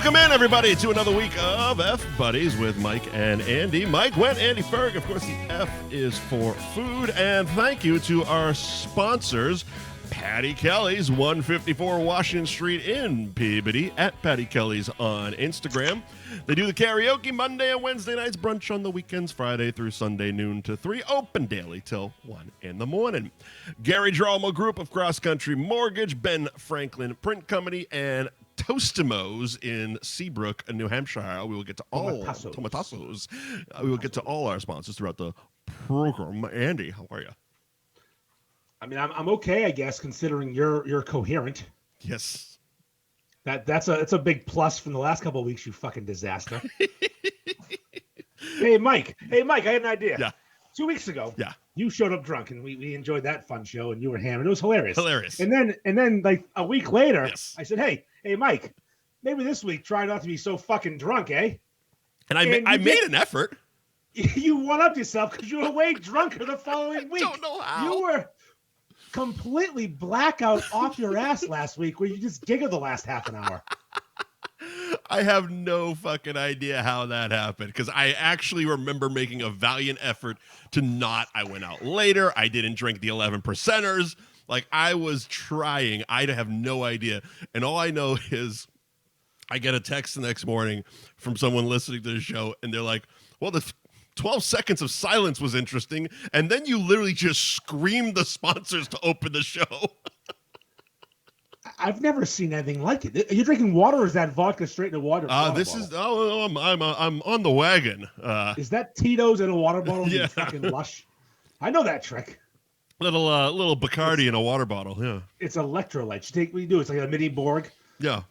Welcome in, everybody, to another week of F Buddies with Mike and Andy. Mike, Wendt, Andy Ferg. Of course, the F is for food. And thank you to our sponsors, Patty Kelly's, 154 Washington Street in Peabody, at Patty Kelly's on Instagram. They do the karaoke Monday and Wednesday nights, brunch on the weekends, Friday through Sunday, noon to 3, open daily till 1 in the morning. Gary Drolmo Group of Cross Country Mortgage, Ben Franklin Print Company, and Toastamos in Seabrook, New Hampshire. We will get to all Tomatassos. We will get to all our sponsors throughout the program. Andy, how are you? I mean, I'm okay, I guess, considering you're coherent. Yes. That's a big plus from the last couple of weeks, you fucking disaster. Hey Mike, I had an idea. Yeah. 2 weeks ago, yeah, you showed up drunk, and we enjoyed that fun show, and you were hammered. It was hilarious. Hilarious. And then like a week later, yes, I said, hey Mike, maybe this week try not to be so fucking drunk, eh? And I made an effort. You one-upped yourself because you were way drunker the following week. I don't know how. You were completely blackout off your ass last week where you just giggled the last half an hour. I have no fucking idea how that happened because I actually remember making a valiant effort to not. I went out later. I didn't drink the 11 percenters. Like, I was trying. I have no idea. And all I know is I get a text the next morning from someone listening to the show, and they're like, well, the 12 seconds of silence was interesting. And then you literally just screamed the sponsors to open the show. I've never seen anything like it. Are you drinking water, or is that vodka straight in a water bottle? I'm on the wagon. Is that Tito's in a water bottle? Yeah. You fucking lush. I know that trick. Little Bacardi in a water bottle. Yeah. It's electrolytes. What you do? It's like a mini Borg. Yeah.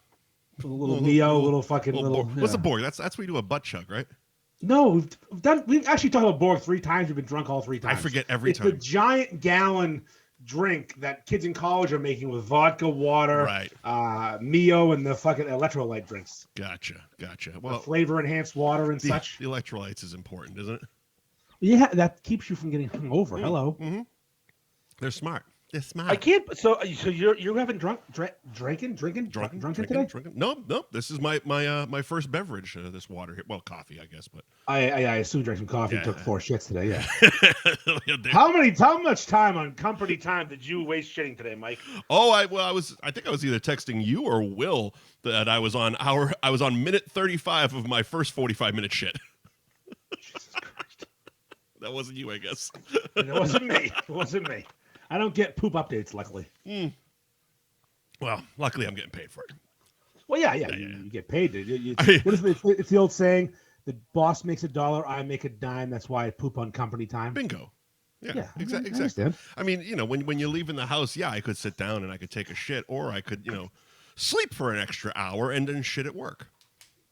A little Neo, little fucking little. What's a Borg? That's where you do a butt chug, right? No, we've actually talked about Borg 3 times. We've been drunk all 3 times. I forget every time. It's the giant gallon drink that kids in college are making with vodka, water, right? Mio, and the fucking electrolyte drinks. Gotcha. Well, flavor enhanced water and such. The electrolytes is important, isn't it? Yeah, that keeps you from getting hungover. Mm-hmm. Hello. Mm-hmm. They're smart. I can't. So you're having drinking today? No. This is my first beverage. This water here. Well, coffee, I guess, but I assume you drank some coffee. Yeah. Took 4 shits today. Yeah. How much time on company time did you waste shitting today, Mike? Oh, I think I was either texting you or Will that I was on minute 35 of my first 45-minute shit. Jesus Christ. That wasn't you, I guess. It wasn't me. I don't get poop updates, luckily. Well, luckily I'm getting paid for it. Well, yeah. You get paid. It's the old saying, the boss makes $1, I make $0.10. That's why I poop on company time. Bingo. Yeah, exactly. Understand. I mean, when you're leaving the house, yeah, I could sit down and I could take a shit, or I could, sleep for an extra hour and then shit at work.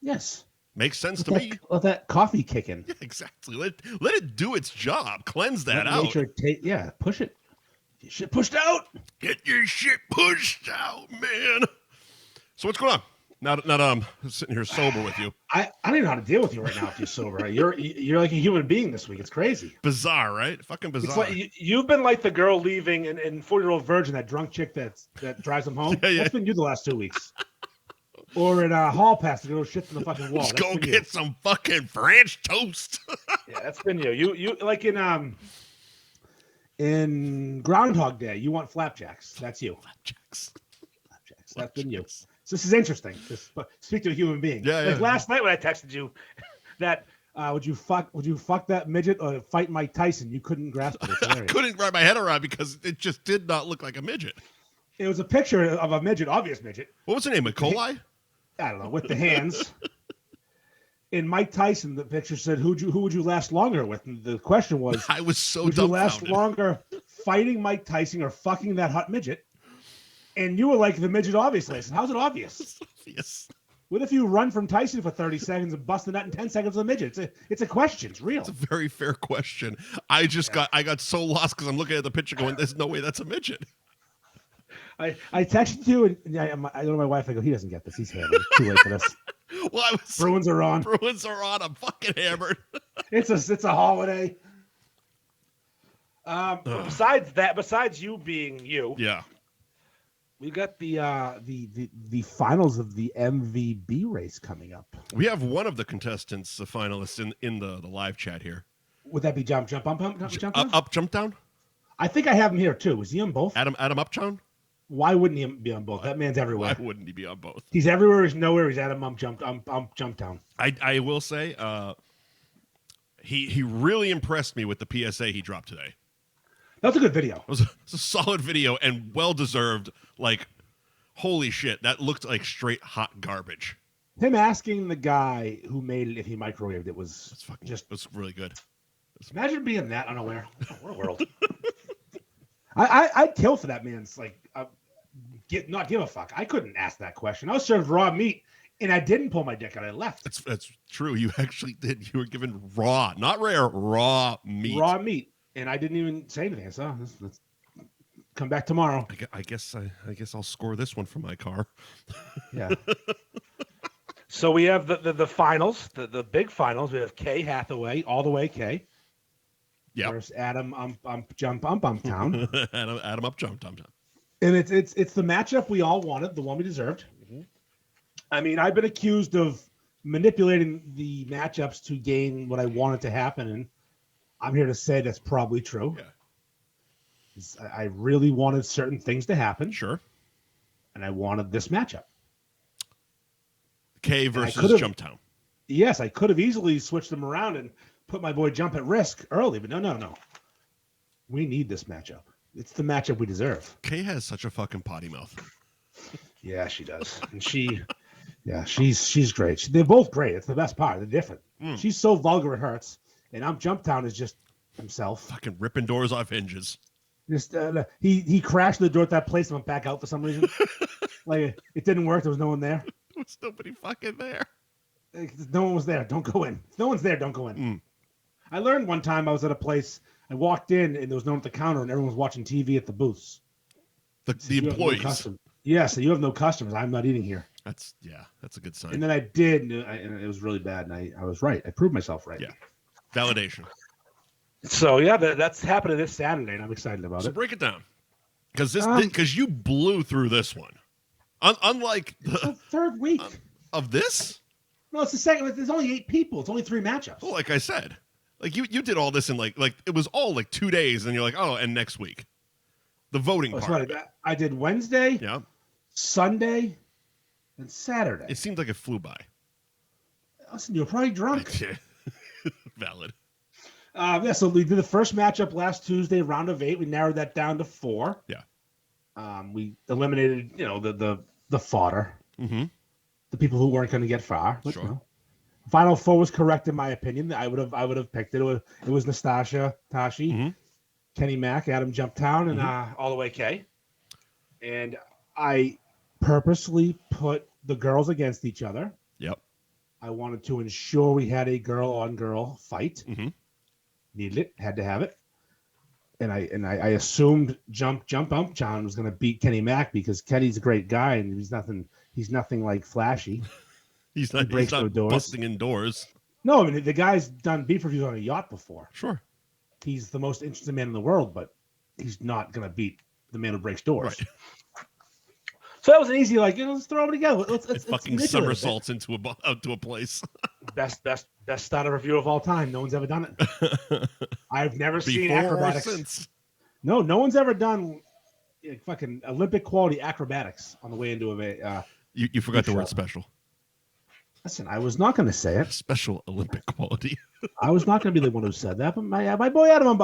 Yes. Makes sense to me. Let that coffee kick in. Yeah, exactly. Let it do its job. Cleanse that out. Push it. Get shit pushed out. Get your shit pushed out, man. So what's going on? Now that I'm sitting here sober with you. I don't even know how to deal with you right now if you're sober. You're like a human being this week. It's crazy. Bizarre, right? Fucking bizarre. It's like you've been like the girl leaving in 40-Year-Old Virgin, that drunk chick that drives them home. Yeah. That's been you the last 2 weeks. Or in Hall Pass to go shit from the fucking wall. Let's go get some fucking French toast. Yeah, that's been you. You like in Groundhog Day, you want flapjacks. That's you. Flapjacks. That's been you. So this is interesting. Speak to a human being. Yeah. Last night when I texted you that would you fuck that midget or fight Mike Tyson? You couldn't grasp it. I couldn't wrap my head around because it just did not look like a midget. It was a picture of a midget, obvious midget. What was her name? E. coli? I don't know, with the hands. In Mike Tyson, the picture said, who would you last longer with? And the question was, I was so would you dumbfounded. last longer fighting Mike Tyson or fucking that hot midget? And you were like, the midget, obviously. I said, how's it obvious? It's obvious. What if you run from Tyson for 30 seconds and bust the nut in 10 seconds with a midget? It's a question. It's real. It's a very fair question. I got so lost because I'm looking at the picture going, there's no way that's a midget. I texted you, and I go to my wife. I go, he doesn't get this. He's hammered. It's too late for this. Well, Bruins are on. I'm fucking hammered. It's a holiday. Besides you being you, yeah. We got the finals of the MVB race coming up. We have one of the contestants, the finalists, in the live chat here. Would that be jump down? Up, jump down? I think I have him here too. Was he on both? Adam Uptown? Why wouldn't he be on both? That man's everywhere. Why wouldn't he be on both? He's everywhere. He's nowhere. He's Adam jump down. I will say, he really impressed me with the PSA he dropped today. That's a good video. It was a solid video and well deserved. Like, holy shit, that looked like straight hot garbage. Him asking the guy who made it if he microwaved it was was really good. Imagine being that unaware. What a world. I'd kill for that man's not give a fuck. I couldn't ask that question. I was served raw meat and I didn't pull my dick out. I left. That's true. You actually did. You were given raw, not rare, raw meat. Raw meat. And I didn't even say anything. I said, let's come back tomorrow. I guess I'll score this one for my car. Yeah. So we have the finals, the big finals. We have Kay Hathaway, all the way Kay. Yeah. Versus Adam jump town. Adam up jump town. And it's the matchup we all wanted, the one we deserved. Mm-hmm. I mean, I've been accused of manipulating the matchups to gain what I wanted to happen, and I'm here to say that's probably true. Yeah. I really wanted certain things to happen. Sure. And I wanted this matchup. K versus Jumptown. Yes, I could have easily switched them around and put my boy Jump at risk early, but no. We need this matchup. It's the matchup we deserve. Kay has such a fucking potty mouth. Yeah, she does. And she's great. They're both great. It's the best part. They're different. She's so vulgar it hurts. And Jumptown is just himself. Fucking ripping doors off hinges. Just he crashed the door at that place and went back out for some reason. Like it didn't work. There was no one there. There was nobody fucking there. No one was there. Don't go in. If no one's there, don't go in. I learned one time I was at a place. I walked in and there was no one at the counter and everyone was watching TV at the booths. The employees. Yeah, so you have no customers. I'm not eating here. That's a good sign. And then I did, and it was really bad. And I was right. I proved myself right. Yeah. Validation. So yeah, that's happening this Saturday, and I'm excited about it. So break it down, because you blew through this one. Unlike the third week of this. No, it's the second. There's only 8 people. It's only 3 matchups. Well, like I said, like you did all this in like it was all like 2 days, and you're like, oh, and next week, the voting part. I did Wednesday, Sunday, and Saturday. It seemed like it flew by. Listen, you're probably drunk. Valid. So we did the first matchup last Tuesday, round of 8. We narrowed that down to 4. Yeah. We eliminated, the fodder, the people who weren't going to get far. But, sure. Final 4 was correct in my opinion. I would have picked it. It was Nastasha, Tashi, Kenny Mack, Adam Jumptown, and all the way K. And I purposely put the girls against each other. Yep. I wanted to ensure we had a girl-on-girl fight. Needed it, had to have it. And I assumed Jump John was going to beat Kenny Mack because Kenny's a great guy and he's nothing like flashy. he's not busting in doors. No, I mean the guy's done beef reviews on a yacht before. Sure. He's the most interesting man in the world, but he's not going to beat the man who breaks doors. Right. So that was an easy, let's throw them together. Let's fucking somersaults into a place. Best starter review of all time. No one's ever done it. I've never seen acrobatics. Since. No one's ever done fucking Olympic quality acrobatics on the way into a. You forgot the word special. Listen, I was not going to say it. Special Olympic quality. I was not going to be the one who said that, but my boy Adam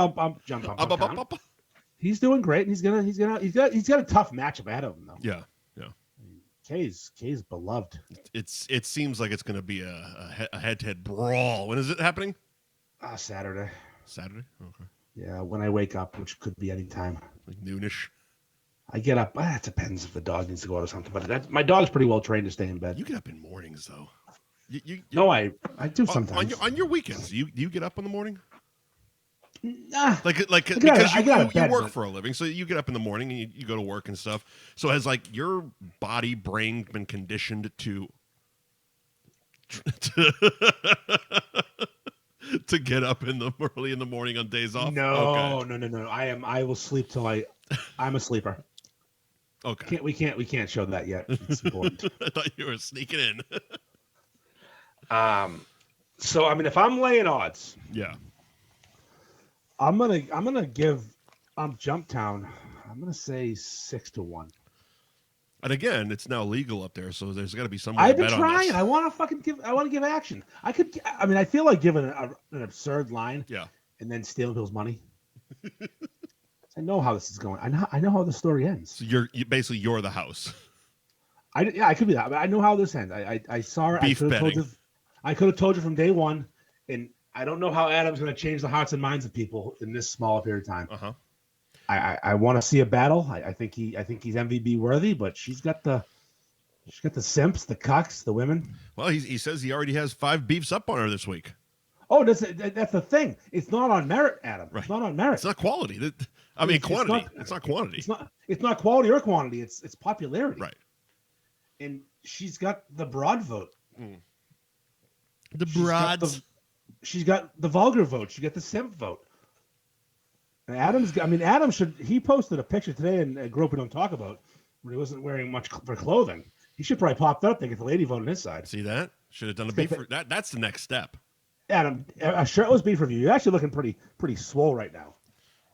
jump up. He's doing great, and he's got a tough matchup ahead of him though. Yeah. Kay's beloved. It seems like it's going to be a head-to-head brawl. When is it happening? Saturday. Saturday? Okay. Yeah, when I wake up, which could be any time. Like noonish? I get up. It depends if the dog needs to go out or something. But my dog's pretty well trained to stay in bed. You get up in mornings, though. No, I do sometimes. On your weekends, you get up in the morning? Nah, because you work for a living, so you get up in the morning and you go to work and stuff. So has your body brain been conditioned to get up early in the morning on days off? No. I will sleep till I'm a sleeper. Okay. We can't show that yet. It's important. I thought you were sneaking in. So I mean, if I'm laying odds, Yeah. I'm gonna give Jumptown. I'm gonna say 6-1. And again, it's now legal up there, so there's got to be some way I've to been bet on trying. this. I want to give action. I mean, I feel like giving an absurd line. Yeah. And then stealing people's money. I know how this is going. I know how the story ends. So basically you're the house. I could be that. But I know how this ends. I saw it. Beef betting. I could have told you from day one, and I don't know how Adam's going to change the hearts and minds of people in this small period of time. Uh-huh. I want to see a battle. I think he's MVP worthy, but she's got the simps, the cucks, the women. Well, he says he already has 5 beefs up on her this week. Oh, that's the thing. It's not on merit, Adam. Right. It's not on merit. It's not quality. I mean, quantity. It's not quantity. It's not quality or quantity. It's popularity. Right. And she's got the broad vote. The broads. She's got the vulgar vote. She got the simp vote. And Adam he posted a picture today in Group We Don't Talk About where he wasn't wearing much for clothing. He should probably pop that up and get the lady vote on his side. See that? Should have done a beef. That's the next step. Adam, a shirtless beef review. You're actually looking pretty swole right now.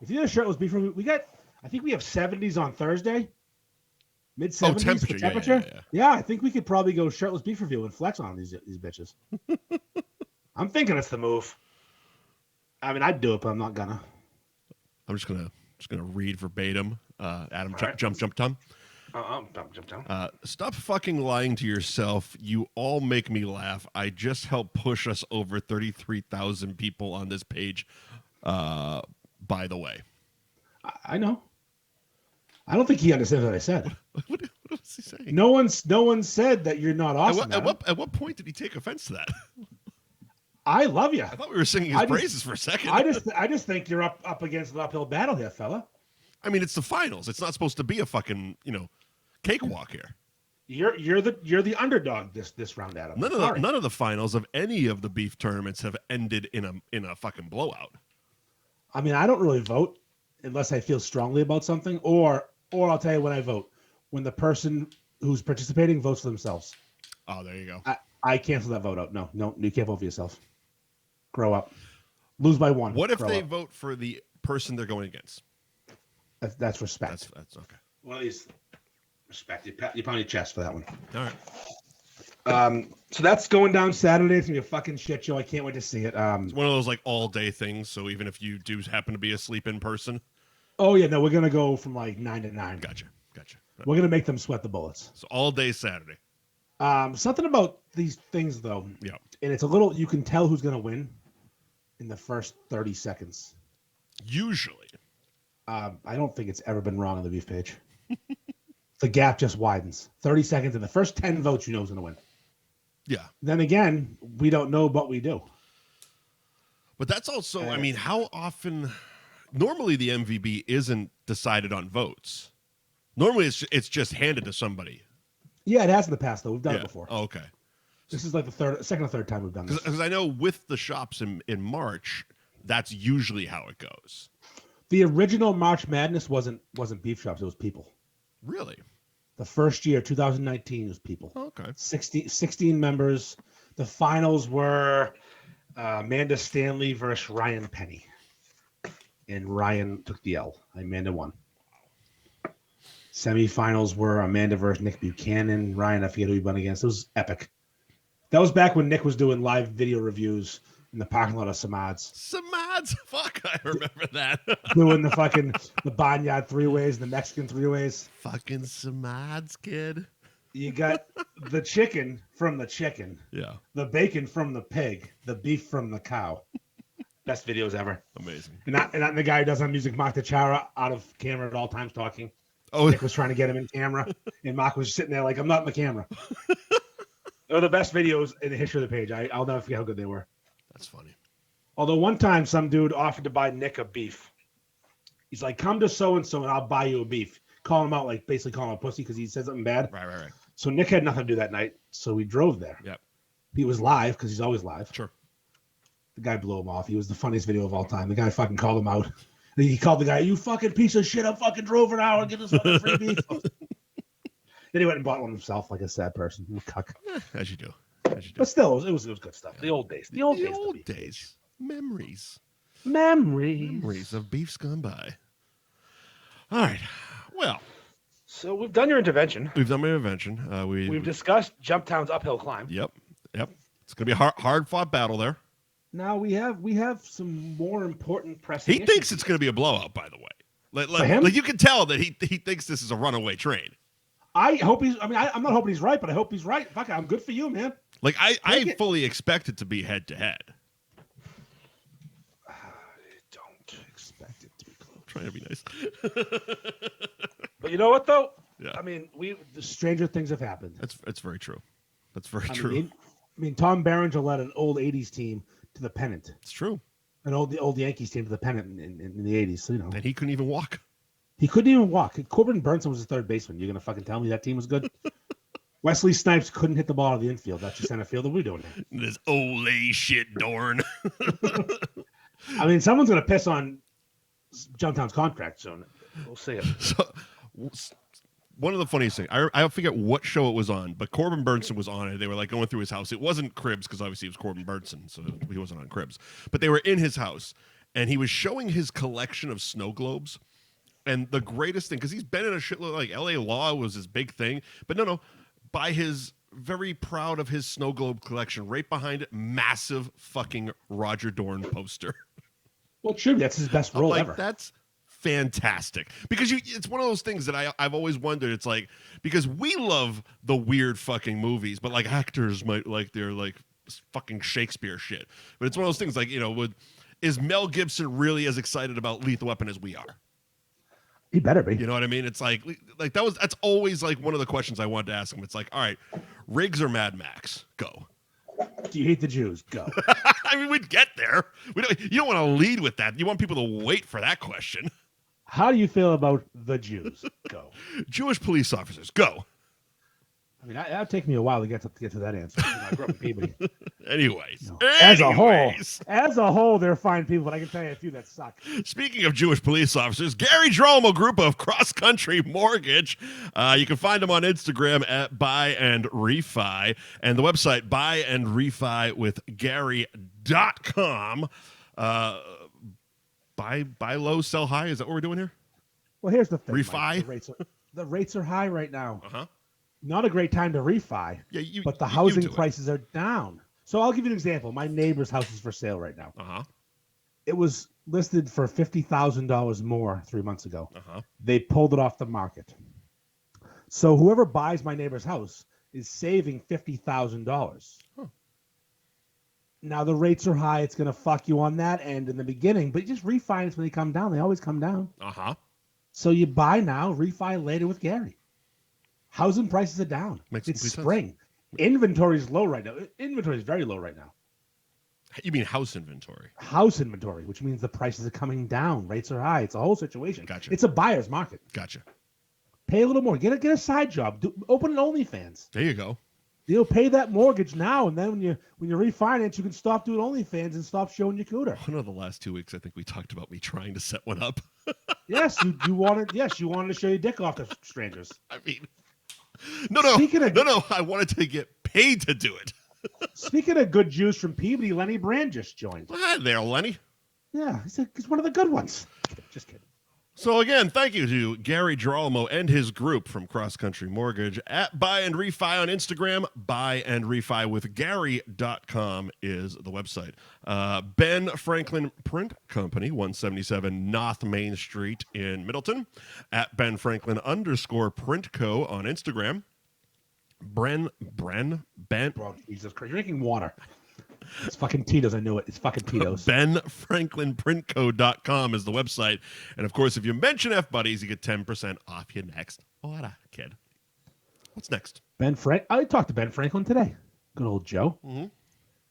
If you did a shirtless beef review, I think we have 70s on Thursday. Mid 70s temperature. Yeah, I think we could probably go shirtless beef review and flex on these bitches. I'm thinking it's the move. I mean, I'd do it, but I'm not gonna. I'm just gonna read verbatim. Adam, right. jump, Tom. Jump down. Stop fucking lying to yourself. You all make me laugh. I just helped push us over 33,000 people on this page. By the way, I know. I don't think he understands what I said. What was he saying? No one said that you're not awesome. At what point did he take offense to that? I love you. I thought we were singing his praises for a second. I just think you're up against an uphill battle here, fella. I mean, it's the finals. It's not supposed to be a fucking cakewalk here. You're the underdog this round, Adam. None of the finals of any of the beef tournaments have ended in a fucking blowout. I mean, I don't really vote unless I feel strongly about something, or I'll tell you when I vote. When the person who's participating votes for themselves. Oh, there you go. I cancel that vote out. No, you can't vote for yourself. Grow up. Lose by 1. What if they vote for the person they're going against? That's respect. That's okay. Well, it's respect. You pound your chest for that one. All right. So that's going down Saturday. It's gonna be a fucking shit show. I can't wait to see it. It's one of those like all day things. So even if you do happen to be asleep in person. Oh yeah, no, we're gonna go from like 9 to 9. Gotcha. We're gonna make them sweat the bullets. So all day Saturday. Something about these things though. Yeah. And it's a little. You can tell who's gonna win in the first 30 seconds. Usually. I don't think it's ever been wrong on the beef page. The gap just widens. 30 seconds in the first 10 votes, you know who's going to win. Yeah. Then again, we don't know, but we do. But that's also, I mean, how often? Normally, the MVP isn't decided on votes. Normally, it's just handed to somebody. Yeah, it has in the past though. We've done it before. Oh, okay. This is like the second or third time we've done this. Because I know with the shops in March, that's usually how it goes. The original March Madness wasn't beef shops; it was people. Really? The first year, 2019, was people. Oh, okay. 16 members. The finals were Amanda Stanley versus Ryan Penny, and Ryan took the L. Amanda won. Semifinals were Amanda versus Nick Buchanan. Ryan, I forget who he won against. It was epic. That was back when Nick was doing live video reviews in the parking lot of Samad's. Fuck, I remember that. Doing the barnyard 3-ways, the Mexican 3-ways. Fucking Samad's, kid. You got the chicken from the chicken. Yeah. The bacon from the pig. The beef from the cow. Best videos ever. Amazing. And not the guy who does on music, Mark DiChiara, out of camera at all times talking. Oh, Nick was trying to get him in camera, and Mark was sitting there like, I'm not in the camera. They're the best videos in the history of the page. I'll never forget how good they were. That's funny. Although one time some dude offered to buy Nick a beef. He's like, come to so-and-so and I'll buy you a beef. Call him out, like basically calling him a pussy because he said something bad. Right. So Nick had nothing to do that night. So we drove there. Yep. He was live because he's always live. Sure. The guy blew him off. He was the funniest video of all time. The guy fucking called him out. He called the guy, you fucking piece of shit. I fucking drove an hour to get this fucking free beef. Then he went and bought one himself, like a sad person. Cuck. As you do. But still, it was good stuff. The old days. The old days. Memories of beefs gone by. All right. Well. So we've done your intervention. We've done my intervention. We've discussed Jumptown's uphill climb. Yep. It's going to be a hard-fought battle there. Now we have some more important pressing He thinks it's going to be a blowout, by the way. Like you can tell that he thinks this is a runaway train. I hope he's. I mean, I'm not hoping he's right, but I hope he's right. Fuck, I'm good for you, man. Like I fully expect it to be head to head. I don't expect it to be close. I'm trying to be nice. But you know what, though? Yeah. I mean, the stranger things have happened. That's very true. That's very true. I mean, Tom Berenger led an old '80s team to the pennant. It's true. The old Yankees team to the pennant in the '80s. So, and he couldn't even walk. He couldn't even walk. Corbin Burnson was his third baseman. You're gonna fucking tell me that team was good? Wesley Snipes couldn't hit the ball out of the infield. That's your center fielder. What are we doing here? This ole shit Dorn. I mean, someone's gonna piss on Jumptown's contract soon. We'll see it. So, one of the funniest things, I forget what show it was on, but Corbin Burnson was on it. They were like going through his house. It wasn't Cribs because obviously it was Corbin Burnson, so he wasn't on Cribs. But they were in his house, and he was showing his collection of snow globes. And the greatest thing, because he's been in a shitload, like L.A. Law was his big thing. But no, by his very proud of his snow globe collection, right behind it, massive fucking Roger Dorn poster. Well, true. That's his best role ever. That's fantastic, because it's one of those things that I've always wondered. It's like, because we love the weird fucking movies, but like actors might like their like fucking Shakespeare shit. But it's one of those things like, is Mel Gibson really as excited about Lethal Weapon as we are? He better be. You know what I mean? It's like that's always like one of the questions I wanted to ask him. It's like, all right, Riggs or Mad Max? Go. Do you hate the Jews? Go. I mean, we'd get there. You don't want to lead with that. You want people to wait for that question. How do you feel about the Jews? Go. Jewish police officers? Go. I mean, that would take me a while to get to that answer. I grew up in Peabody. Anyways. As a whole, they're fine people, but I can tell you a few that suck. Speaking of Jewish police officers, Gary Dromo Group of Cross Country Mortgage. You can find them on Instagram at Buy and Refi, and the website buyandrefywithgary.com. Buy low, sell high. Is that what we're doing here? Well, here's the thing. Refi? Mike. The rates are high right now. Uh-huh. Not a great time to refi, but the housing prices are down. So I'll give you an example. My neighbor's house is for sale right now. Uh-huh. It was listed for $50,000 more 3 months ago. Uh-huh. They pulled it off the market. So whoever buys my neighbor's house is saving $50,000. Huh. Now the rates are high. It's going to fuck you on that end in the beginning, but you just refinance when they come down. They always come down. Uh-huh. So you buy now, refi later with Gary. Housing prices are down. It's spring. Sense. Inventory is low right now. Inventory is very low right now. You mean house inventory? House inventory, which means the prices are coming down. Rates are high. It's a whole situation. Gotcha. It's a buyer's market. Gotcha. Pay a little more. Get a side job. Open an OnlyFans. There you go. You'll pay that mortgage now, and then when you refinance, you can stop doing OnlyFans and stop showing your cooter. One of the last 2 weeks, I think we talked about me trying to set one up. Yes, you wanted. Yes, you wanted to show your dick off to strangers. I mean. No. I wanted to get paid to do it. Speaking of good Jews from Peabody, Lenny Brand just joined. Hi there, Lenny. Yeah, he's one of the good ones. Just kidding. So again, thank you to Gary Girolamo and his group from Cross Country Mortgage at Buy and Refi on Instagram. Buyandrefywithgary.com is the website. Ben Franklin Print Company, 177 North Main Street in Middleton. At Ben Franklin _Print Co. on Instagram. Ben. Bro, Jesus Christ, you're drinking water. It's fucking Tito's. I knew it. It's fucking Tito's. BenFranklinPrintCo.com is the website. And, of course, if you mention F-Buddies, you get 10% off your next order, kid. What's next? I talked to Ben Franklin today. Good old Joe. Mm-hmm.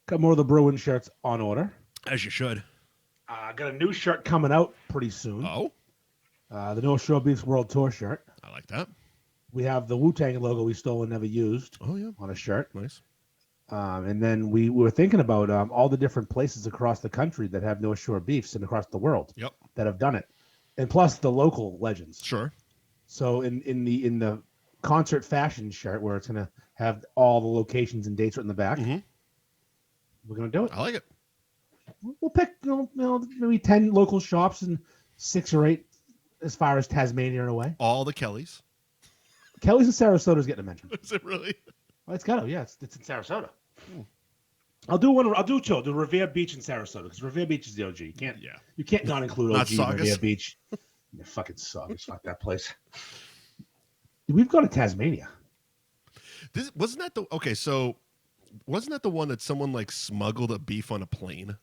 Got more of the Bruin shirts on order. As you should. Got a new shirt coming out pretty soon. Oh? The North Shore Beefs World Tour shirt. I like that. We have the Wu-Tang logo we stole and never used on a shirt. Nice. And then we were thinking about all the different places across the country that have North Shore Beefs and across the world that have done it. And plus the local legends. Sure. So in the concert fashion shirt where it's gonna have all the locations and dates written in the back. Mm-hmm. We're gonna do it. I like it. We'll pick maybe 10 local shops and 6 or 8 as far as Tasmania and away. All the Kellys. Kelly's in Sarasota is getting a mention. Is it really? Well, it's got to. Yeah, it's in Sarasota. I'll do one. I'll do 2. I'll do Revere Beach in Sarasota because Revere Beach is the OG. You can't not include OG in Revere Beach. Yeah, fucking Saugus. Fuck that place. We've gone to Tasmania. Wasn't that the one that someone like smuggled a beef on a plane?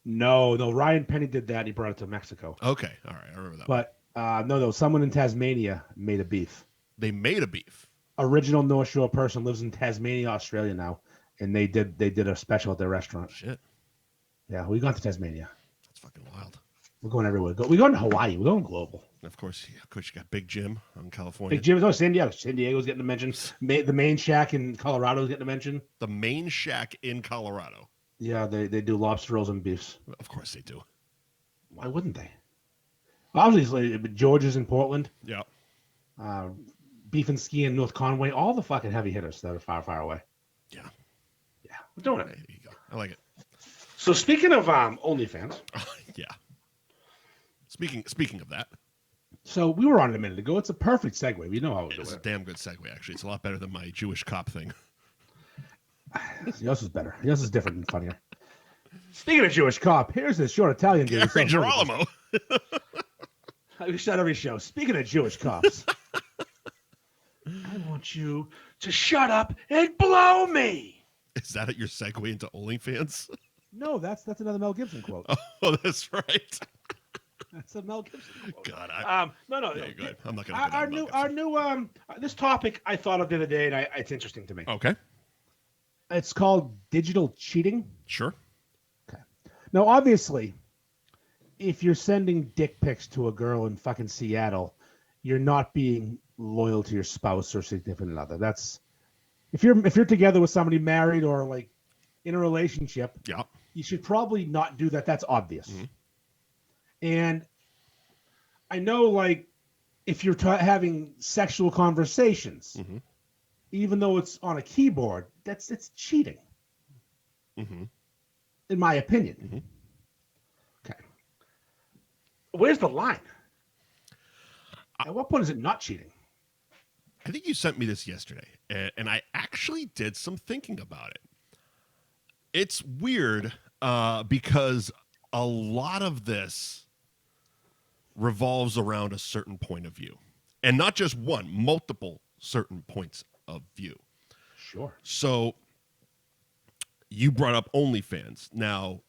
No. Ryan Penny did that. And he brought it to Mexico. Okay, all right, I remember that. But no, someone in Tasmania made a beef. They made a beef. Original North Shore person lives in Tasmania, Australia now, and they did a special at their restaurant. Shit. Yeah, we gone to Tasmania. That's fucking wild. We're going everywhere. We're going to Hawaii. We're going global. And of course, you got Big Jim in California. Big Jim. Oh, San Diego. San Diego's getting a mention. The main shack in Colorado's getting a mention. The main shack in Colorado. Yeah, they do lobster rolls and beefs. Of course they do. Why wouldn't they? Obviously, George's in Portland. Yeah. Beef and Ski in North Conway. All the fucking heavy hitters that are far, far away. Yeah. Yeah, we're doing it. There you go. I like it. So speaking of OnlyFans. Yeah. Speaking of that. So we were on it a minute ago. It's a perfect segue. We know how to do it. It's a damn good segue, actually. It's a lot better than my Jewish cop thing. Yours is better. Yours is different and funnier. Speaking of Jewish cop, here's this short Italian dude. Gary Girolamo. We shot every show. Speaking of Jewish cops, I want you to shut up and blow me. Is that your segue into OnlyFans? No, that's another Mel Gibson quote. Oh, that's right. That's a Mel Gibson quote. God, no. Yeah, go ahead. I'm not going to. Our new this topic I thought of the other day, and it's interesting to me. Okay. It's called digital cheating. Sure. Okay. Now, obviously, if you're sending dick pics to a girl in fucking Seattle, you're not being loyal to your spouse or significant other. That's if you're together with somebody married or like in a relationship. Yeah. You should probably not do that. That's obvious. Mm-hmm. And I know, like, if you're having sexual conversations, mm-hmm. even though it's on a keyboard, it's cheating. Mm-hmm. In my opinion. Mm-hmm. Okay. Where's the line? At what point is it not cheating? I think you sent me this yesterday, and I actually did some thinking about it. It's weird because a lot of this revolves around a certain point of view. And not just one, multiple certain points of view. Sure. So you brought up OnlyFans. Now,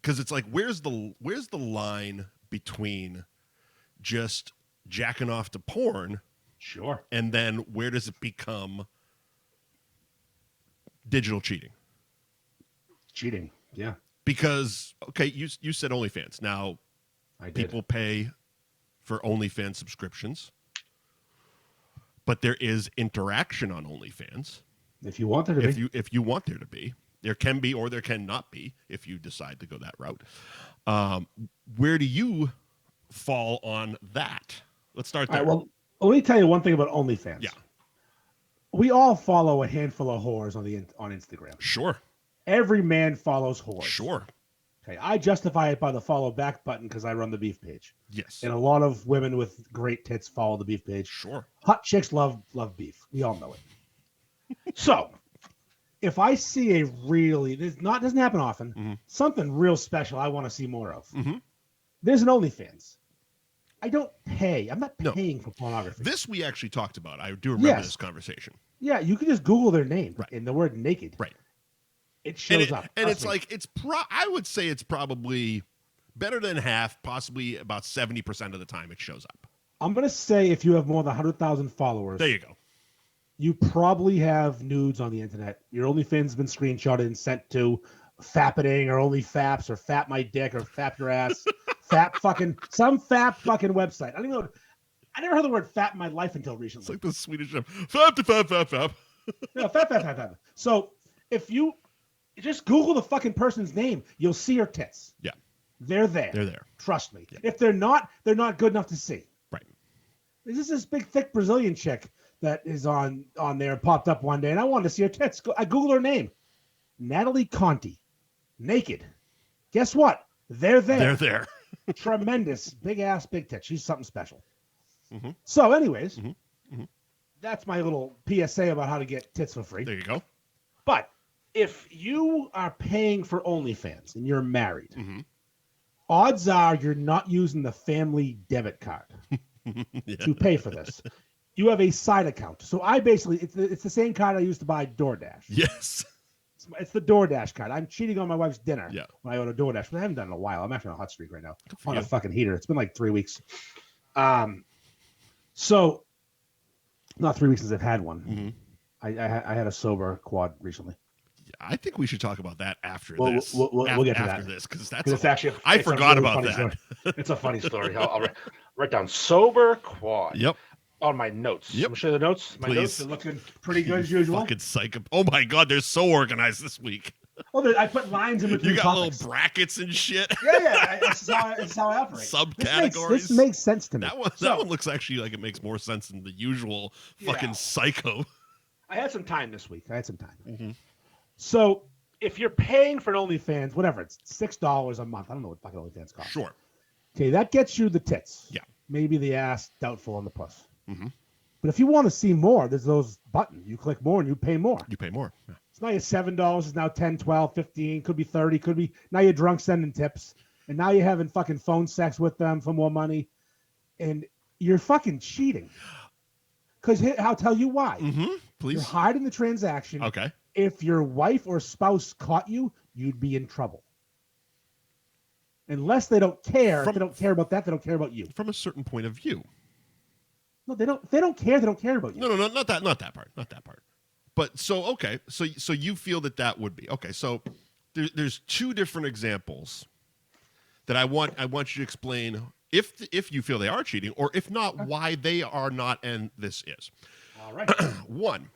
because it's like, where's the line between just jacking off to porn? Sure. And then where does it become digital cheating? Cheating, yeah. Because, okay, you said OnlyFans. Now, people pay for OnlyFans subscriptions, but there is interaction on OnlyFans. If you want there to be. If you want there to be. There can be or there cannot be if you decide to go that route. Where do you fall on that? Let's start there. All right, well, let me tell you one thing about OnlyFans. Yeah. We all follow a handful of whores on Instagram. Sure. Every man follows whores. Sure. Okay, I justify it by the follow back button because I run the beef page. Yes. And a lot of women with great tits follow the beef page. Sure. Hot chicks love beef. We all know it. So, if I see a doesn't happen often, mm-hmm. something real special I want to see more of. Mm-hmm. There's an OnlyFans. I don't pay. I'm not paying for pornography. This we actually talked about. I do remember this conversation. Yeah, you can just Google their name and the word naked. Right. It shows up. And it's like, I would say it's probably better than half, possibly about 70% of the time it shows up. I'm going to say if you have more than 100,000 followers. There you go. You probably have nudes on the internet. Your OnlyFans has been screenshotted and sent to Fappening or OnlyFaps or Fap My Dick or Fap Your Ass. Some fap fucking website. I don't even know. I never heard the word fap in my life until recently. It's like the Swedish chef. Fap to fap, fap, fap. No, fap. So if you just Google the fucking person's name, you'll see her tits. Yeah. They're there. They're there. Trust me. Yeah. If they're not good enough to see. Right. Is this big, thick Brazilian chick that is on there, popped up one day, and I wanted to see her tits. I Googled her name. Natalie Conti. Naked. Guess what? They're there. They're there. Tremendous. Big ass, big tits. She's something special. Mm-hmm. So, anyways, Mm-hmm. that's my little PSA about how to get tits for free. There you go. But if you are paying for OnlyFans and you're married, Mm-hmm. odds are you're not using the family debit card to pay for this. You have a side account. So I basically, it's the same card I used to buy DoorDash. Yes. It's the DoorDash card. I'm cheating on my wife's dinner when I order DoorDash, but I haven't done it in a while. I'm actually on a hot streak right now on a fucking heater. It's been like 3 weeks. So not 3 weeks since I've had one. Mm-hmm. I had a sober quad recently. I think we should talk about that after this. We'll get to after that. this, because It's actually I forgot about that. Story. It's a funny story. I'll write down sober quad. Yep. On my notes. Yep. I'm sure the notes. My notes are looking pretty good as usual. Fucking psycho. Oh my God, they're so organized this week. Well, I put lines in between. You got topics. little brackets and shit. Yeah. This is how I operate. Subcategories. This makes sense to me. That one looks actually like it makes more sense than the usual fucking psycho. I had some time this week. Mm-hmm. So if you're paying for an OnlyFans, whatever, it's $6 a month. I don't know what fucking OnlyFans costs. Sure. Okay, that gets you the tits. Yeah. Maybe the ass, doubtful on the puss. Mm-hmm. But if you want to see more, there's those buttons. You click more and you pay more. You pay more. Yeah. It's now $7. It's now 10, 12, 15. Could be 30. Could be now you're drunk sending tips. And now you're having fucking phone sex with them for more money. And you're fucking cheating. Because I'll tell you why. Mm-hmm. Please. You're hiding the transaction. Okay. If your wife or spouse caught you, you'd be in trouble. Unless they don't care. If they don't care about that, they don't care about you. From a certain point of view. No, they don't. If they don't care. They don't care about you. No, not that part. But so okay, so you feel that would be okay. So there's two different examples that I want you to explain if you feel they are cheating, or if not, why they are not, and this is. All right. One,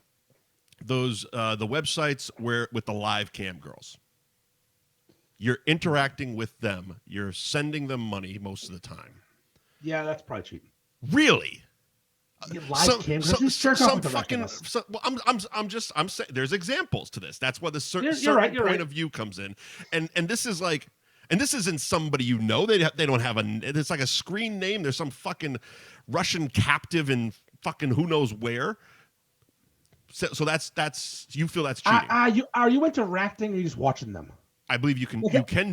those the websites with the live cam girls. You're interacting with them. You're sending them money most of the time. Yeah, that's probably cheating. Really? Live cam girls. Some fucking. I'm saying there's examples to this. That's why the certain point of view comes in, and this is like, and this isn't somebody you know. They don't have it's like a screen name. There's some fucking Russian captive in fucking who knows where. So that's you feel that's cheating. Are you interacting or are you just watching them? I believe you can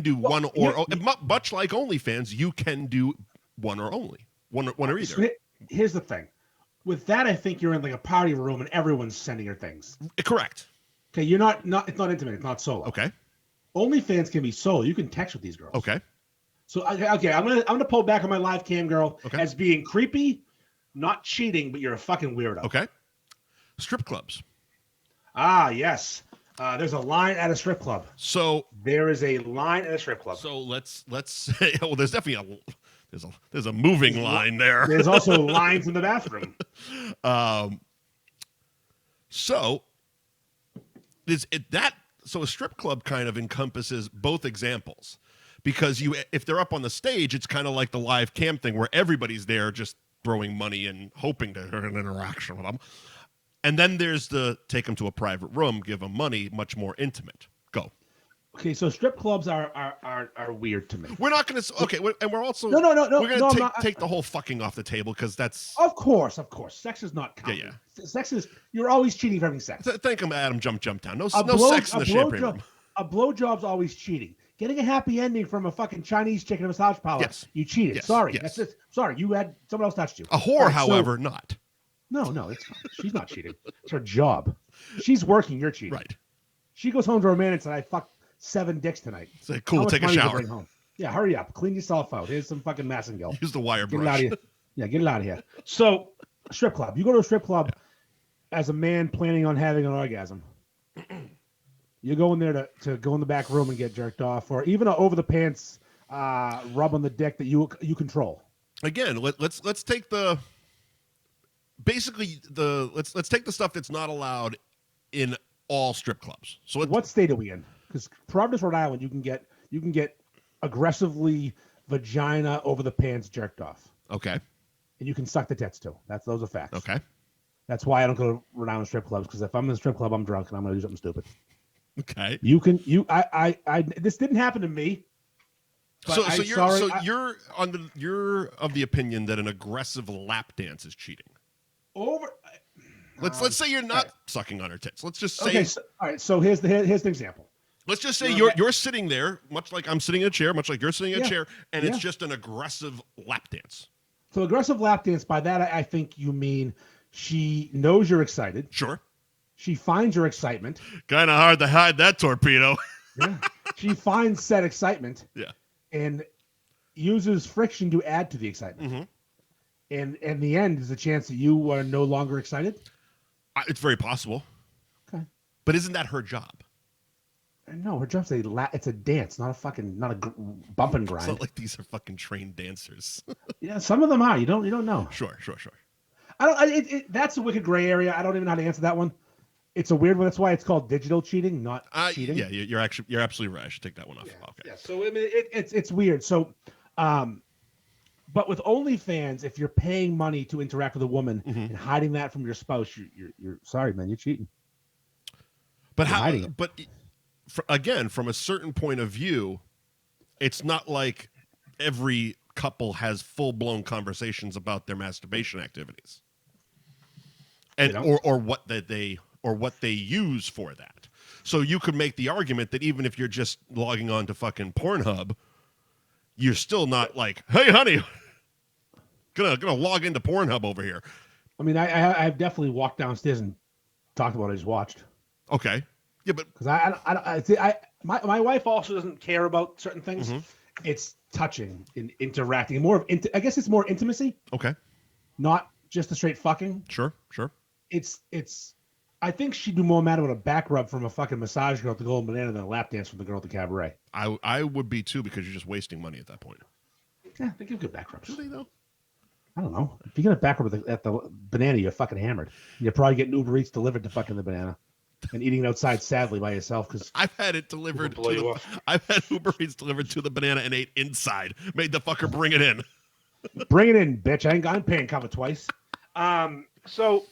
do one or much like OnlyFans, you can do one or only one or either. So here's the thing. With that, I think you're in like a party room and everyone's sending her things. Correct. Okay, you're not. It's not intimate. It's not solo. Okay. OnlyFans can be solo. You can text with these girls. Okay. So okay, I'm gonna pull back on my live cam girl as being creepy, not cheating, but you're a fucking weirdo. Okay. Strip clubs. Ah, yes. There's a line at a strip club. So there is a line at a strip club. So let's say, well, there's definitely there's a moving line there. There's also lines in the bathroom. So a strip club kind of encompasses both examples, because if they're up on the stage, it's kind of like the live cam thing where everybody's there just throwing money and hoping to have an interaction with them. And then there's the take them to a private room, give them money, much more intimate. Go. Okay, so strip clubs are weird to me. We're not going to. Okay, and we're also. No. We're going to take the whole fucking off the table, because that's. Of course. Sex is not counted. Yeah. Sex is. You're always cheating for having sex. Thank him, Adam. Jump down. No sex in the champagne room. A blowjob's always cheating. Getting a happy ending from a fucking Chinese chick in a massage parlor. Yes. You cheated. Yes. Sorry. Yes. That's it. Sorry, you had someone else touched you. A whore, however, not. No, it's fine. She's not cheating. It's her job. She's working. You're cheating. Right. She goes home to her man and says, "I fucked 7 dicks tonight." Say, cool. Take a shower. Yeah, hurry up. Clean yourself out. Here's some fucking Massengill. Use the wire brush. Get it out of here. Yeah, get it out of here. So, strip club. You go to a strip club as a man planning on having an orgasm. You go in there to go in the back room and get jerked off, or even an over the pants rub on the dick that you control. Again, let's take the. Basically, let's take the stuff that's not allowed in all strip clubs. So what state are we in? Because Providence, Rhode Island, you can get aggressively vagina over the pants jerked off. Okay. and you can suck the tits too. Those are facts. Okay. That's why I don't go to Rhode Island strip clubs, because if I'm in a strip club, I'm drunk and I'm going to do something stupid. Okay. This didn't happen to me. So you're of the opinion that an aggressive lap dance is cheating. Let's say you're not sucking on her tits. Let's just say. Okay. All right. So here's an example. Let's just say you're sitting there, much like I'm sitting in a chair, much like you're sitting in a chair, and it's just an aggressive lap dance. So aggressive lap dance, by that I think you mean she knows you're excited. Sure. She finds your excitement. Kind of hard to hide that torpedo. Yeah. She finds said excitement. Yeah. And uses friction to add to the excitement. Mm-hmm. And in the end, is a chance that you are no longer excited? It's very possible. Okay. But isn't that her job? No, her job's it's a dance, not a bump and grind. It's not like these are fucking trained dancers. Yeah, some of them are. You don't know. Sure. That's a wicked gray area. I don't even know how to answer that one. It's a weird one. That's why it's called digital cheating, not cheating. Yeah, you're absolutely right. I should take that one off. Yeah, okay. Yeah. So I mean, it's weird. So, but with OnlyFans, if you're paying money to interact with a woman and hiding that from your spouse, you're sorry, man, you're cheating. But how? But again, from a certain point of view, it's not like every couple has full-blown conversations about their masturbation activities, and or what they use for that. So you could make the argument that even if you're just logging on to fucking Pornhub, you're still not like, hey, honey, gonna log into Pornhub over here. I mean, I've definitely walked downstairs and talked about what I just watched. Okay. Yeah, but because my wife also doesn't care about certain things. Mm-hmm. It's touching and interacting, I guess it's more intimacy. Okay. Not just a straight fucking. Sure. It's. I think she'd be more mad about a back rub from a fucking massage girl at the Golden Banana than a lap dance from the girl at the cabaret. I would be too, because you're just wasting money at that point. Yeah, they give good back rubs. Do they though? I don't know. If you get a back rub at the Banana, you're fucking hammered. You're probably getting Uber Eats delivered to fucking the Banana. And eating it outside sadly by yourself, because I've had it delivered. I've had Uber Eats delivered to the Banana and ate inside. Made the fucker bring it in. Bring it in, bitch! I'm paying cover twice. So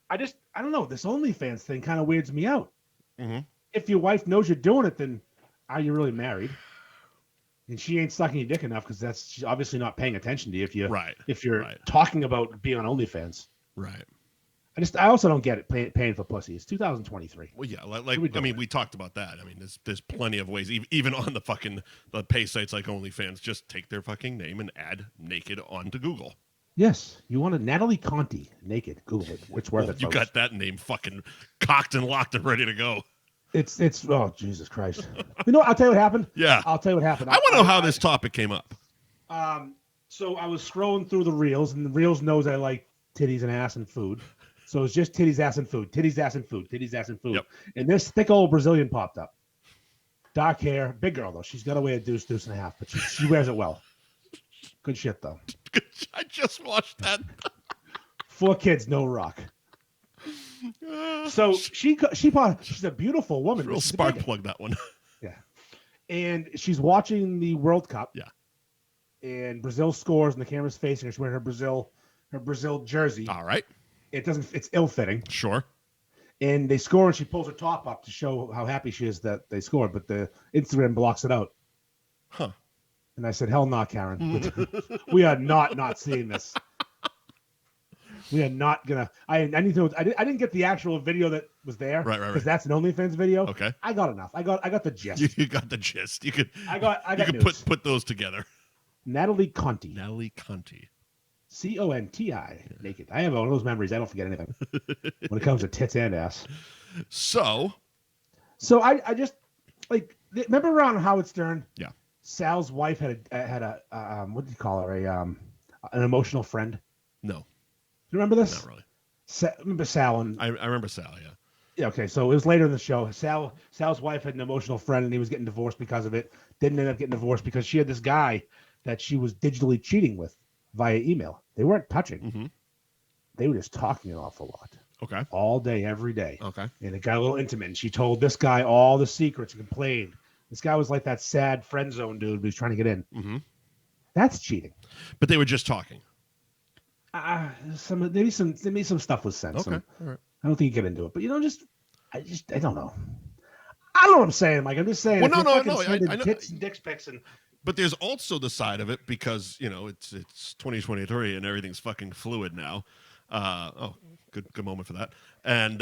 I don't know. This OnlyFans thing kind of weirds me out. Mm-hmm. If your wife knows you're doing it, then are you really married? And she ain't sucking your dick enough, because she's obviously not paying attention to you. If you're talking about being on OnlyFans, right? I also don't get it paying for pussy. It's 2023. Well, yeah, we talked about that. I mean, there's plenty of ways, even on the pay sites like OnlyFans, just take their fucking name and add naked onto Google. Yes, you wanted Natalie Conti naked. Google it. It's worth it. You got that name fucking cocked and locked and ready to go. It's oh Jesus Christ. You know what? I'll tell you what happened. Yeah, I'll tell you what happened. I want to know how this topic came up. So I was scrolling through the reels, and the reels knows I like titties and ass and food. So it's just titties, ass, and food. Titties, ass, and food. Titties, ass, and food. Yep. And this thick old Brazilian popped up. Dark hair. Big girl, though. She's got to weigh a deuce and a half, but she wears it well. Good shit, though. I just watched that. 4 kids, no rock. So she's a beautiful woman. Real spark plug, that one. Yeah. And she's watching the World Cup. Yeah. And Brazil scores, and the camera's facing her. She's wearing her Brazil jersey. All right. It's ill-fitting. Sure. And they score, and she pulls her top up to show how happy she is that they scored, but the Instagram blocks it out. Huh. And I said, hell no, Karen. We are not seeing this. We are not gonna. I didn't get the actual video that was there. Right. Because that's an OnlyFans video. Okay. I got enough. I got the gist. You got the gist. You could. I got put those together. Natalie Conti. Conti, naked. I have one of those memories. I don't forget anything when it comes to tits and ass. So I just remember around Howard Stern. Yeah. Sal's wife had a what did you call her? An emotional friend. No. Do you remember this? Not really. Remember Sal and I remember Sal. Yeah. Yeah. Okay. So it was later in the show. Sal's wife had an emotional friend, and he was getting divorced because of it. Didn't end up getting divorced because she had this guy that she was digitally cheating with via email. They weren't touching. Mm-hmm. They were just talking an awful lot. Okay. All day, every day. Okay. And it got a little intimate. And she told this guy all the secrets and complained. This guy was like that sad friend zone dude who's trying to get in. Mm-hmm. That's cheating. But they were just talking. maybe some stuff was sent. Okay, all right. I don't think you get into it, but I don't know. I don't know what I'm saying, Mike. I'm just saying. Well, If no, you're no, fucking I sending know. tits and dick pics and But there's also the side of it because it's 2023 and everything's fucking fluid now. Good moment for that. And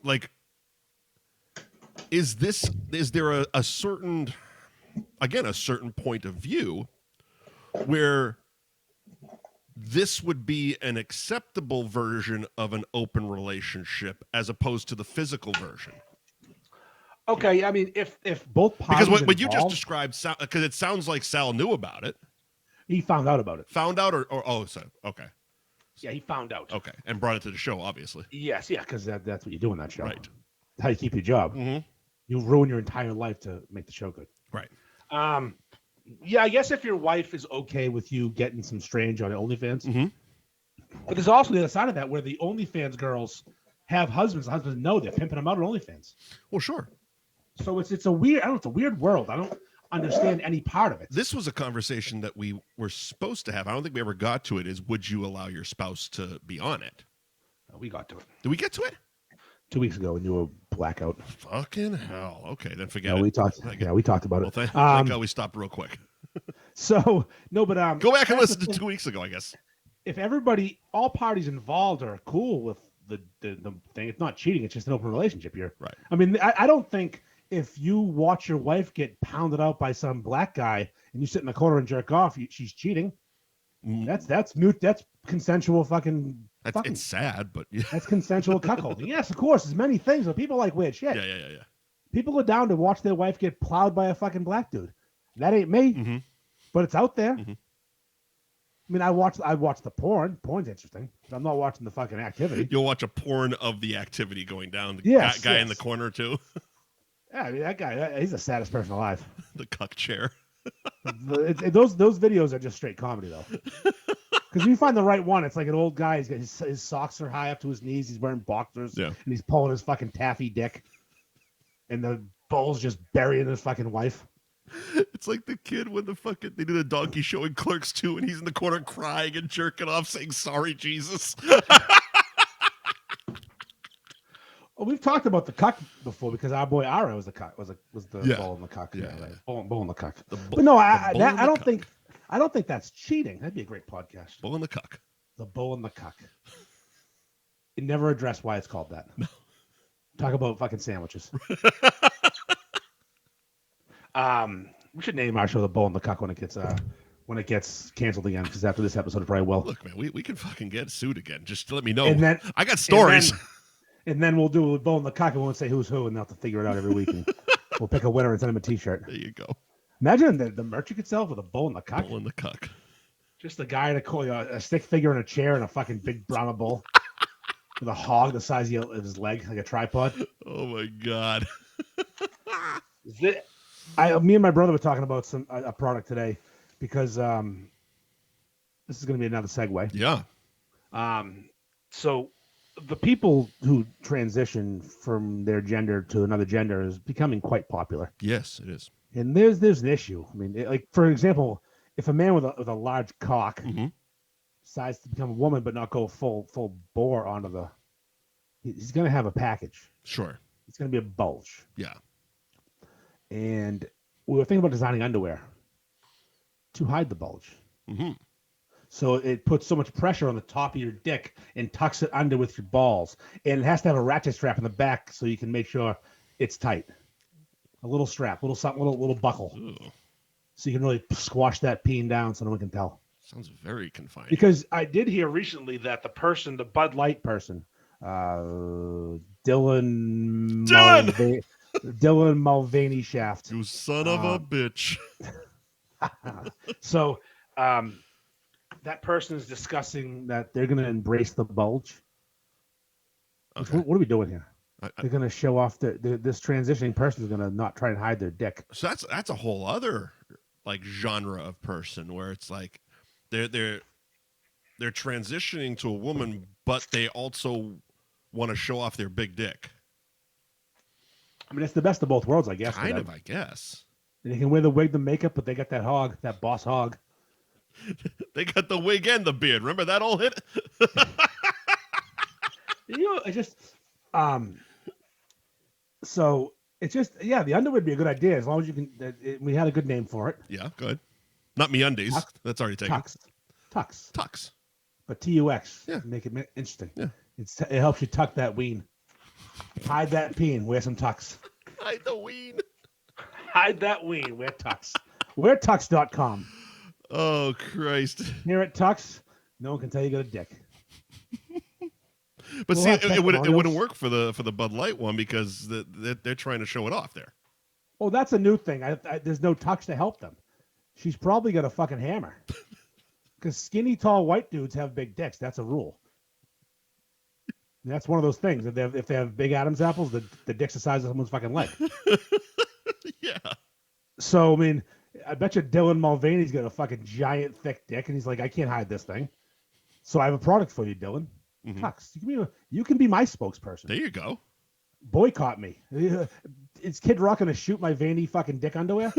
like, is there a certain point of view where this would be an acceptable version of an open relationship as opposed to the physical version? okay, I mean, if both parties Because what you just involved, described, because it sounds like Sal knew about it. he found out about it. Found out so okay. Yeah, he found out. Okay, and brought it to the show, obviously. Yes, yeah, because that's what you do in that show. Right. How you keep your job. Mm-hmm. You ruin your entire life to make the show good. Right. Yeah, I guess if your wife is okay with you getting some strange on OnlyFans, mm-hmm. But there's also the other side of that where the OnlyFans girls have husbands. The husbands know they're pimping them out on OnlyFans. Well, sure. So it's a weird world. I don't understand any part of it. This was a conversation that we were supposed to have. I don't think we ever got to it. Is would you allow your spouse to be on it? We got to it. Did we get to it? 2 weeks ago when you were blackout. Fucking hell. Okay, then forget it. We talked about it. Well, thank God we stopped real quick. So no, but go back and listen to 2 weeks ago, I guess. If all parties involved are cool with the thing, it's not cheating. It's just an open relationship here. Right. I mean, I don't think if you watch your wife get pounded out by some black guy and you sit in the corner and jerk off, she's cheating. That's consensual fucking. It's sad, but yeah. That's consensual cuckolding. Yes, of course. There's many things, but people like weird shit. Yeah. People are down to watch their wife get plowed by a fucking black dude. That ain't me, but it's out there. Mm-hmm. I mean, I watch the porn. Porn's interesting. But I'm not watching the fucking activity. You'll watch a porn of the activity going down. The guy in the corner too. Yeah, I mean, that guy, he's the saddest person alive. The cuck chair. Those videos are just straight comedy, though. Because you find the right one, it's like an old guy. He's got his socks are high up to his knees. He's wearing boxers. Yeah. And he's pulling his fucking taffy dick. And the bull's just burying his fucking wife. It's like the kid when they do the donkey show in Clerks 2 and he's in the corner crying and jerking off saying, "Sorry, Jesus." Well, we've talked about the cuck before because our boy Ara was the cuck, was the bull in the cuck. Yeah, right. Bull in the cuck. But no, I don't think that's cheating. That'd be a great podcast. Bull in the cuck. The bull in the cuck. It never addressed why it's called that. No. Talk about fucking sandwiches. We should name our show the Bull and the Cuck when it gets canceled again, because after this episode it probably will. Look, man, we can fucking get sued again. Just let me know. And then, I got stories. And then we'll do Bull and the Cuck and we won't say who's who, and they'll have to figure it out every week. And we'll pick a winner and send them a t-shirt. There you go. Imagine the merch you could sell with a Bull and the Cuck. Bull and the Cuck. Just a guy in a stick figure in a chair and a fucking big Brahma bull with a hog the size of his leg, like a tripod. Oh my God. Me and my brother were talking about a product today because this is going to be another segue. Yeah. So the people who transition from their gender to another gender is becoming quite popular. Yes, it is. And there's an issue. I mean, like for example, if a man with a large cock decides to become a woman but not go full bore onto he's going to have a package. Sure. It's going to be a bulge. Yeah. And we were thinking about designing underwear to hide the bulge. Mm-hmm. So it puts so much pressure on the top of your dick and tucks it under with your balls. And it has to have a ratchet strap in the back so you can make sure it's tight. A little strap, little buckle. Ooh. So you can really squash that peen down so no one can tell. Sounds very confining. Because I did hear recently that the Bud Light person, Dylan Mulvaney Shaft. You son of a bitch. So that person is discussing that they're going to embrace the bulge. Okay. What are we doing here? They're going to show off this transitioning person is going to not try and hide their dick. So that's a whole other like genre of person where it's like they're transitioning to a woman, but they also want to show off their big dick. I mean, it's the best of both worlds, I guess. Kind of, I guess. And they can wear the wig, the makeup, but they got that boss hog. They got the wig and the beard. Remember that old hit? I just, so it's just, the underwear would be a good idea as long as you can. We had a good name for it. Yeah, good. Not MeUndies. That's already taken. Tux. But TUX. Yeah. Make it interesting. Yeah. It helps you tuck that ween. Hide that peen. Wear some tux. Hide the ween. Hide that ween. Wear tux. Wear tux.com. Oh, Christ. Here at Tux, no one can tell you got a dick. But see, it wouldn't work for the Bud Light one because they're trying to show it off there. Oh, that's a new thing. There's no Tux to help them. She's probably got a fucking hammer. Because skinny, tall white dudes have big dicks. That's a rule. That's one of those things. If they have big Adam's apples, the dick's the size of someone's fucking leg. Yeah. So, I mean, I bet you Dylan Mulvaney's got a fucking giant, thick dick, and he's like, I can't hide this thing. So I have a product for you, Dylan. Mm-hmm. Tux. You can be my spokesperson. There you go. Boycott me. Is Kid Rock going to shoot my veiny fucking dick underwear?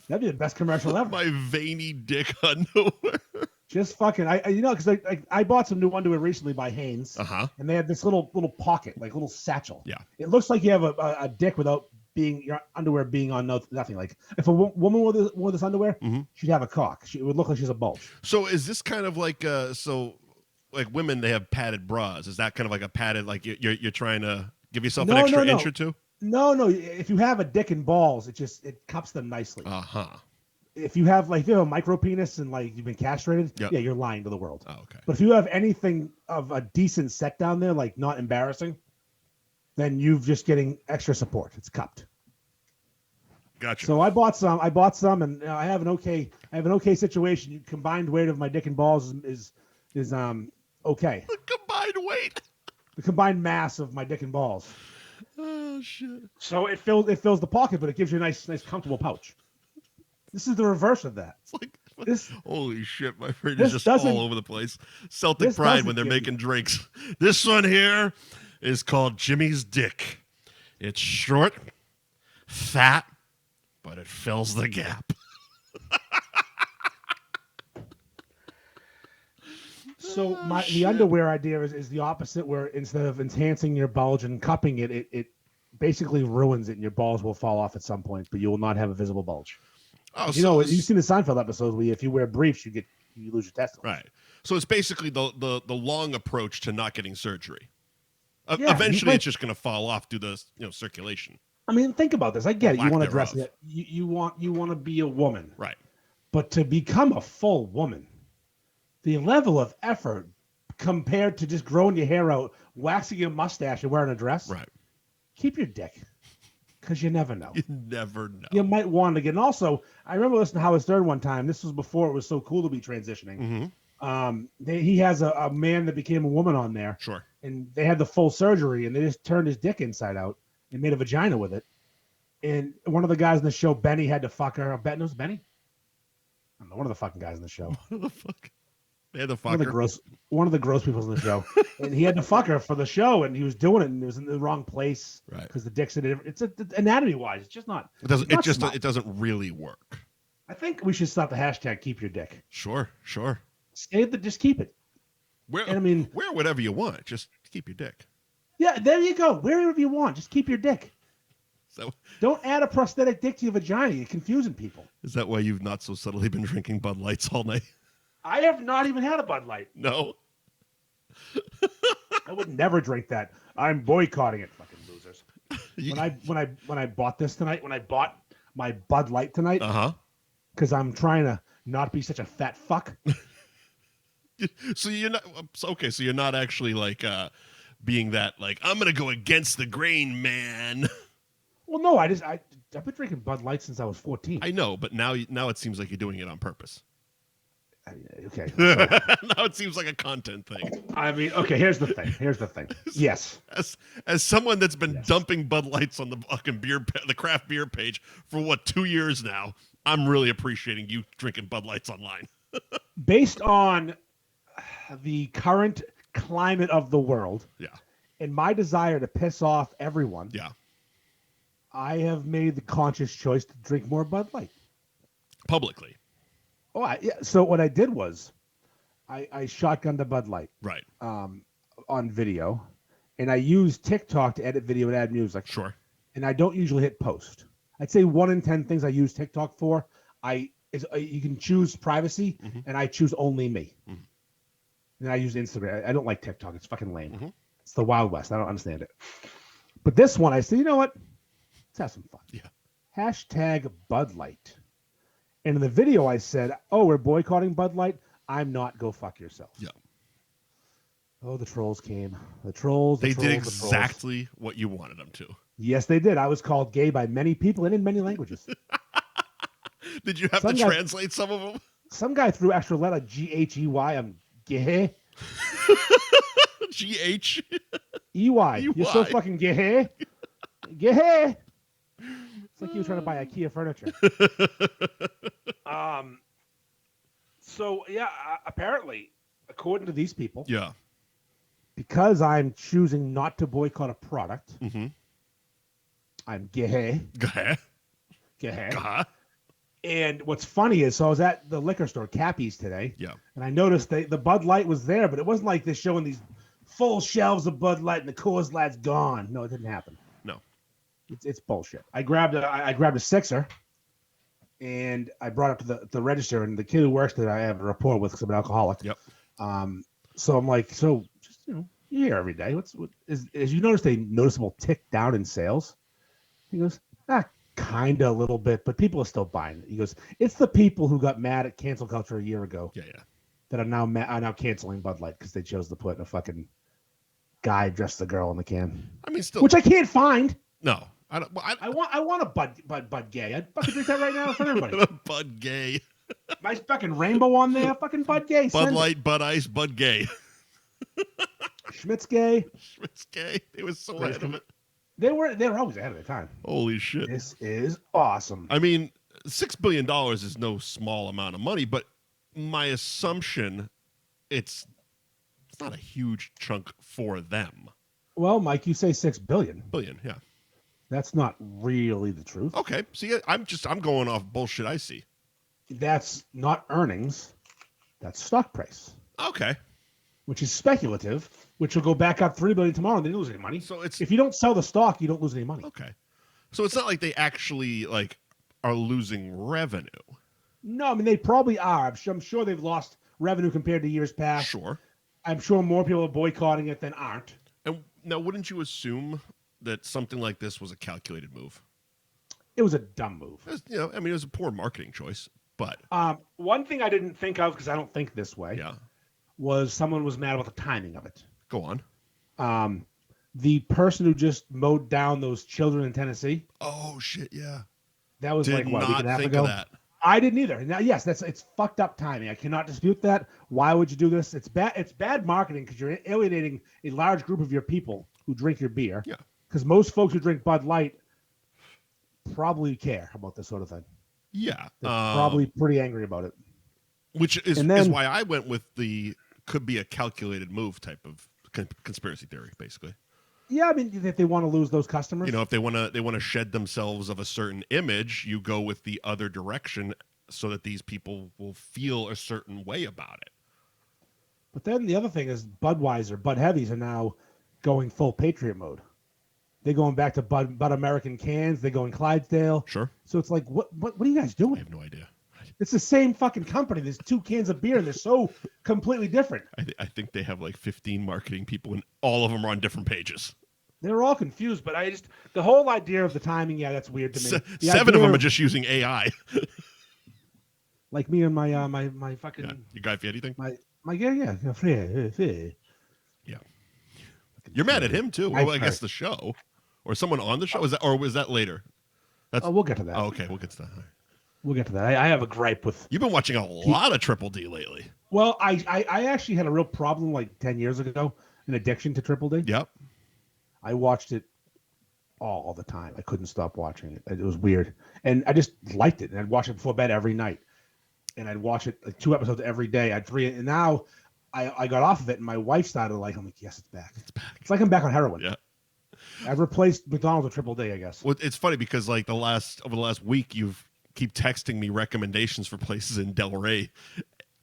That'd be the best commercial ever. My veiny dick underwear. Just fucking, because I bought some new underwear recently by Hanes, and they had this little pocket, like little satchel. Yeah, it looks like you have a dick without your underwear being on nothing. Like if a woman wore this underwear, she'd have a cock. It would look like she's a bulge. So is this kind of like like women, they have padded bras? Is that kind of like a padded, like you're trying to give yourself an extra inch or two? No. If you have a dick and balls, it cups them nicely. If you have a micro penis and like you've been castrated, you're lying to the world. Oh, okay. But if you have anything of a decent set down there, like not embarrassing, then you're just getting extra support. It's cupped. Gotcha. So I bought some, and I have an okay situation. The combined weight of my dick and balls is okay. The combined weight. The combined mass of my dick and balls. Oh shit. So it fills the pocket, but it gives you a nice comfortable pouch. This is the reverse of that. It's like holy shit, my friend is just all over the place. Celtic pride when they're making drinks. This one here is called Jimmy's Dick. It's short, fat, but it fills the gap. So the underwear idea is the opposite, where instead of enhancing your bulge and cupping it, it basically ruins it, and your balls will fall off at some point, but you will not have a visible bulge. Oh, you've seen the Seinfeld episodes where if you wear briefs, you lose your testicles. Right. So it's basically the long approach to not getting surgery. Eventually, it's just going to fall off due to circulation. I mean, think about this. I get it. You want to dress it. You want to be a woman. Right. But to become a full woman, the level of effort compared to just growing your hair out, waxing your mustache, and wearing a dress. Right. Keep your dick. Because you never know. You never know. You might want to get. And also, I remember listening to Howard Stern one time. This was before it was so cool to be transitioning. He has a man that became a woman on there. Sure. And they had the full surgery, and they just turned his dick inside out and made a vagina with it. And one of the guys in the show, Benny, had to fuck her. Bet it was Benny? I don't know, one of the fucking guys in the show. What the fuck? They had to fuck her. One of the gross people in the show. And he had to fuck her for the show, and he was doing it, and it was in the wrong place. Right. Because the dick's in it. It's anatomy-wise, it's just not. It doesn't really work. I think we should start the hashtag keep your dick. Sure. Just keep it. Wear whatever you want. Just keep your dick. Yeah, there you go. Wear whatever you want. Just keep your dick. So don't add a prosthetic dick to your vagina. You're confusing people. Is that why you've not so subtly been drinking Bud Lights all night? I have not even had a Bud Light. No. I would never drink that. I'm boycotting it, fucking losers. When I bought this tonight, when I bought my Bud Light tonight, because I'm trying to not be such a fat fuck. So you're not okay. So you're not actually like being that like I'm gonna go against the grain, man. Well, no, I've been drinking Bud Light since I was 14. I know, but now it seems like you're doing it on purpose. Okay. Now it seems like a content thing. I mean, okay. Here's the thing. Yes. As someone that's been dumping Bud Lights on the fucking the craft beer page for 2 years now, I'm really appreciating you drinking Bud Lights online. Based on the current climate of the world, and my desire to piss off everyone, I have made the conscious choice to drink more Bud Light publicly. So what I did was I shotgunned a Bud Light Right. On video, and I used TikTok to edit video and add music. Sure. And I don't usually hit post. I'd say 1 in 10 things I use TikTok for, you can choose privacy, and I choose only me. And I use Instagram. I don't like TikTok. It's fucking lame. It's the Wild West. I don't understand it. But this one, I said, you know what? Let's have some fun. Yeah. Hashtag Bud Light. And in the video, I said, oh, we're boycotting Bud Light. I'm not. Go fuck yourself. Yeah. Oh, the trolls came. The trolls. They did exactly what you wanted them to. Yes, they did. I was called gay by many people and in many languages. Did you have to translate some of them? Some guy threw extra letter G-H-E-Y. I'm gay. G-H? E-Y. You're so fucking gay. Gay. It's like you were trying to buy IKEA furniture. So, yeah, apparently, according to these people, yeah, because I'm choosing not to boycott a product, I'm gay. Gay. Gay. And what's funny is, so I was at the liquor store, Cappy's, today. Yeah. And I noticed the Bud Light was there, but it wasn't like they're showing these full shelves of Bud Light and the Coors Light's gone. No, it didn't happen. No. It's bullshit. I grabbed a sixer, and I brought it to the register, and the kid who works there, I have a rapport with because I'm an alcoholic. Yep. So I'm like, so just, you're here every day. As you noticed a noticeable tick down in sales? He goes, kind of a little bit, but people are still buying it. He goes, it's the people who got mad at cancel culture a year ago. Yeah. That are now canceling Bud Light because they chose to put a fucking guy dressed the girl in the can. I mean, still, which I can't find. No, I don't. Well, I want a Bud Gay. I'd fucking drink that right now in front of everybody. Bud Gay. Nice fucking rainbow on there. Fucking Bud Gay. Bud Light, Bud Ice, Bud Gay. Schmidt's Gay. Schmidt's Gay. They were so ahead of it. They were always ahead of their time. Holy shit. This is awesome. I mean, $6 billion is no small amount of money, but my assumption, it's not a huge chunk for them. Well, Mike, you say $6 billion. Billion, yeah. That's not really the truth. Okay. See, I'm going off bullshit I see. That's not earnings. That's stock price. Okay. Which is speculative, which will go back up $3 billion tomorrow and they don't lose any money. So it's, if you don't sell the stock, you don't lose any money. Okay. So it's not like they actually are losing revenue. No, I mean they probably are. I'm sure they've lost revenue compared to years past. Sure. I'm sure more people are boycotting it than aren't. And now, wouldn't you assume that something like this was a calculated move? It was a dumb move. It was a poor marketing choice. But one thing I didn't think of, because I don't think this way, was someone was mad about the timing of it. Go on. The person who just mowed down those children in Tennessee. Oh shit! Yeah. That was Did like what, a week and a half think ago? of that. I didn't either. Now, yes, it's fucked up timing. I cannot dispute that. Why would you do this? It's bad. It's bad marketing because you're alienating a large group of your people who drink your beer. Yeah. Because most folks who drink Bud Light probably care about this sort of thing. Yeah. They're probably pretty angry about it. Which is why I went with the could be a calculated move type of conspiracy theory, basically. Yeah, I mean, if they want to lose those customers, if they want to shed themselves of a certain image, you go with the other direction so that these people will feel a certain way about it. But then the other thing is Budweiser, Bud Heavies are now going full Patriot mode. They're going back to Bud American cans. They're going Clydesdale. Sure. So it's like, what are you guys doing? I have no idea. It's the same fucking company. There's 2 cans of beer, and they're so completely different. I think they have 15 marketing people, and all of them are on different pages. They're all confused, but the whole idea of the timing, that's weird to me. 7 of them are just using AI. Like me and my my fucking... Yeah. You Guy Fieri thing? Yeah. You're mad at him, too. Well, I guess the show. Or someone on the show? Was that later? We'll get to that. Oh, okay. We'll get to that. We'll get to that. I have a gripe with... You've been watching a lot of Triple D lately. Well, I actually had a real problem 10 years ago, an addiction to Triple D. Yep. I watched it all the time. I couldn't stop watching it. It was weird. And I just liked it. And I'd watch it before bed every night. And I'd watch it 2 episodes every day. And now I got off of it, and my wife started I'm like, yes, it's back. It's back. It's like I'm back on heroin. Yeah. I've replaced McDonald's with Triple D, I guess. Well, it's funny because over the last week, you've keep texting me recommendations for places in Delray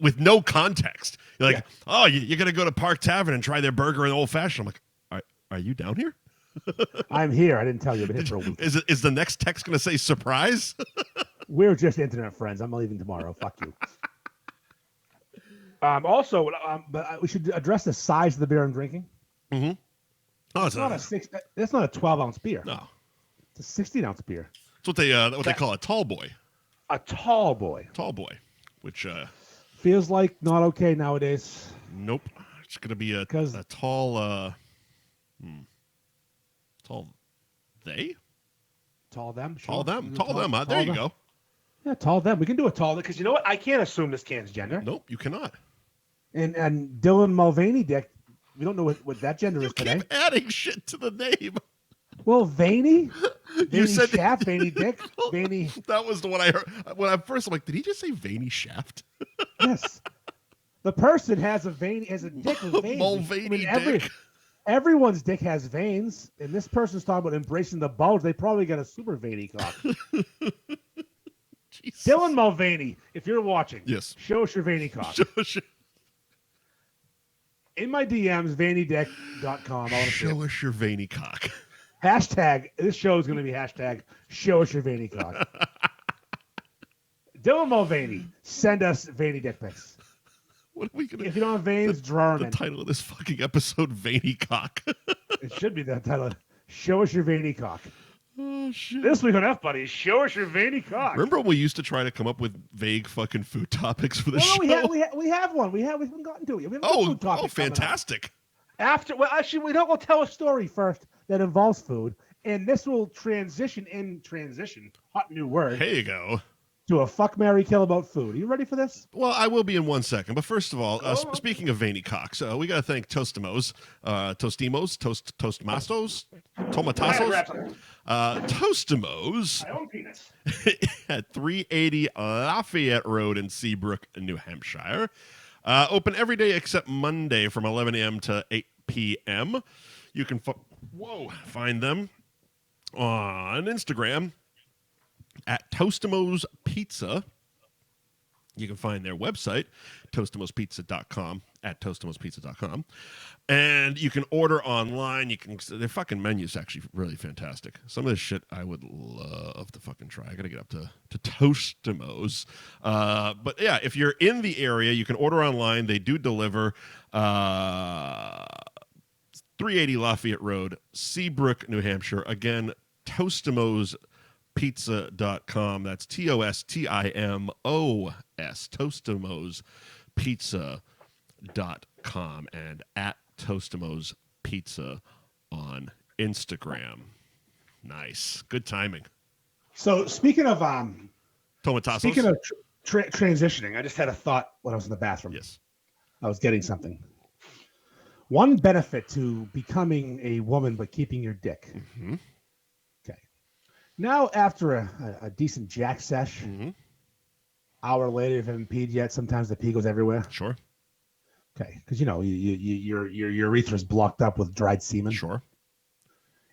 with no context. You're like, oh, you're going to go to Park Tavern and try their burger and old fashioned. I'm like, are you down here? I'm here. I didn't tell you. I've been here for a week. Is the next text going to say surprise? We're just internet friends. I'm leaving tomorrow. Fuck you. Also, but we should address the size of the beer I'm drinking. Mm-hmm. Oh, it's not that's not a 12-ounce beer. No, it's a 16-ounce beer. It's what they call a tall boy. A tall boy. Tall boy, which feels like not okay nowadays. Nope, it's gonna be a tall. Tall. They. Tall them. Sure. Tall them. Tall them. There you go. Yeah, tall them. We can do a tall because you know what? I can't assume this can's gender. Nope, you cannot. And Dylan Mulvaney, Dick. We don't know what that gender is today. You keep adding shit to the name. Well, Vaney. You said Shaft, Vaney Dick, Vaney. That was the one I heard. When I'm like, did he just say Vaney Shaft? Yes. The person has a dick with veins. Mulvaney dick. Everyone's dick has veins, and this person's talking about embracing the bulge. They probably got a super veiny cock. Dylan Mulvaney, if you're watching, yes, show us your veiny cock. In my DMs, vainydick.com. Show us your veiny cock. Hashtag, this show is going to be hashtag, show us your veiny cock. Dylan Mulvaney, send us veiny dick pics. What are we gonna? If you don't have veins, draw them in. The title of this fucking episode, Veiny Cock. It should be that title. Show us your veiny cock. Oh, shit. This week on F Buddies, show us your veiny cock. Remember when we used to try to come up with vague fucking food topics for the show? We have one. We haven't gotten to it. We have a food topic fantastic. We'll tell a story first that involves food, and this will transition, hot new word. Here you go. To a fuck, marry, kill about food. Are you ready for this? Well, I will be in 1 second. But first of all, speaking of veiny cocks, we got to thank Toastamos, Toastmasters, Tomatasos, Toastamos. My own penis. At 380 Lafayette Road in Seabrook, New Hampshire. Open every day except Monday from 11 a.m. to 8 p.m. You can find them on Instagram at Toastamos Pizza. You can find their website, toastamospizza.com, at toastamospizza.com. And you can order online. Their fucking menu's actually really fantastic. Some of this shit I would love to fucking try. I got to get up to Toastamos. But yeah, if you're in the area, you can order online. They do deliver. 380 Lafayette Road, Seabrook, New Hampshire. Again, Toastamos Pizza.com. That's TOSTIMOS, ToastamosPizza.com, and at Toastamos Pizza on Instagram. Nice. Good timing. So speaking of Tomatasos. Speaking of transitioning, I just had a thought when I was in the bathroom. Yes. I was getting something. One benefit to becoming a woman but keeping your dick. Mm-hmm. Now, after a decent jack sesh, hour later, if you haven't peed yet, sometimes the pee goes everywhere. Sure. Okay, because your urethra is blocked up with dried semen. Sure.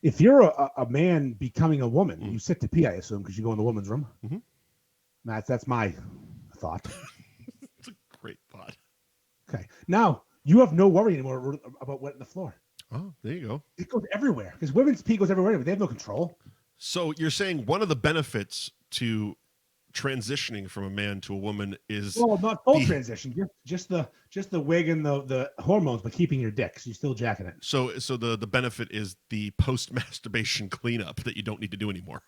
If you're a man becoming a woman, you sit to pee, I assume, because you go in the woman's room. Mm-hmm. That's my thought. It's a great thought. Okay, now you have no worry anymore about wetting the floor. Oh, there you go. It goes everywhere because women's pee goes everywhere. They have no control. So you're saying one of the benefits to transitioning from a man to a woman is not full transition, just the wig and the hormones, but keeping your dick. So you're still jacking it. So the benefit is the post masturbation cleanup that you don't need to do anymore.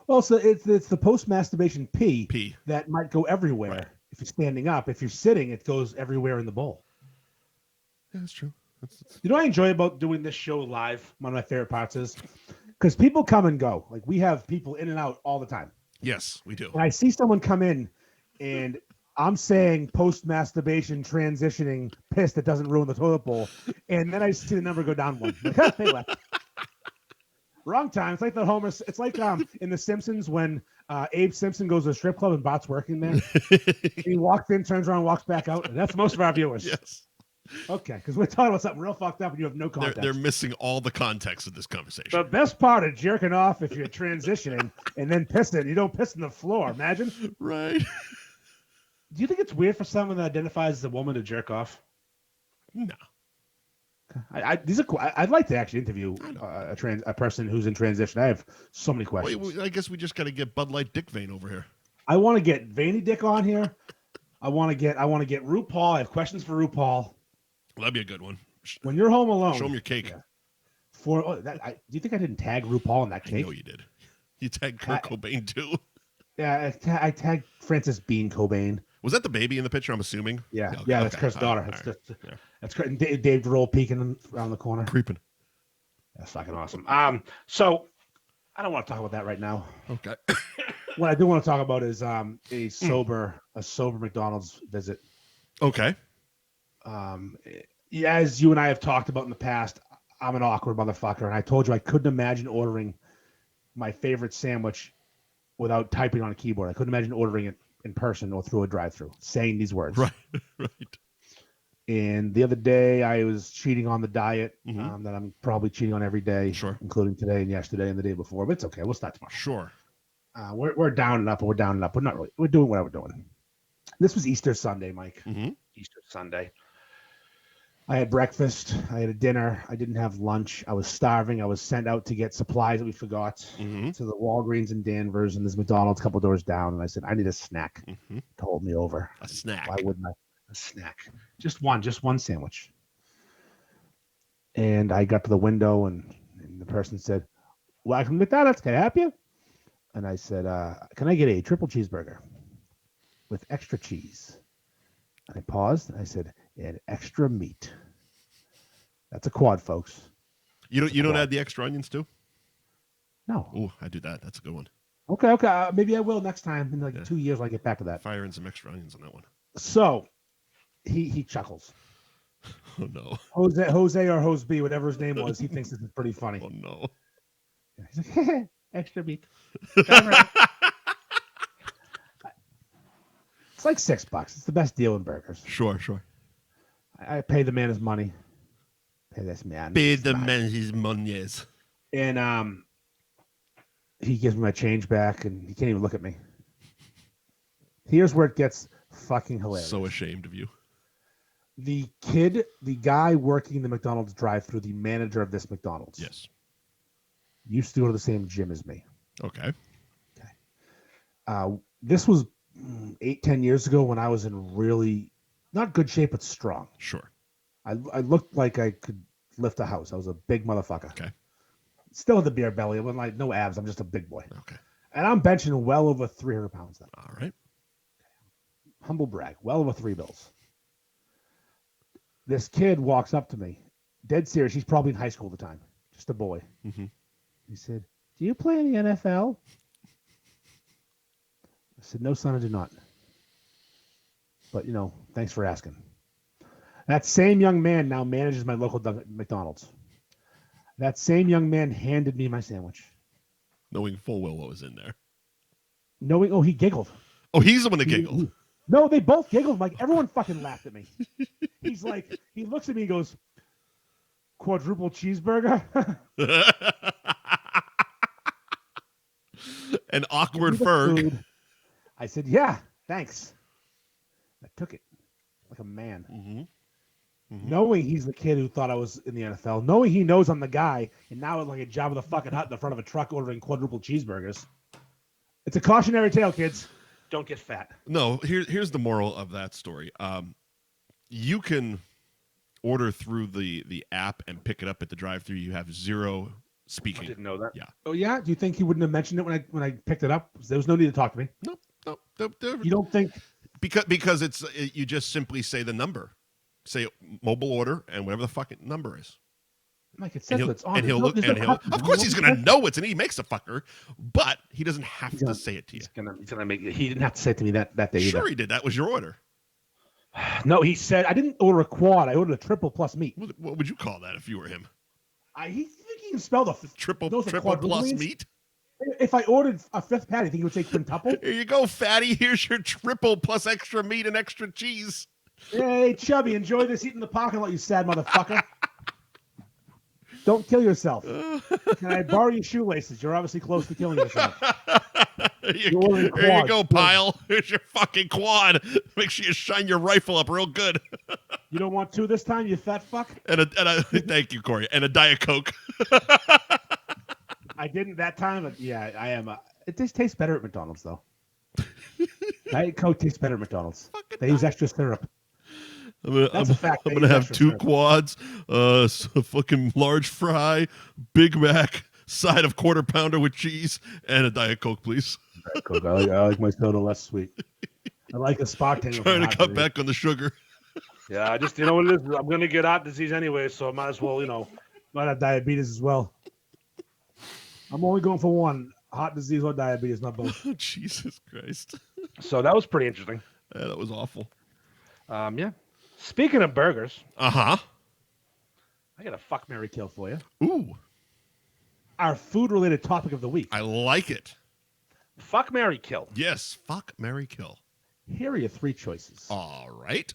Well, so it's the post masturbation pee that might go everywhere if you're standing up. If you're sitting, it goes everywhere in the bowl. Yeah, that's true. You know what I enjoy about doing this show live? One of my favorite parts is because people come and go. Like we have people in and out all the time. Yes, we do. And I see someone come in and I'm saying post-masturbation transitioning piss that doesn't ruin the toilet bowl. And then I see the number go down one. Like, they left. Wrong time. It's like the Homer. It's like in The Simpsons when Abe Simpson goes to a strip club and Bart's working there. He walks in, turns around, walks back out. And that's most of our viewers. Yes. Okay, because we're talking about something real fucked up and you have no context. They're missing all the context of this conversation. The best part of jerking off if you're transitioning and then pissing, you don't piss on the floor. Imagine. Right. Do you think it's weird for someone that identifies as a woman to jerk off? No. I'd like to actually interview a person who's in transition. I have so many questions. I guess we just got to get Bud Light Dick Vein over here. I want to get Veiny Dick on here. I want to get RuPaul. I have questions for RuPaul. Well, that'd be a good one. When you're home alone, show him your cake. Yeah. Do you think I didn't tag RuPaul in that cake? I know you did. You tagged Kurt Cobain too. Yeah, I tagged Frances Bean Cobain. Was that the baby in the picture? I'm assuming. Yeah, that's Kurt's daughter. That's Kurt and Dave Grohl peeking around the corner, creeping. That's fucking awesome. So I don't want to talk about that right now. Okay. What I do want to talk about is a sober McDonald's visit. Okay. As you and I have talked about in the past, I'm an awkward motherfucker, and I told you I couldn't imagine ordering my favorite sandwich without typing on a keyboard. I couldn't imagine ordering it in person or through a drive-thru, saying these words. Right. And the other day, I was cheating on the diet that I'm probably cheating on every day, including today and yesterday and the day before. But it's okay. We'll start tomorrow. Sure. We're down and up, and we're down and up. We're not really. We're doing what we're doing. This was Easter Sunday, Mike. Easter Sunday. I had breakfast. I had a dinner. I didn't have lunch. I was starving. I was sent out to get supplies that we forgot to the Walgreens in Danvers, and there's McDonald's a couple doors down. And I said, I need a snack to hold me over. A snack. Why wouldn't I? A snack. Just one sandwich. And I got to the window, and the person said, welcome to McDonald's. Can I help you? And I said, can I get a triple cheeseburger with extra cheese? And I paused, and I said, and extra meat. That's a quad, folks. You don't add the extra onions too? No. Oh, I do that. That's a good one. Okay. Maybe I will next time in 2 years when I get back to that. Fire in some extra onions on that one. So he chuckles. Oh no. Jose or Jose B, whatever his name was, he thinks this is pretty funny. Oh no. He's like, extra meat. It's like $6. It's the best deal in burgers. Sure. I pay the man his money. Pay this man. Pay the man his money. And he gives me my change back, and he can't even look at me. Here's where it gets fucking hilarious. So ashamed of you. The guy working the McDonald's drive-thru, the manager of this McDonald's. Yes. Used to go to the same gym as me. Okay. This was 8-10 years ago when I was in really not good shape, but strong. Sure. I looked like I could lift a house. I was a big motherfucker. Okay. Still had the beer belly. I wasn't like no abs. I'm just a big boy. Okay. And I'm benching well over 300 pounds now. All right. Humble brag. Well over 3 bills. This kid walks up to me. Dead serious. He's probably in high school at the time. Just a boy. He said, do you play in the NFL? I said, no, son, I do not. But, thanks for asking. That same young man now manages my local McDonald's. That same young man handed me my sandwich. Knowing full well what was in there. He giggled. Oh, he's the one that giggled. No, they both giggled. Like, everyone fucking laughed at me. He's like, he looks at me and goes, quadruple cheeseburger? An awkward Ferg. I said, yeah, thanks. I took it like a man. Knowing he's the kid who thought I was in the NFL, knowing he knows I'm the guy, and now it's like a job of the fucking hut in the front of a truck ordering quadruple cheeseburgers. It's a cautionary tale, kids. Don't get fat. No, here's the moral of that story. You can order through the app and pick it up at the drive-thru. You have zero speaking. I didn't know that. Yeah. Oh yeah. Do you think he wouldn't have mentioned it when I picked it up? There was no need to talk to me. No. You don't think? Because it's you just simply say the number, say mobile order, and whatever the fucking number is. Like it says it's on. And he'll look. And he'll. Of course, he's gonna know it's, and he makes a fucker, but he doesn't have to say it to you. He's gonna make. He didn't have to say it to me that day either. Sure, he did. That was your order. No, he said I didn't order a quad. I ordered a triple plus meat. What would you call that if you were him? He think he can spell the triple plus meat. If I ordered a fifth patty, I think he would say quintuple. Here you go, fatty. Here's your triple plus extra meat and extra cheese. Hey, Chubby, enjoy this eating in the parking lot, you sad motherfucker. Don't kill yourself. Can I borrow your shoelaces? You're obviously close to killing yourself. Here you go, pile. Here's your fucking quad. Make sure you shine your rifle up real good. You don't want 2 this time, you fat fuck? And a thank you, Corey. And a Diet Coke. I didn't that time, but yeah, I am. It just tastes better at McDonald's, though. Diet Coke tastes better at McDonald's. They use extra syrup. That's a fact. I'm gonna have 2 quads, a fucking large fry, Big Mac, side of quarter pounder with cheese, and a Diet Coke, please. Diet Coke. I like my soda less sweet. I like a Spartan. Trying to cut back on the sugar. Yeah, I just, you know what it is? I'm gonna get heart disease anyway, so I might as well, might have diabetes as well. I'm only going for one: heart disease or diabetes, not both. Oh, Jesus Christ. So that was pretty interesting. Yeah, that was awful. Yeah. Speaking of burgers. Uh-huh. I got a fuck, marry, kill for you. Ooh. Our food-related topic of the week. I like it. Fuck, marry, kill. Yes. Fuck, marry, kill. Here are your 3 choices. All right.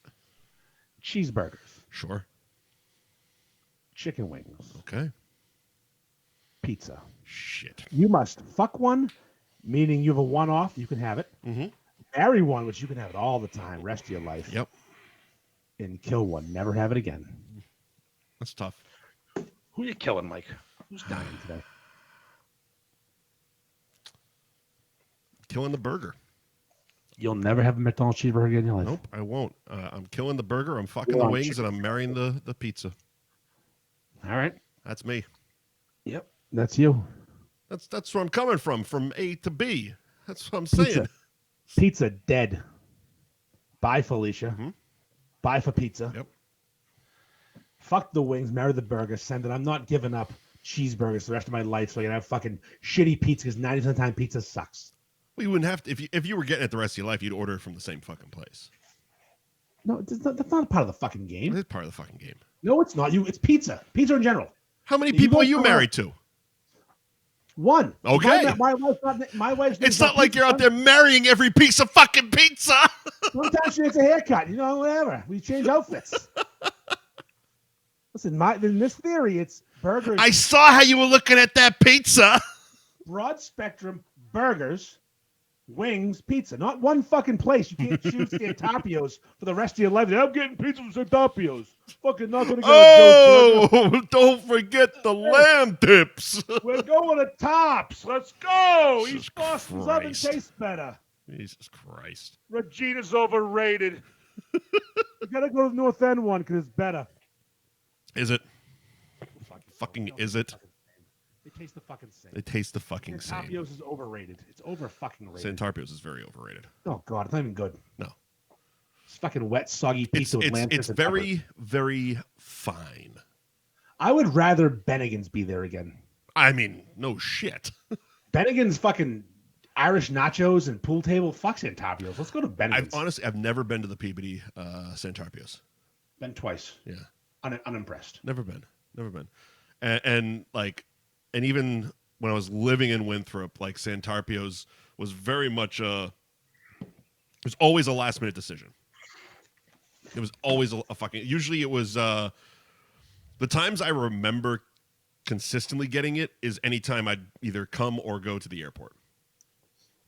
Cheeseburgers. Sure. Chicken wings. Okay. Pizza. Shit. You must fuck one, meaning you have a one-off, you can have it. Mm-hmm. Marry one, which you can have it all the time, rest of your life. Yep. And kill one, never have it again. That's tough. Who are you killing, Mike? Who's dying today? Killing the burger. You'll never have a McDonald's cheeseburger again in your life. Nope, I won't. I'm killing the burger, I'm fucking the wings, and I'm marrying the pizza. All right. That's me. Yep. That's you. That's where I'm coming from A to B. That's what I'm saying. Pizza dead. Bye, Felicia. Mm-hmm. Bye for pizza. Yep. Fuck the wings, marry the burger, send it. I'm not giving up cheeseburgers the rest of my life so I can have fucking shitty pizza because 90% of the time pizza sucks. Well, you wouldn't have to. If you were getting it the rest of your life, you'd order it from the same fucking place. No, that's not a part of the fucking game. It's part of the fucking game. No, it's not. It's pizza. Pizza in general. How many people are you married to? One. Okay. My wife's. It's not like you're out there marrying every piece of fucking pizza. Sometimes she gets a haircut. Whatever. We change outfits. Listen, in this theory, it's burgers. I saw how you were looking at that pizza. Broad spectrum burgers, wings, pizza. Not one fucking place. You can't choose Santarpio's for the rest of your life. I'm getting pizza from Santarpio's. Fucking not gonna go. Don't forget the lamb tips. We're going to Tops. Let's go. Jesus East Boston's Christ. oven tastes better. Jesus Christ. Regina's overrated. You gotta go to the North End one because it's better. Is it? Fucking is it? They taste the fucking same. They taste the fucking same. Santarpio's is overrated. It's over fucking rated. Santarpio's is very overrated. Oh god, it's not even good. No. It's fucking wet, soggy pizza with lamb. It's very, very fine. I would rather Bennigan's be there again. I mean, no shit. Bennigan's fucking Irish nachos and pool table. Fuck Santarpio's. Let's go to Bennigan's. I've never been to the Peabody Santarpio's. Been twice. Yeah. Unimpressed. Never been. And even when I was living in Winthrop, like Santarpio's was very much it was always a last minute decision. It was always a fucking. Usually, it was the times I remember consistently getting it is anytime I'd either come or go to the airport.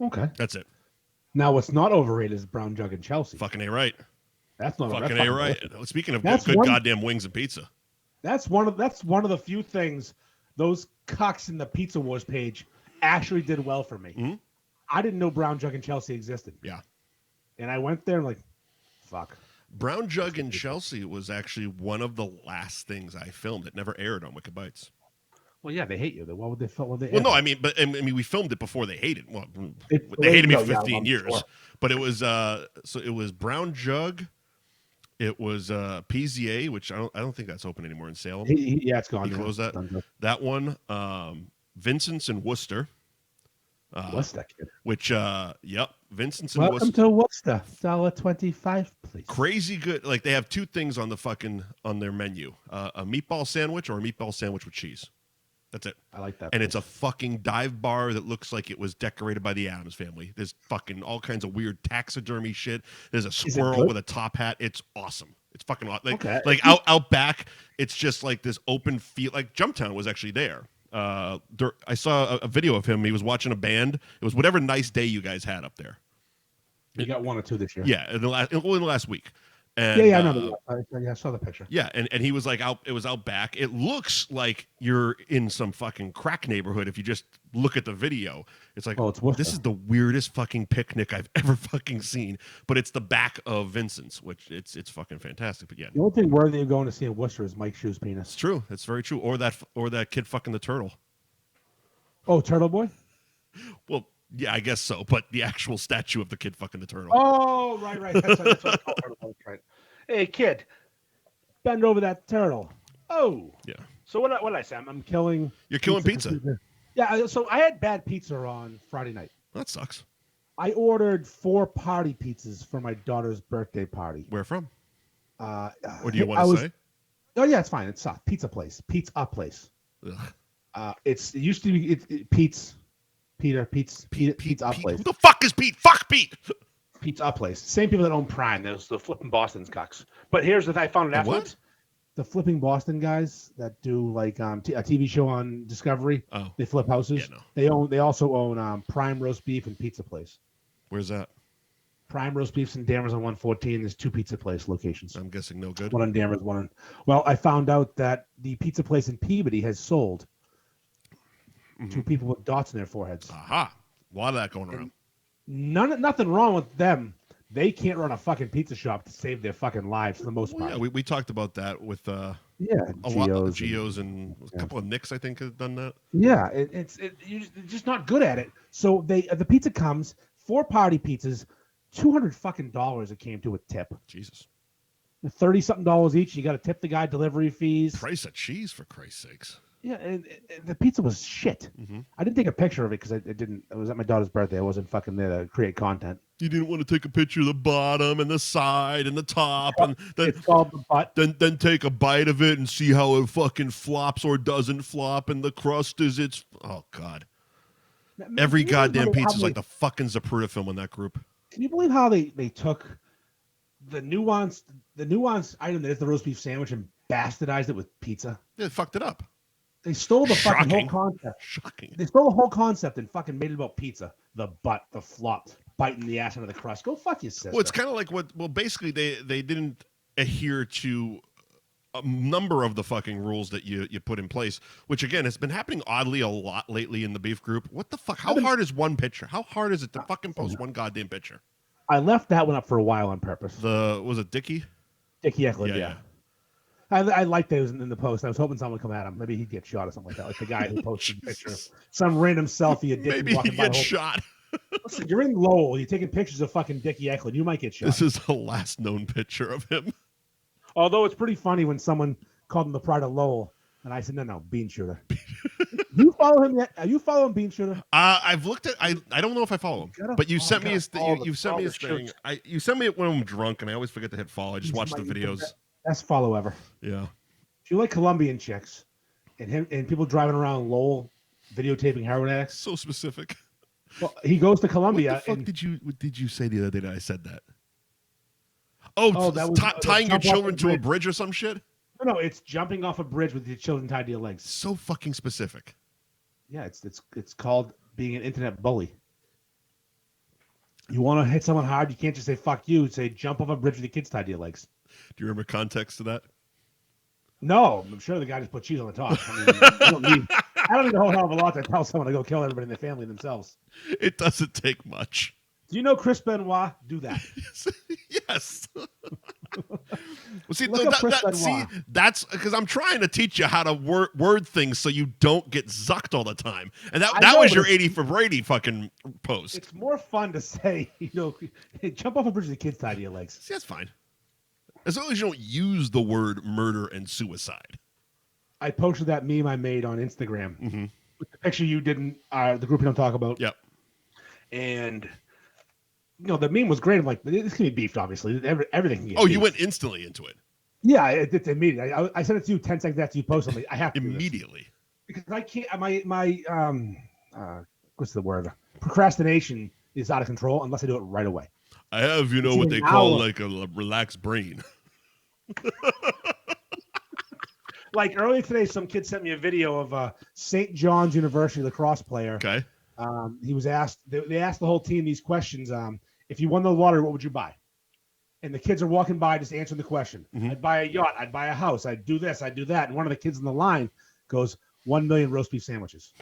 Okay, that's it. Now, what's not overrated is Brown Jug in Chelsea. Fucking A right. That's not fucking A right. Speaking of good goddamn wings and pizza, that's one of the few things those cucks in the Pizza Wars page actually did well for me. Mm-hmm. I didn't know Brown Jug in Chelsea existed. Yeah, and I went there and like, fuck. Brown Jug in Chelsea was actually one of the last things I filmed. It never aired on Wicked Bites. Well, yeah, they hate you. Why would they film? Well, no, I mean, we filmed it before they hated. Well, they hated me for 15 years. Sure. But it was so it was Brown Jug. It was PZA, which I don't think that's open anymore in Salem. Yeah, it's gone. He closed that. That one. Vincent's in Worcester. Worcester, kid. Which Vincent's in Welcome Worcester. to Worcester. $1.25, please. Crazy good. Like they have two things on their menu: a meatball sandwich or a meatball sandwich with cheese. That's it. I like that. And it's a fucking dive bar that looks like it was decorated by the Addams Family. There's fucking all kinds of weird taxidermy shit. There's a squirrel with a top hat. It's awesome. It's fucking awesome. Like out back, it's just like this open field. Like Jumptown was actually there. I saw a video of him. He was watching a band. It was whatever nice day you guys had up there. You got 1 or 2 this year. Yeah, in the last week. And, I know. I saw the picture. Yeah, and he was like out. It was out back. It looks like you're in some fucking crack neighborhood if you just look at the video. It's like, this is the weirdest fucking picnic I've ever fucking seen. But it's the back of Vincent's, which it's fucking fantastic. But yeah, the only thing worthy of going to see in Worcester is Mike Schuh's penis. It's true. It's very true. Or that kid fucking the turtle. Oh, Turtle Boy. Well. Yeah, I guess so. But the actual statue of the kid fucking the turtle. Oh, right. That's what I call Turtle. Right. Hey, kid, bend over that turtle. Oh. Yeah. So what did I say? I'm killing. You're killing pizza. Yeah. So I had bad pizza on Friday night. That sucks. I ordered 4 party pizzas for my daughter's birthday party. Where from? Or do you want to say? Oh yeah, it's fine. It's a pizza place. Pizza place. Ugh. It used to be Pete's. Pizza Place. Who the fuck is Pete? Fuck Pete. Pizza Place. Same people that own Prime. There's the flipping Boston's cucks. But here's the thing I found it afterwards. The flipping Boston guys that do like a TV show on Discovery. Oh. They flip houses. Yeah, no. They also own Prime Roast Beef and Pizza Place. Where's that? Prime Roast Beef's in Danvers on 114. There's 2 Pizza Place locations. I'm guessing no good. One on Danvers, one on. Well, I found out that the Pizza Place in Peabody has sold. 2 people with dots in their foreheads. Aha. A lot of that going around. Nothing wrong with them. They can't run a fucking pizza shop to save their fucking lives for the most part. Yeah, we talked about that with a lot of Geos and a couple of Nicks, I think, have done that. Yeah, you're just not good at it. So the pizza comes 4 party pizzas, $200 fucking dollars. It came to a tip. Jesus. $30-something each. You got to tip the guy, delivery fees. Price of cheese, for Christ's sakes. Yeah, and the pizza was shit. Mm-hmm. I didn't take a picture of it because it was at my daughter's birthday. I wasn't fucking there to create content. You didn't want to take a picture of the bottom and the side and the top, and then it's called the butt. Then take a bite of it and see how it fucking flops or doesn't flop, and the crust is oh god. Every goddamn pizza is like the fucking Zapruder film in that group. Can you believe how they took the nuanced item that is the roast beef sandwich and bastardized it with pizza? They fucked it up. They stole the fucking whole concept. Shocking. They stole the whole concept and fucking made it about pizza. The butt, the flop, biting the ass out of the crust. Go fuck your sister. Well, it's kind of like basically they didn't adhere to a number of the fucking rules that you put in place, which again has been happening oddly a lot lately in the beef group. What the fuck? How hard is one picture? How hard is it to fucking post one goddamn picture? I left that one up for a while on purpose. Was it Dickie? Dickie Eklund, yeah. I liked those in the post. I was hoping someone would come at him. Maybe he'd get shot or something like that. Like the guy who posted a picture of some random selfie of Dickie. Maybe he'd get shot. Listen, you're in Lowell. You're taking pictures of fucking Dickie Eklund. You might get shot. This is the last known picture of him. Although it's pretty funny when someone called him the Pride of Lowell, and I said, no, Bean Shooter. You follow him yet? Are you following Bean Shooter? I've looked at. I don't know if I follow him, but you sent me his. You sent me his thing. You sent me it when I'm drunk, and I always forget to hit follow. I just watch the videos. Best follow ever. Yeah. If you like Colombian chicks, and people driving around Lowell, videotaping heroin addicts. So specific. Well, he goes to Colombia. What the fuck did you say the other day that I said that? That was tying your children to a bridge or some shit? No, it's jumping off a bridge with your children tied to your legs. So fucking specific. Yeah, it's called being an internet bully. You want to hit someone hard, you can't just say fuck you. Say jump off a bridge with your kids tied to your legs. Do you remember context to that? No, I'm sure the guy just put cheese on the top. I mean, I don't need a whole hell of a lot to tell someone to go kill everybody in their family themselves. It doesn't take much. Do you know Chris Benoit? Do that. Yes. Well, see, that's because I'm trying to teach you how to word things so you don't get zucked all the time. And that was your 80 for Brady fucking post. It's more fun to say, jump off a bridge with the kids tied to your legs. See, that's fine. As long as you don't use the word murder and suicide. I posted that meme I made on Instagram. Mm-hmm. With the picture you didn't, the group you don't talk about. Yep. And, the meme was great. I'm like, this can be beefed, obviously. Everything can get beefed. You went instantly into it. Yeah, it's immediate. I sent it to you 10 seconds after you posted it. I have to immediately. because I can't. What's the word? Procrastination is out of control unless I do it right away. I have, what they call like a relaxed brain. Like earlier today, some kid sent me a video of St. John's University lacrosse player. Okay. He was asked. They asked the whole team these questions. If you won the lottery, what would you buy? And the kids are walking by just answering the question. Mm-hmm. I'd buy a yacht. I'd buy a house. I'd do this. I'd do that. And one of the kids in the line goes, 1 million roast beef sandwiches.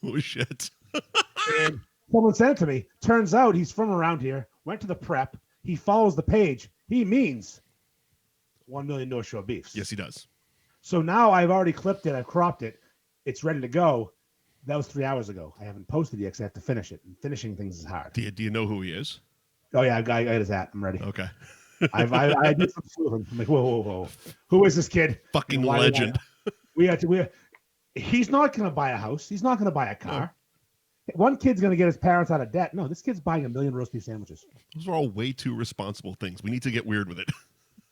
Oh, shit. And someone sent it to me. Turns out he's from around here, went to the prep. He follows the page. He means 1 million North Shore beefs. Yes, he does. So now I've already clipped it. I've cropped it. It's ready to go. That was 3 hours ago. I haven't posted it yet because I have to finish it. And finishing things is hard. Do you know who he is? Oh, yeah. I got his hat. I'm ready. Okay. I did some with him. I'm like, whoa. Who is this kid? Fucking legend. He's not going to buy a house. He's not going to buy a car. No. One kid's going to get his parents out of debt. No, this kid's buying 1 million roast beef sandwiches. Those are all way too responsible things. We need to get weird with it.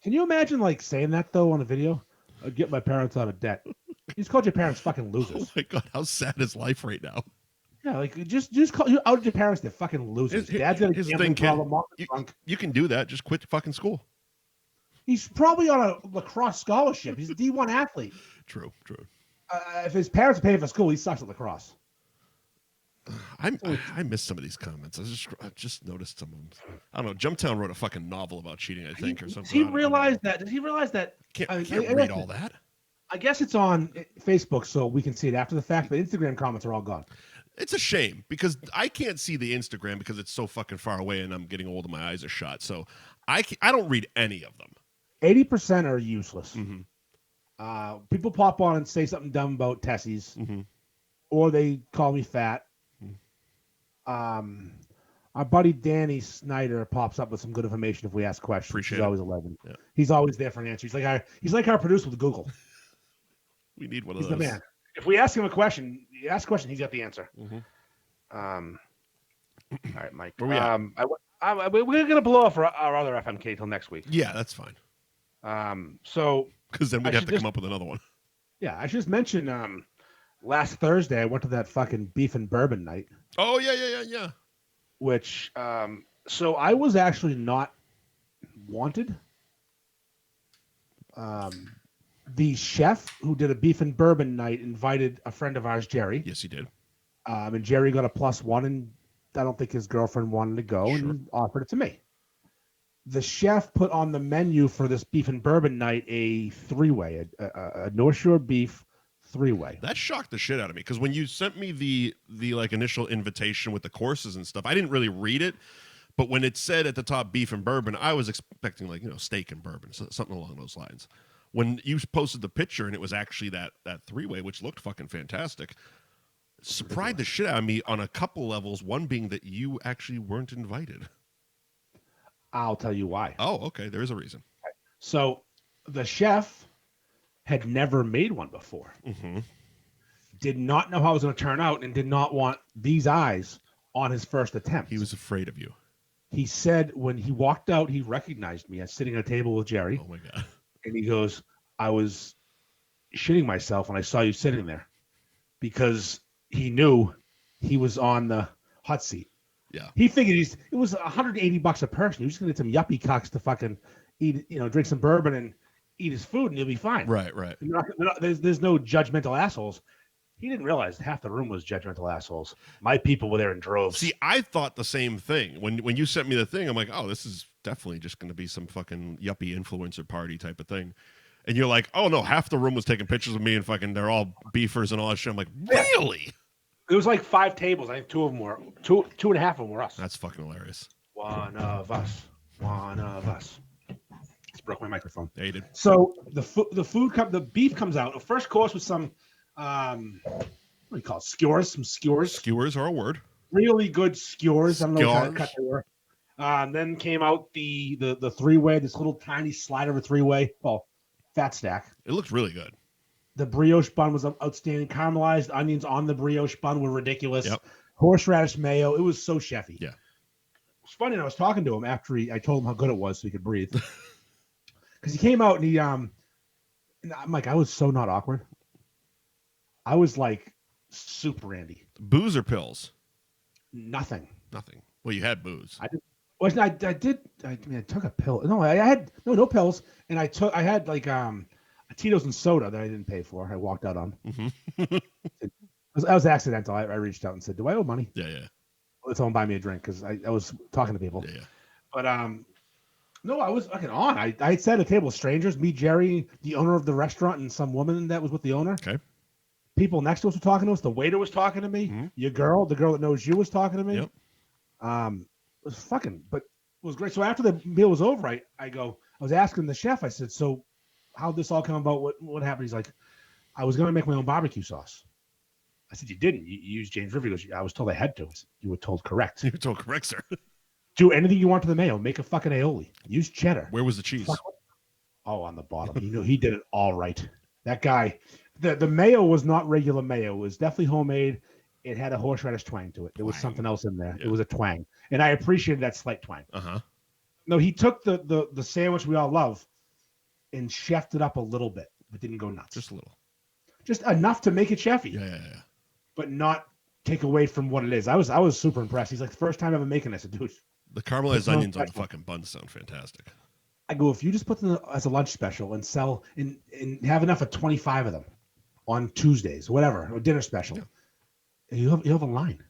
Can you imagine saying that though on a video? I'd get my parents out of debt. You just called your parents fucking losers. Oh my God, how sad is life right now? Yeah, just call you out your parents. They're fucking losers. Dad's got a gambling problem. You can do that. Just quit fucking school. He's probably on a lacrosse scholarship. He's a D1 athlete. True. If his parents are paying for school, he sucks at lacrosse. I missed some of these comments. I just noticed some of them. I don't know. Jumptown wrote a fucking novel about cheating, I think, or something. Did he realize that? Can't read all that. I guess it's on Facebook, so we can see it after the fact. But Instagram comments are all gone. It's a shame because I can't see the Instagram because it's so fucking far away, and I'm getting old and my eyes are shot. So I don't read any of them. 80% are useless. Mm-hmm. People pop on and say something dumb about Tessies, mm-hmm. or they call me fat. Our buddy Danny Snyder pops up with some good information if we ask questions. Appreciate He's it. Always 11. Yeah. He's always there for an answer. He's like our producer with Google. We need one of those. He's the man. If we ask him a question, he's got the answer. Mm-hmm. All right, Mike. Where we at? We're gonna blow off our other FMK till next week. Yeah, that's fine. So because then we'd have to come up with another one. Yeah, I just mentioned last Thursday I went to that fucking beef and bourbon night. Oh yeah. Which so I was actually not wanted. The chef who did a beef and bourbon night invited a friend of ours, Jerry. Yes, he did. And Jerry got a +1, and I don't think his girlfriend wanted to go, sure. and offered it to me. The chef put on the menu for this beef and bourbon night a 3-way, a North Shore beef 3-way. That shocked the shit out of me because when you sent me the initial invitation with the courses and stuff, I didn't really read it. But when it said at the top beef and bourbon, I was expecting steak and bourbon, something along those lines. When you posted the picture and it was actually that 3-way, which looked fucking fantastic, surprised the shit out of me on a couple levels. One being that you actually weren't invited. I'll tell you why. Oh, okay. There is a reason. So the chef had never made one before. Mm-hmm. Did not know how it was going to turn out and did not want these eyes on his first attempt. He was afraid of you. He said when he walked out, he recognized me. I was sitting at a table with Jerry. Oh, my God. And he goes, I was shitting myself when I saw you sitting there because he knew he was on the hot seat. Yeah. He figured it was $180 a person. He was just going to get some yuppie cocks to fucking eat, drink some bourbon and eat his food and he'll be fine. Right. There's no judgmental assholes. He didn't realize half the room was judgmental assholes. My people were there in droves. See, I thought the same thing. When you sent me the thing, I'm like, oh, this is definitely just going to be some fucking yuppie influencer party type of thing. And you're like, oh, no, half the room was taking pictures of me and fucking they're all beefers and all that shit. I'm like, really? It was like 5 tables. I think 2 of them were, two and a half of them were us. That's fucking hilarious. One of us. Just broke my microphone. Yeah, you did. So the beef comes out. The first course was some, what do you call it? Skewers. Some skewers. Skewers are a word. Really good skewers. I don't know what kind of cut they were. Then came out the 3-way, this little tiny slider of a 3-way. Well, fat stack. It looked really good. The brioche bun was outstanding. Caramelized onions on the brioche bun were ridiculous. Yep. Horseradish mayo. It was so chefy. Yeah. It's funny. I was talking to him after I told him how good it was so he could breathe. Because he came out and and I'm like, I was so not awkward. I was like super Andy. Booze or pills? Nothing. Nothing. Well, you had booze. I did. Well, I took a pill. No, I had no pills, and I had like a Tito's and soda that I didn't pay for. I walked out on. Mm-hmm. I was accidental. I reached out and said, "Do I owe money?" Yeah, yeah. Let someone buy me a drink because I was talking to people. Yeah, yeah. But no, I was fucking on. I sat at a table of strangers. Me, Jerry, the owner of the restaurant, and some woman that was with the owner. Okay. People next to us were talking to us. The waiter was talking to me. Mm-hmm. The girl that knows you was talking to me. Yep. It was fucking, but it was great. So after the meal was over, I was asking the chef. I said, "So, how'd this all come about? What happened?" He's like, "I was gonna make my own barbecue sauce." I said, "You didn't. You used James River." He goes, "I was told I had to." I said, "You were told correct. You were told correct, sir." Do anything you want to the mayo. Make a fucking aioli. Use cheddar. Where was the cheese? Oh, on the bottom. He did it all right. That guy. The mayo was not regular mayo. It was definitely homemade. It had a horseradish twang to it. There was something else in there. Yeah. It was a twang, and I appreciated that slight twang. No, he took the sandwich we all love and chefed it up a little bit, but didn't go nuts. Just a little. Just enough to make it chefy. Yeah. But not take away from what it is. I was super impressed. He's like, the first time ever making this, dude. The caramelized onions on the fucking buns sound fantastic. I go, if you just put them as a lunch special and sell and have enough of 25 of them on Tuesdays, whatever, or dinner special, you have a line.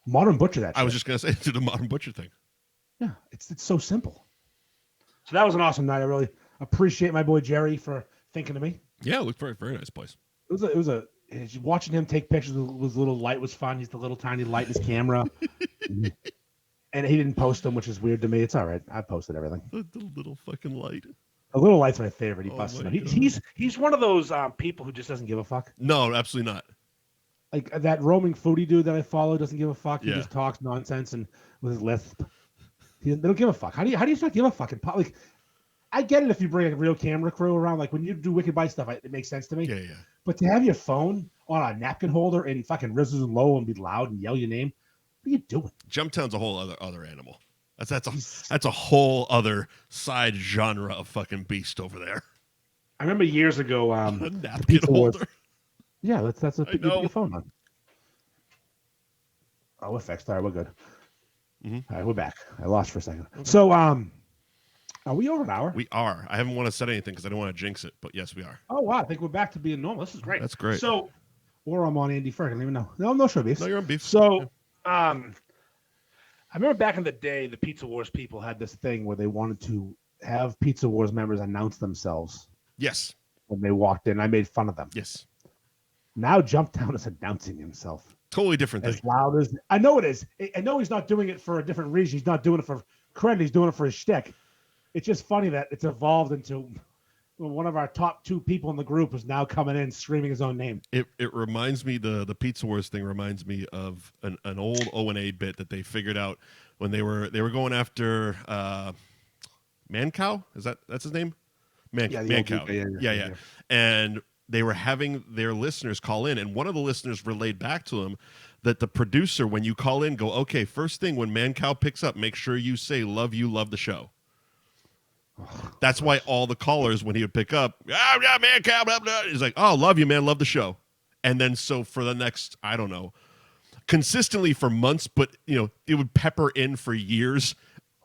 Modern Butcher that shit. I was just gonna say, do the Modern Butcher thing. Yeah, it's so simple. So that was an awesome night. I really appreciate my boy Jerry for thinking of me. Yeah, it looked very, very nice place. It was watching him take pictures with his little light was fun. He's the little tiny light in his camera. And he didn't post them, which is weird to me. It's all right. I posted everything. The little fucking light. A little light's my favorite. He busted them. He's one of those people who just doesn't give a fuck. No, absolutely not. Like that roaming foodie dude that I follow doesn't give a fuck. He Yeah. just talks nonsense and with his lisp. They don't give a fuck. How do you not give a fucking like? I get it if you bring a real camera crew around. Like when you do Wicked Bite stuff, it makes sense to me. Yeah. But to have your phone on a napkin holder and fucking rizzles and low and be loud and yell your name, what are you doing? Jumptown's a whole other animal. That's a whole other side genre of fucking beast over there. I remember years ago. A napkin holder. Yeah, that's put your phone on. Oh, we're fixed. All right, we're good. Mm-hmm. All right, we're back. I lost for a second. Okay. So, are we over an hour? We are. I haven't want to say anything because I don't want to jinx it, but yes, we are. Oh, wow. I think we're back to being normal. This is great. That's great. So, or I'm on Andy Ferg. I don't even know. No, I'm not sure beef. No, you're on beef. So, I remember back in the day, the Pizza Wars people had this thing where they wanted to have Pizza Wars members announce themselves. Yes. When they walked in, I made fun of them. Yes. Now Jumptown is announcing himself. Totally different thing. As loud as I know it is. I know he's not doing it for a different reason. He's not doing it for credit. He's doing it for his shtick. It's just funny that it's evolved into one of our top two people in the group is now coming in screaming his own name. It reminds me, the Pizza Wars thing reminds me of an old O&A bit that they figured out when they were going after Mancow. That's his name? Mancow. Yeah. And they were having their listeners call in, and one of the listeners relayed back to him that the producer, when you call in, go, okay, first thing when Mancow picks up, make sure you say, love you, love the show. That's why all the callers, when he would pick up, yeah, Mancow, blah, blah, he's like, oh, love you, man, love the show. And then so for the next, I don't know, consistently for months, but, it would pepper in for years.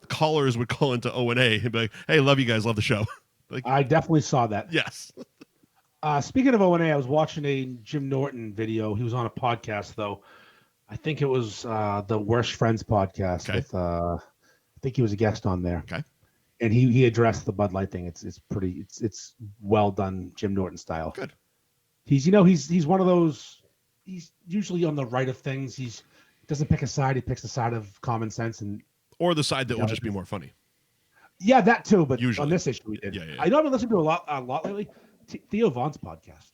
Callers would call into O&A and be like, hey, love you guys, love the show. Like, I definitely saw that. Yes. Speaking of O&A, I was watching a Jim Norton video. He was on a podcast, though. I think it was the Worst Friends podcast. Okay. With, I think he was a guest on there. Okay. And he addressed the Bud Light thing. It's well done, Jim Norton style. Good. He's one of those. He's usually on the right of things. He doesn't pick a side. He picks the side of common sense or the side that will just be more funny. Yeah, that too. But usually on this issue, we did. Yeah. I know I've been listening to a lot lately. Theo Vaughn's podcast.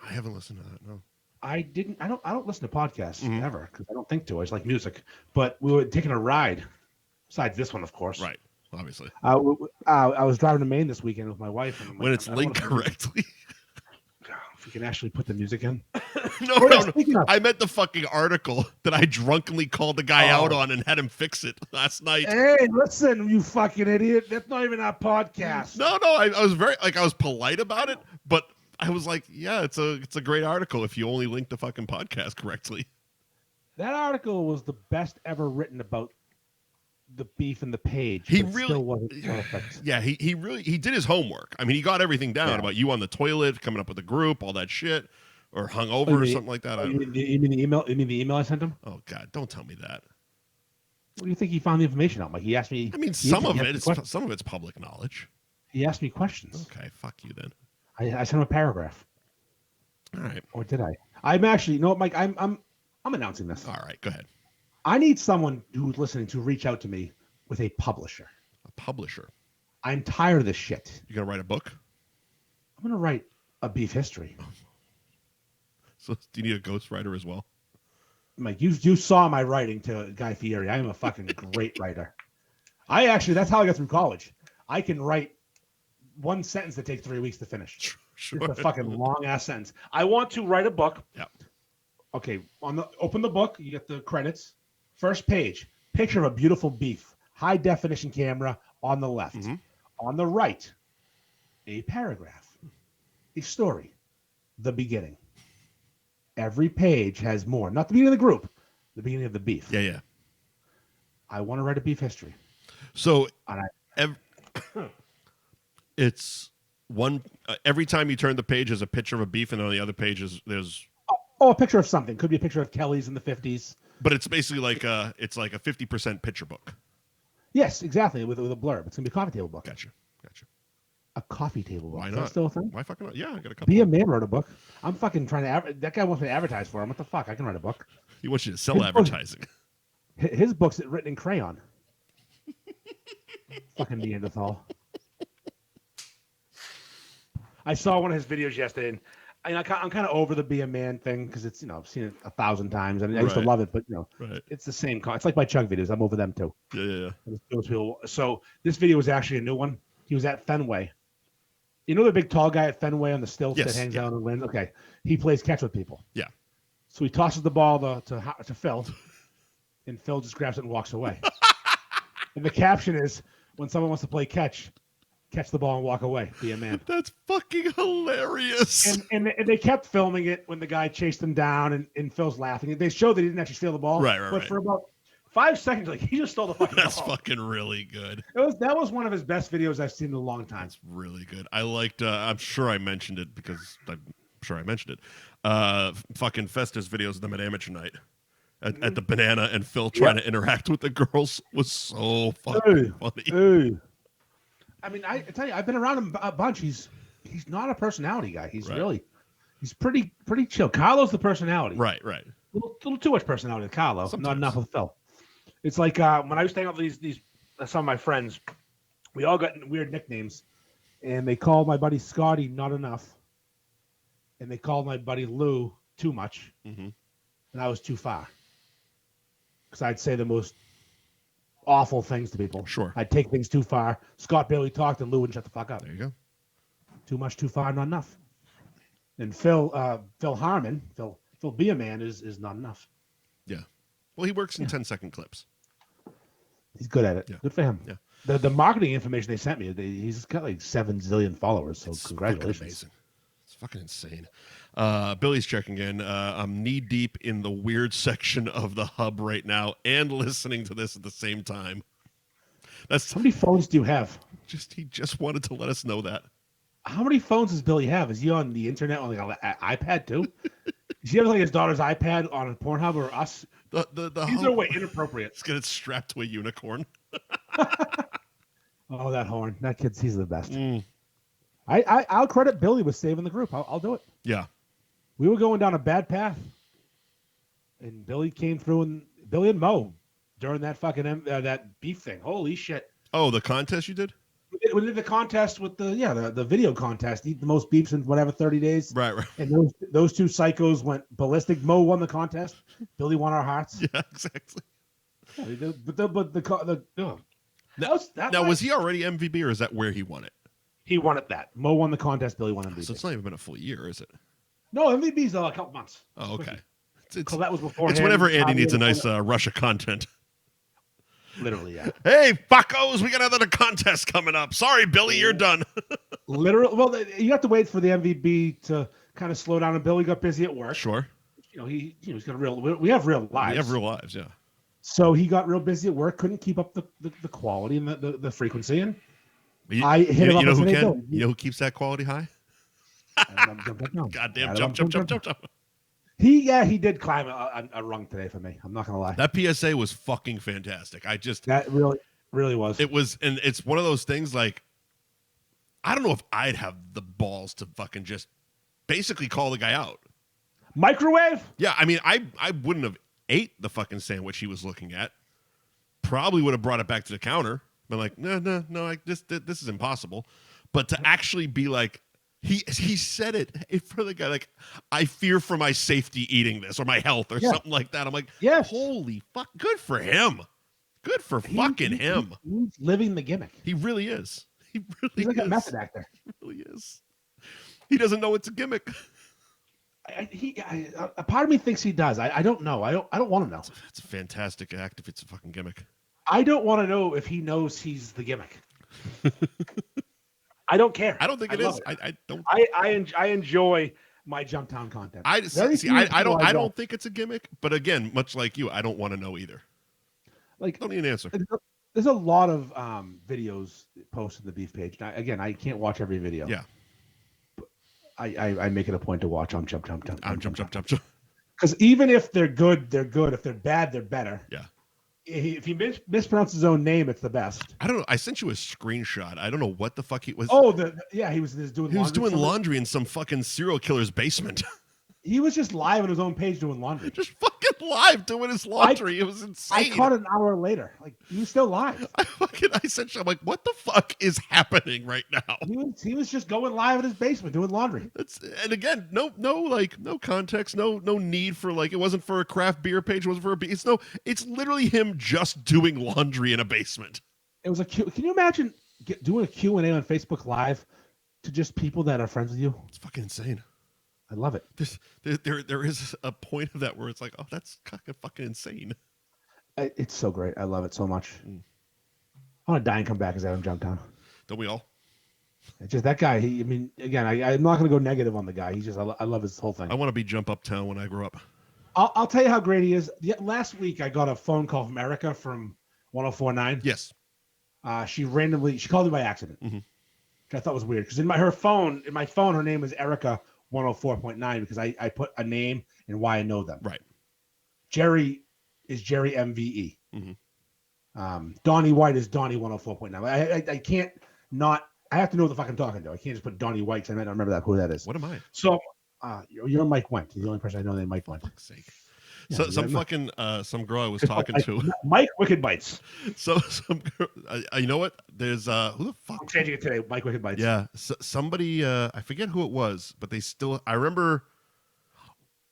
I haven't listened to that. No. I don't listen to podcasts ever because I don't think to. I just like music. But we were taking a ride. Besides this one, of course. Right. Obviously. I was driving to Maine this weekend with my wife. And when it's linked correctly. If we can actually put the music in. No. I meant the fucking article that I drunkenly called the guy out on and had him fix it last night. Hey, listen, you fucking idiot. That's not even our podcast. No. I was very, I was polite about it, but I was like, yeah, it's a great article if you only link the fucking podcast correctly. That article was the best ever written about the beef in the page. He but really still wasn't perfect. Yeah, he really did his homework. I mean, he got everything down about you on the toilet, coming up with a group, all that shit, or hungover or something like that. You mean the email? You mean the email I sent him? Oh God, don't tell me that. What do you think he found the information out? Like he asked me. I mean, some of it's public knowledge. He asked me questions. Okay, fuck you then. I sent him a paragraph. All right. Or did I? I'm actually, you know what, Mike? I'm announcing this. All right, go ahead. I need someone who's listening to reach out to me with a publisher. A publisher. I'm tired of this shit. You gonna write a book? I'm gonna write a beef history. So do you need a ghostwriter as well? Mike, you saw my writing to Guy Fieri. I am a fucking great writer. That's how I got through college. I can write one sentence that takes 3 weeks to finish. Sure. It's a fucking long ass sentence. I want to write a book. Yeah. Okay, open the book, you get the credits. First page, picture of a beautiful beef, high definition camera on the left. Mm-hmm. On the right, a paragraph, a story, the beginning. Every page has more. Not the beginning of the group, the beginning of the beef. Yeah. I want to write a beef history. So it's one every time you turn the page, there's a picture of a beef, and on the other page there's a picture of something. Could be a picture of Kelly's in the 50s. But it's basically like a 50% picture book. Yes, exactly. With a blurb, it's gonna be a coffee table book. Gotcha. A coffee table book. Why Is not? that still a thing? Why fucking not? Yeah, I got a couple. Be a Man wrote a book. I'm fucking trying to. That guy wants me to advertise for him. What the fuck? I can write a book. He wants you to sell advertising. His book's written in crayon. Fucking Neanderthal. I saw one of his videos yesterday, and I'm kind of over the Be a Man thing because it's, I've seen it 1,000 times, and I used to love it, but it's the same. It's like my Chuck videos. I'm over them too. Yeah. Those people. So this video was actually a new one. He was at Fenway. You know the big tall guy at Fenway on the stilts that hangs out and wins? Okay. He plays catch with people. Yeah. So he tosses the ball to Phil, and Phil just grabs it and walks away. And the caption is, when someone wants to play catch the ball and walk away. Be a man. That's fucking hilarious. And they kept filming it when the guy chased him down, and Phil's laughing. They showed that he didn't actually steal the ball. But for about 5 seconds, like, he just stole the fucking ball. That's fucking really good. That was one of his best videos I've seen in a long time. That's really good. I liked, I'm sure I mentioned it because I'm sure I mentioned it. Fucking Festus videos of them at amateur night. At the Banana, and Phil trying to interact with the girls was so fucking funny. I mean, I tell you, I've been around him a bunch. He's not a personality guy. He's pretty chill. Carlo's the personality. Right. Little too much personality with Carlo. Sometimes. Not enough with Phil. It's like when I was staying out with these some of my friends, we all got weird nicknames, and they called my buddy Scotty not enough, and they called my buddy Lou too much, and I was too far. Because I'd say the most awful things to people. Sure. I'd take things too far. Scott barely talked, and Lou wouldn't shut the fuck up. There you go. Too much, too far, not enough. And Phil Harmon, Phil Be a Man is not enough. Yeah. Well, he works in 10-second clips. He's good at it. Yeah. Good for him. Yeah. The marketing information they sent me, he's got like 7 zillion followers. So congratulations. Amazing. It's fucking insane. Billy's checking in. I'm knee deep in the weird section of the hub right now and listening to this at the same time. How many phones do you have? He just wanted to let us know that. How many phones does Billy have? Is he on the internet on like an iPad too? Does he have like his daughter's iPad on a Pornhub or us? These are way inappropriate. Let's get it strapped to a unicorn. Oh, that horn! That he's the best. I'll credit Billy with saving the group. I'll do it. Yeah. We were going down a bad path, and Billy came through, and Billy and Mo during that fucking that beef thing. Holy shit! Oh, the contest you did? We did the contest with the video contest. Eat the most beefs in whatever 30 days. Right. And those two psychos went ballistic. Mo won the contest. Billy won our hearts. Yeah, exactly. Now, was he already MVP, or is that where he won it? He won it. Mo won the contest. Billy won MVP. So it's not even been a full year, is it? No, MVP's a couple months. Oh, okay. That was before. It's whenever Andy needs a nice Russia content. Literally, yeah. Hey, fuckos, we got another contest coming up. Sorry, Billy, you're done. Literally, well, you have to wait for the MVB to kind of slow down. And Billy got busy at work. Sure. He's got we have real lives. We have real lives, yeah. So he got real busy at work, couldn't keep up the quality and the frequency. And I hit him up and said, you know who keeps that quality high? Goddamn, jump. He did climb a rung today for me. I'm not gonna lie. That PSA was fucking fantastic. That really was. It was, and it's one of those things like, I don't know if I'd have the balls to fucking just basically call the guy out. Microwave? Yeah, I mean, I wouldn't have ate the fucking sandwich he was looking at. Probably would have brought it back to the counter. Been like, no, this is impossible. But to actually be like, he said it in front of the guy, like, I fear for my safety eating this or my health or something like that. I'm like, holy fuck, good for him. Good for fucking him. He's living the gimmick. He really is. He's like a method actor. He really is. He doesn't know it's a gimmick. A part of me thinks he does. I don't know. I don't want to know. It's a fantastic act if it's a fucking gimmick. I don't want to know if he knows he's the gimmick. I don't care. I don't think it is. I don't. I enjoy my Jumptown content. I don't think it's a gimmick. But again, much like you, I don't want to know either. Like, don't need an answer. There's a lot of videos posted on the Beef page. Now, again, I can't watch every video. Yeah. But I make it a point to watch on Jump. Because even if they're good, they're good. If they're bad, they're better. Yeah. If he mispronounces his own name, it's the best. I don't know. I sent you a screenshot. I don't know what the fuck he was. Oh, he was doing. He was doing laundry in some fucking serial killer's basement. He was just live on his own page doing laundry. Just fucking live doing his laundry. It was insane. I caught it an hour later. Like, he was still live. I sent you. I'm like, what the fuck is happening right now? He was just going live in his basement doing laundry. And again, no context, no need for, like, it wasn't for a craft beer page, it wasn't for it's literally him just doing laundry in a basement. It was can you imagine doing a Q&A on Facebook Live to just people that are friends with you? It's fucking insane. I love it. There is a point of that where it's like, oh, that's kind of fucking insane. It's so great. I love it so much. I want to die and come back as Adam Jumptown. Don't we all? It's just that guy. I'm not going to go negative on the guy. He's just, I love his whole thing. I want to be Jump Uptown when I grow up. I'll tell you how great he is. Last week, I got a phone call from Erica from 104.9. Yes. She called me by accident, which I thought was weird because in my phone, her name is Erica 104.9 because I put a name and why I know them. Right. Jerry is Jerry MVE. Donnie White is Donnie 104.9. I can't not. I have to know what the fuck I'm talking to. I can't just put Donnie White because I might not remember who that is. What am I? So you're Mike Wendt. You're the only person I know named Mike Wendt. For fuck's sake. Yeah, some girl I was talking to. Mike Wicked Bites. So some girl, you know what? There's who the fuck? I'm changing it today. Mike Wicked Bites. Yeah, somebody. I forget who it was, but they still. I remember.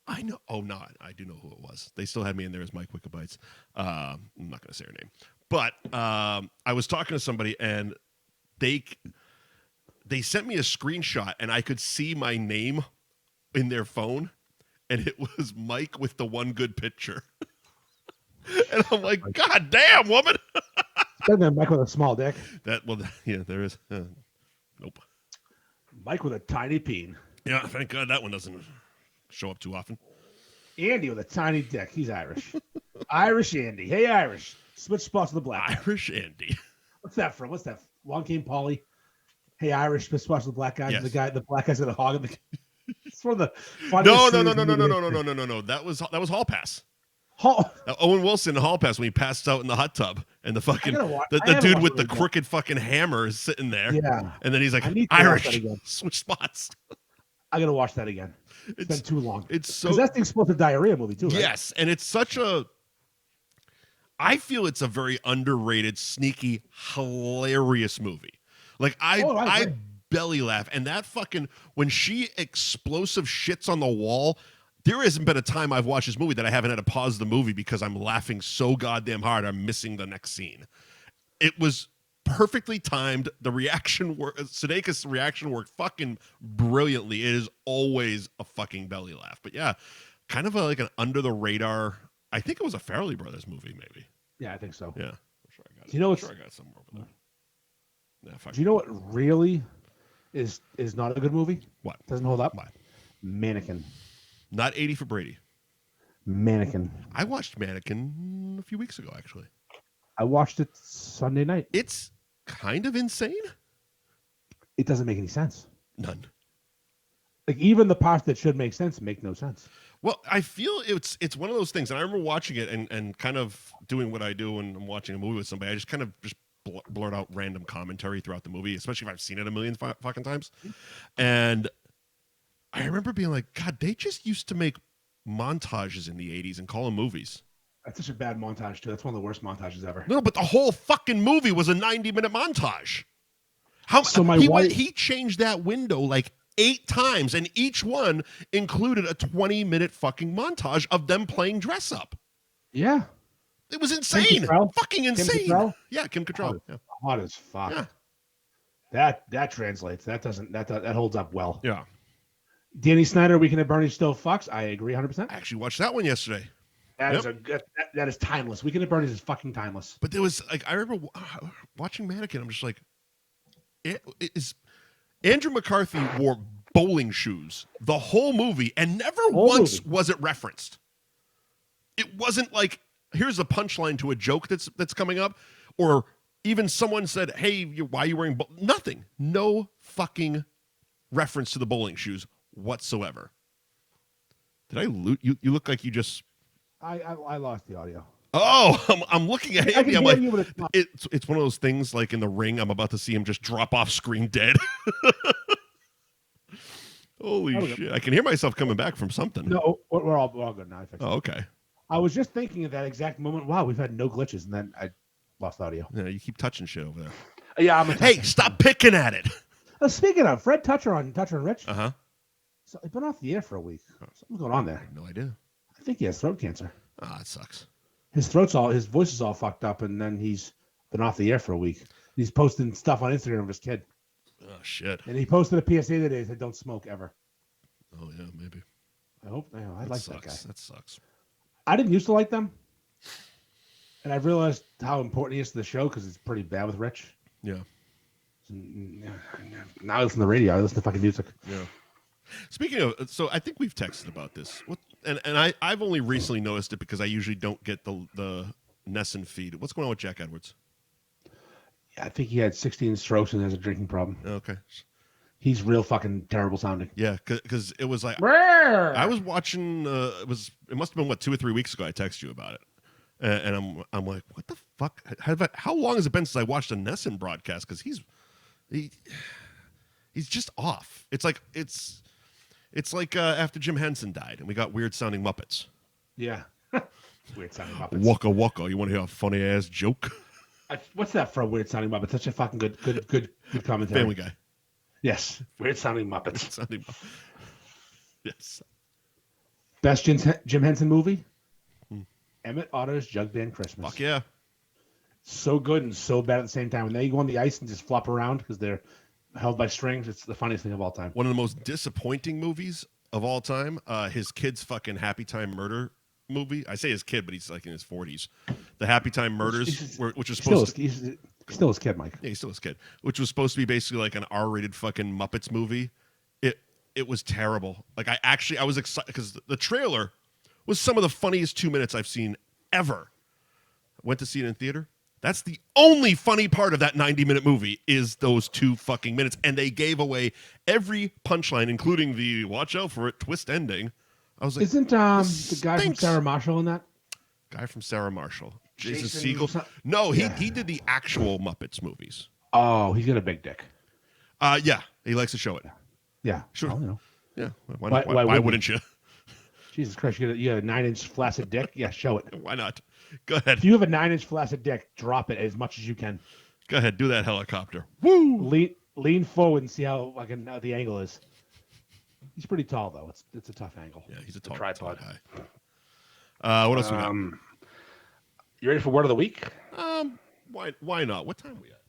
I know. Oh no, I do know who it was. They still had me in there as Mike Wicked Bites. I'm not going to say her name, but I was talking to somebody and they sent me a screenshot and I could see my name in their phone. And it was Mike with the one good picture. And I'm like, God damn, woman. Better than Mike with a small dick. There is. Nope. Mike with a tiny peen. Yeah, thank God that one doesn't show up too often. Andy with a tiny dick. He's Irish. Irish Andy. Hey, Irish. Switch spots with the black. Irish Andy. What's that from? What's that? Long Came Polly. Hey, Irish. Switch spots with the black guy. Yes. The black guy's got a hog in the. It's one of the No. That was Hall Pass. Owen Wilson in Hall Pass when he passed out in the hot tub and the fucking the dude with the crooked fucking hammer is sitting there. Yeah. And then he's like, Irish, switch spots. I gotta watch that again. It's been too long. It's so, because that's the explosive diarrhea movie too, right? Yes, and it's such a. I feel it's a very underrated, sneaky, hilarious movie. Like I belly laugh, and that fucking when she explosive shits on the wall. There hasn't been a time I've watched this movie that I haven't had to pause the movie because I'm laughing so goddamn hard I'm missing the next scene. It was perfectly timed. The reaction Sudeikis' reaction worked fucking brilliantly. It is always a fucking belly laugh. But yeah, kind of like an under the radar. I think it was a Farrelly Brothers movie, maybe. Yeah, I think so. Yeah, I'm sure I got it. You know, I'm sure I got it somewhere over there. Yeah, do you know what really is not a good movie. What? Doesn't hold up. What? Mannequin. Not 80 for Brady. Mannequin. I watched Mannequin a few weeks ago, actually. I watched it Sunday night. It's kind of insane. It doesn't make any sense. None. Like, even the parts that should make sense make no sense. Well, I feel it's one of those things, and I remember watching it and kind of doing what I do when I'm watching a movie with somebody. I just kind of blurt out random commentary throughout the movie, especially if I've seen it a million fucking times. And I remember being like, God, they just used to make montages in the 80s and call them movies. That's such a bad montage, too. That's one of the worst montages ever. No, but the whole fucking movie was a 90-minute montage. He changed that window like 8 times, and each one included a 20-minute fucking montage of them playing dress up. Yeah. It was insane. Fucking insane. Kim yeah, Kim Cattrall. Hot as fuck. Yeah. That translates. That holds up well. Yeah. Danny Snyder, Weekend at Bernie's still fucks. I agree 100%. I actually watched that one yesterday. That is timeless. Weekend at Bernie's is fucking timeless. But there was like, I remember watching Mannequin. I'm just like, Andrew McCarthy wore bowling shoes the whole movie, and never once was it referenced. It wasn't like, here's a punchline to a joke that's coming up, or even someone said, hey, why are you wearing nothing. No fucking reference to the bowling shoes whatsoever. Did I loot you? You look like you just... I lost the audio. Oh, I'm looking at Andy. I'm like, it's one of those things like in The Ring. I'm about to see him just drop off screen dead. Holy shit! I can hear myself coming back from something. No, we're all good now. Oh, okay. I was just thinking at that exact moment. Wow, we've had no glitches, and then I lost audio. Yeah, you keep touching shit over there. Yeah, Hey, stop picking at it. Speaking of Fred Toucher and Rich. So he's been off the air for a week. Something's going on there. I have no idea. I think he has throat cancer. Ah, that sucks. His voice is all fucked up, and then he's been off the air for a week. He's posting stuff on Instagram of his kid. Oh shit! And he posted a PSA today that said, "Don't smoke ever." Oh yeah, maybe. I hope. I like that guy. That sucks. I didn't used to like them, and I realized how important he is to the show because it's pretty bad with Rich. Yeah. Now I listen to the radio. I listen to fucking music. Yeah. Speaking of, so I think we've texted about this. And I've only recently noticed it because I usually don't get the Nesson feed. What's going on with Jack Edwards? Yeah, I think he had 16 strokes and has a drinking problem. Okay. He's real fucking terrible sounding. Yeah, because it was like I was watching. It must have been 2 or 3 weeks ago. I texted you about it, and I'm like, what the fuck? How long has it been since I watched a Nesson broadcast? Because he's just off. It's like after Jim Henson died and we got weird sounding Muppets. Yeah. Weird sounding Muppets. Waka waka. You want to hear a funny ass joke? What's that for a weird sounding Muppet? Such a fucking good commentary. Family Guy. Yes. Weird sounding Muppets. Weird sounding Muppets. Yes. Best Jim Henson movie? Emmett Otter's Jug Band Christmas. Fuck yeah. So good and so bad at the same time. When they go on the ice and just flop around because they're held by strings, it's the funniest thing of all time. One of the most disappointing movies of all time. His kid's fucking Happy Time Murder movie. I say his kid, but he's like in his 40s. The Happy Time Murders, which is supposed to... He's still his kid, Mike. Yeah, he's still his kid. Which was supposed to be basically like an R-rated fucking Muppets movie. It was terrible. Like I was excited because the trailer was some of the funniest 2 minutes I've seen ever. Went to see it in theater. That's the only funny part of that 90-minute movie is those 2 fucking minutes. And they gave away every punchline, including the watch out for it twist ending. I was like, isn't the guy from Sarah Marshall in that? Guy from Sarah Marshall. Jason Segel? No, he did the actual Muppets movies. Oh, he's got a big dick. Yeah, he likes to show it. Yeah. Sure. Oh, no. Yeah. Why wouldn't you? Jesus Christ, you got a 9-inch flaccid dick? Yeah, show it. Why not? Go ahead. If you have a 9-inch flaccid dick, drop it as much as you can. Go ahead, do that helicopter. Woo! Lean forward and see how the angle is. He's pretty tall though. It's a tough angle. Yeah, he's a tall tripod. Guy. What else we got? You ready for word of the week? Why not? What time are we at?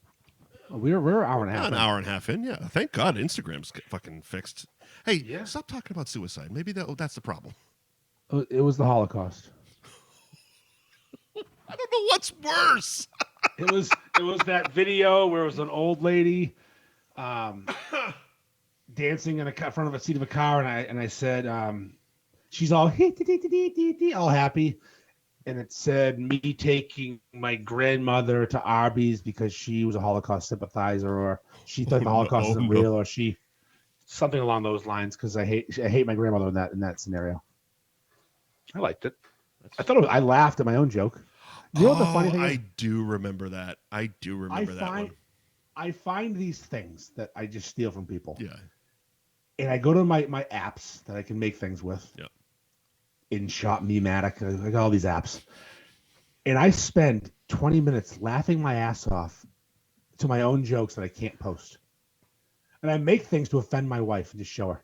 We're an hour and a half. An hour and a half in. Yeah. Thank God Instagram's fucking fixed. Hey, stop talking about suicide. Maybe that's the problem. It was the Holocaust. I don't know what's worse. It was that video where it was an old lady dancing in front of a seat of a car, and I said, she's all all happy, and it said me taking my grandmother to Arby's because she was a Holocaust sympathizer, or she thought the Holocaust isn't real, or she something along those lines. Because I hate my grandmother in that scenario. I liked it. I laughed at my own joke. You know what the funny thing is? I do remember that. I one. I find these things that I just steal from people. Yeah. And I go to my apps that I can make things with. Yeah. InShot, Mematic, I got all these apps. And I spend 20 minutes laughing my ass off to my own jokes that I can't post. And I make things to offend my wife and just show her.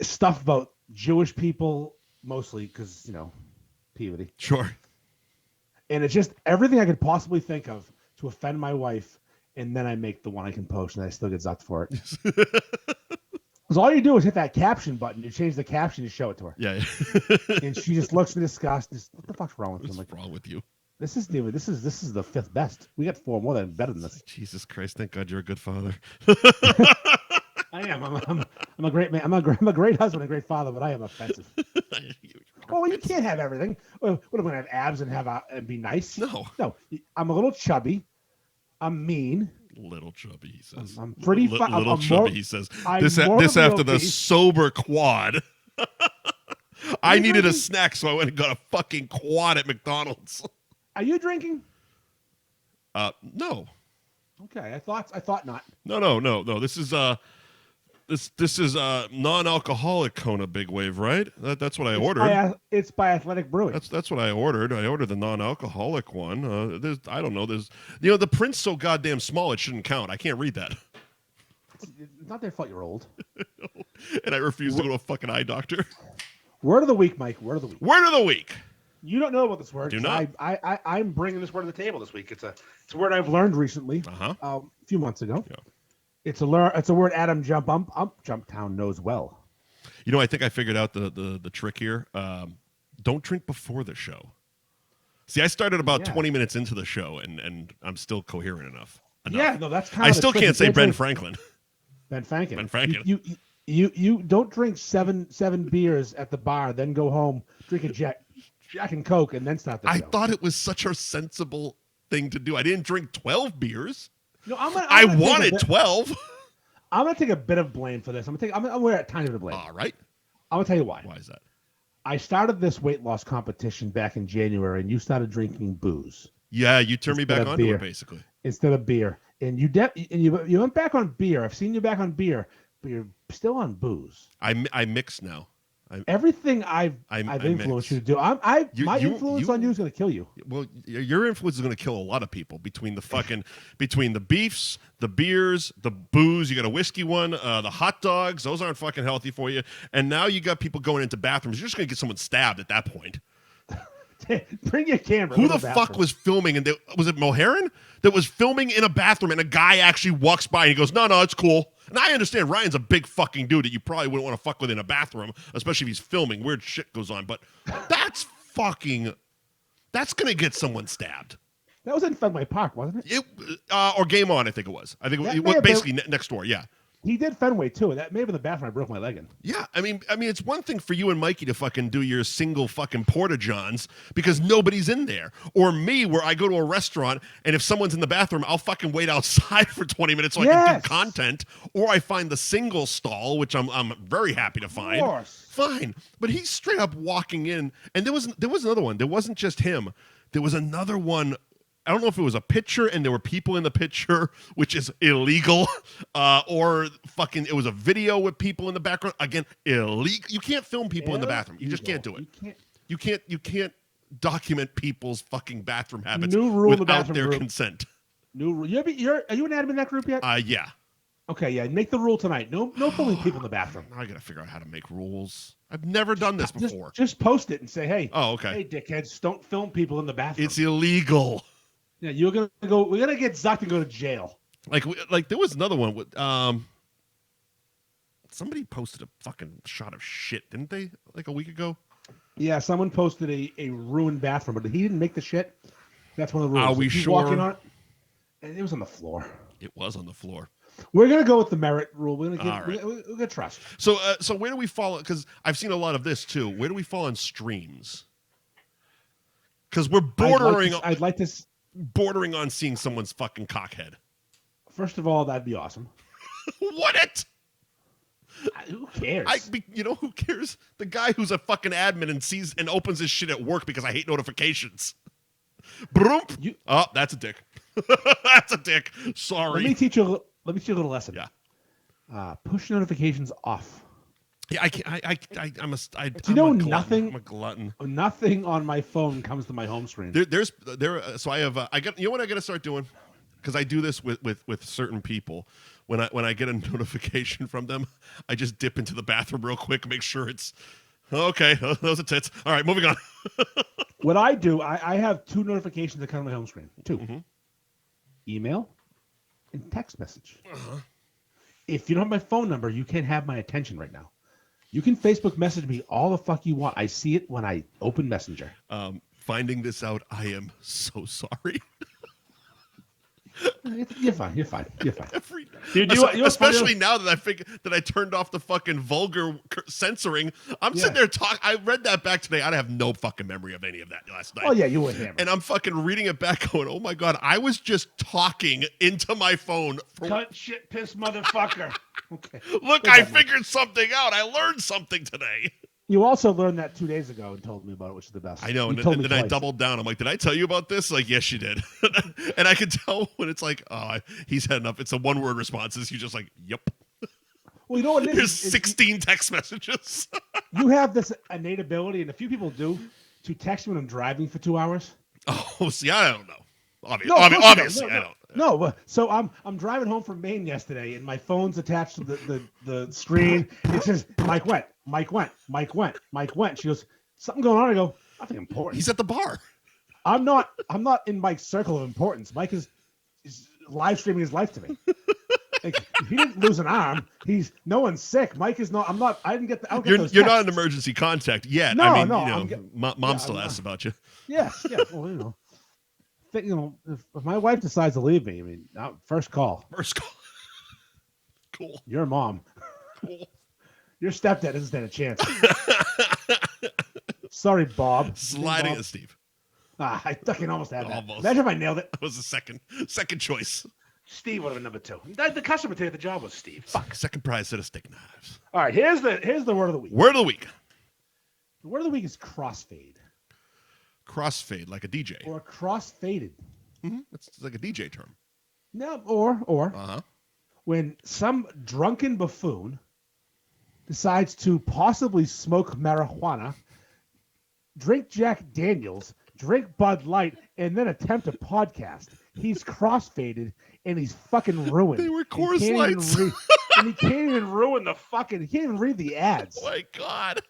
Stuff about Jewish people, mostly because, Peabody. Sure. And it's just everything I could possibly think of to offend my wife, and then I make the one I can post, and I still get zucked for it. Because all you do is hit that caption button. You change the caption to show it to her. Yeah. And she just looks in disgust. What the fuck's wrong with you? What's wrong with you? This is the fifth best. We got 4 more than better than this. Jesus Christ! Thank God you're a good father. I am. I'm a great man. I'm a great husband, a great father, but I am offensive. Oh, you can't have everything. What am I going to have abs and be nice? No. I'm a little chubby. I'm mean. Little chubby, he says. I'm pretty little chubby, he says. This after the sober quad. I needed a snack, so I went and got a fucking quad at McDonald's. Are you drinking? No. Okay, I thought not. No. This is This is non-alcoholic Kona Big Wave, right? That's what I ordered. It's by Athletic Brewing. That's what I ordered. I ordered the non-alcoholic one. I don't know. The print's so goddamn small it shouldn't count. I can't read that. It's not their fault you're old. And I refuse to go to a fucking eye doctor. Word of the week, Mike. Word of the week. Word of the week. You don't know about this word. Do not. I'm bringing this word to the table this week. It's a word I've learned recently. A few months ago. Yeah. It's a word Adam Jumptown knows well. I think I figured out the trick here. Don't drink before the show. See, I started about 20 minutes into the show, and I'm still coherent enough. Yeah, no, that's kind of. I still can't say Ben Franklin. Ben Franklin. Ben Franklin. You don't drink seven beers at the bar, then go home, drink a Jack and Coke, and then start the show. I thought it was such a sensible thing to do. I didn't drink 12 beers. No, I wanted 12. I'm gonna take a bit of blame for this. I'm gonna wear a tiny bit of blame. All right. I'm gonna tell you why. Why is that? I started this weight loss competition back in January, and you started drinking booze. Yeah, you turned me back onto it basically. Instead of beer, and you went back on beer. I've seen you back on beer, but you're still on booze. I mix now. Everything I've influenced you to do. My influence on you is going to kill you. Well, your influence is going to kill a lot of people between the beefs, the beers, the booze. You got a whiskey one, the hot dogs. Those aren't fucking healthy for you. And now you got people going into bathrooms. You're just going to get someone stabbed at that point. Bring your camera. Who the fuck was filming? And was it Moheran that was filming in a bathroom? And a guy actually walks by and he goes, "No, it's cool." And I understand Ryan's a big fucking dude that you probably wouldn't want to fuck with in a bathroom, especially if he's filming. Weird shit goes on, but that's going to get someone stabbed. That was in Fenway Park, wasn't it? Or Game On, I think it was. I think it was basically next door, yeah. He did Fenway, too. That may have been the bathroom I broke my leg in. Yeah, I mean, it's one thing for you and Mikey to fucking do your single fucking porta-johns because nobody's in there. Or me, where I go to a restaurant, and if someone's in the bathroom, I'll fucking wait outside for 20 minutes so I can do content. Or I find the single stall, which I'm very happy to find. Of course. Fine. But he's straight up walking in. And there was another one. There wasn't just him. There was another one. I don't know if it was a picture and there were people in the picture, which is illegal, or fucking it was a video with people in the background. Again, illegal. You can't film people in the bathroom. You just can't do it. You can't document people's fucking bathroom habits without their consent. New rule. Are you an admin in that group yet? Yeah. Okay, yeah. Make the rule tonight. No filming people in the bathroom. Now I gotta figure out how to make rules. I've never done this before. Just post it and say, hey. Oh, okay. Hey, dickheads, don't film people in the bathroom. It's illegal. Yeah, you're gonna go. We're gonna get zucked and go to jail. Like there was another one with somebody posted a fucking shot of shit, didn't they? Like a week ago. Yeah, someone posted a ruined bathroom, but he didn't make the shit. That's one of the rules. Are we sure? Walking on it, and it was on the floor. It was on the floor. We're gonna go with the merit rule. We're gonna All right. we're gonna trust. So where do we fall? Because I've seen a lot of this too. Where do we fall on streams? Because we're bordering. I'd like this. Bordering on seeing someone's fucking cockhead. First of all, that'd be awesome. What it? Who cares? Who cares? The guy who's a fucking admin and sees and opens his shit at work because I hate notifications. Broomp. Oh, that's a dick. That's a dick. Sorry. Let me teach you a little lesson. Yeah. Push notifications off. Yeah, I can't. I'm nothing? I'm a glutton. Nothing on my phone comes to my home screen. So I have. You know what I got to start doing? Because I do this with certain people. When I get a notification from them, I just dip into the bathroom real quick, make sure it's okay. Those are tits. All right, moving on. What I do, I have 2 notifications that come to my home screen. 2. Mm-hmm. Email and text message. Uh-huh. If you don't have my phone number, you can't have my attention right now. You can Facebook message me all the fuck you want. I see it when I open Messenger. Finding this out, I am so sorry. You're fine. Especially now that I turned off the fucking vulgar censoring. I'm sitting there talking. I read that back today. I have no fucking memory of any of that last night. Oh yeah, you were hammered. And I'm fucking reading it back, going, "Oh my god, I was just talking into my phone." Cunt shit, piss motherfucker. Okay. Look, I figured something out. I learned something today. You also learned that 2 days ago and told me about it, which is the best. I know, and then I doubled down. I'm like, did I tell you about this? Like, yes, you did. And I could tell when it's like, oh, he's had enough. It's a one-word responses. He's just like, yep. Well, you know what it is? There's 16 text messages. You have this innate ability, and a few people do, to text me when I'm driving for 2 hours. Oh, see, I don't know. Obviously, I don't. No, so I'm driving home from Maine yesterday, and my phone's attached to the screen. It says, Mike went. She goes, something going on? I go, nothing important. He's at the bar. I'm not in Mike's circle of importance. Mike is live streaming his life to me. Like, he didn't lose an arm. No one's sick. Mike is not. I didn't get. You're not an emergency contact yet. No, Mom still asks about you. Yes. Well, if my wife decides to leave me, first call. Cool. Your mom. Cool. Your stepdad doesn't stand a chance. Sorry, Bob. Sliding to Steve. I fucking almost had that. Almost. Imagine if I nailed it. That was the second choice. Steve would have been number 2. The customer to the job was Steve. Fuck. Second prize set of steak knives. All right, here's the word of the week. Word of the week. The word of the week is crossfade. Crossfade, like a DJ. Or crossfaded. Mm-hmm. It's like a DJ term. No, or when some drunken buffoon decides to possibly smoke marijuana, drink Jack Daniels, drink Bud Light, and then attempt a podcast. He's crossfaded and he's fucking ruined. They were Coors Lights. And he can't even ruin he can't even read the ads. Oh my God.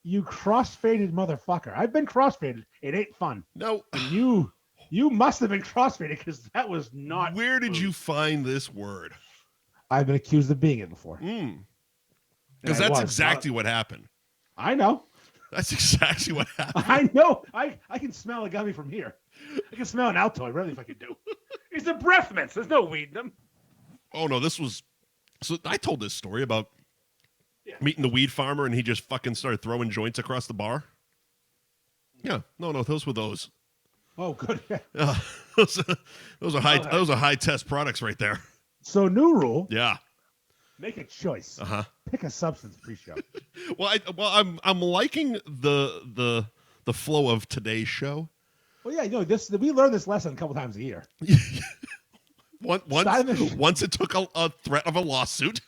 You crossfaded motherfucker. I've been crossfaded. It ain't fun. No. And you must have been crossfaded because that was not. Where did you find this word? I've been accused of being it before. Because that's exactly what happened. I know. That's exactly what happened. I know. I can smell a gummy from here. I can smell an Altoid. Really, if I could do. It's a breath mints. There's no weed in them. Oh no, this was. So I told this story about meeting the weed farmer, and he just fucking started throwing joints across the bar. Yeah, no, those were those. Oh, good. Those are high. Okay. Those are high test products right there. So new rule. Yeah. Make a choice. Pick a substance pre-show. I'm liking the flow of today's show. Well, yeah, we learn this lesson a couple times a year. Once it took a threat of a lawsuit.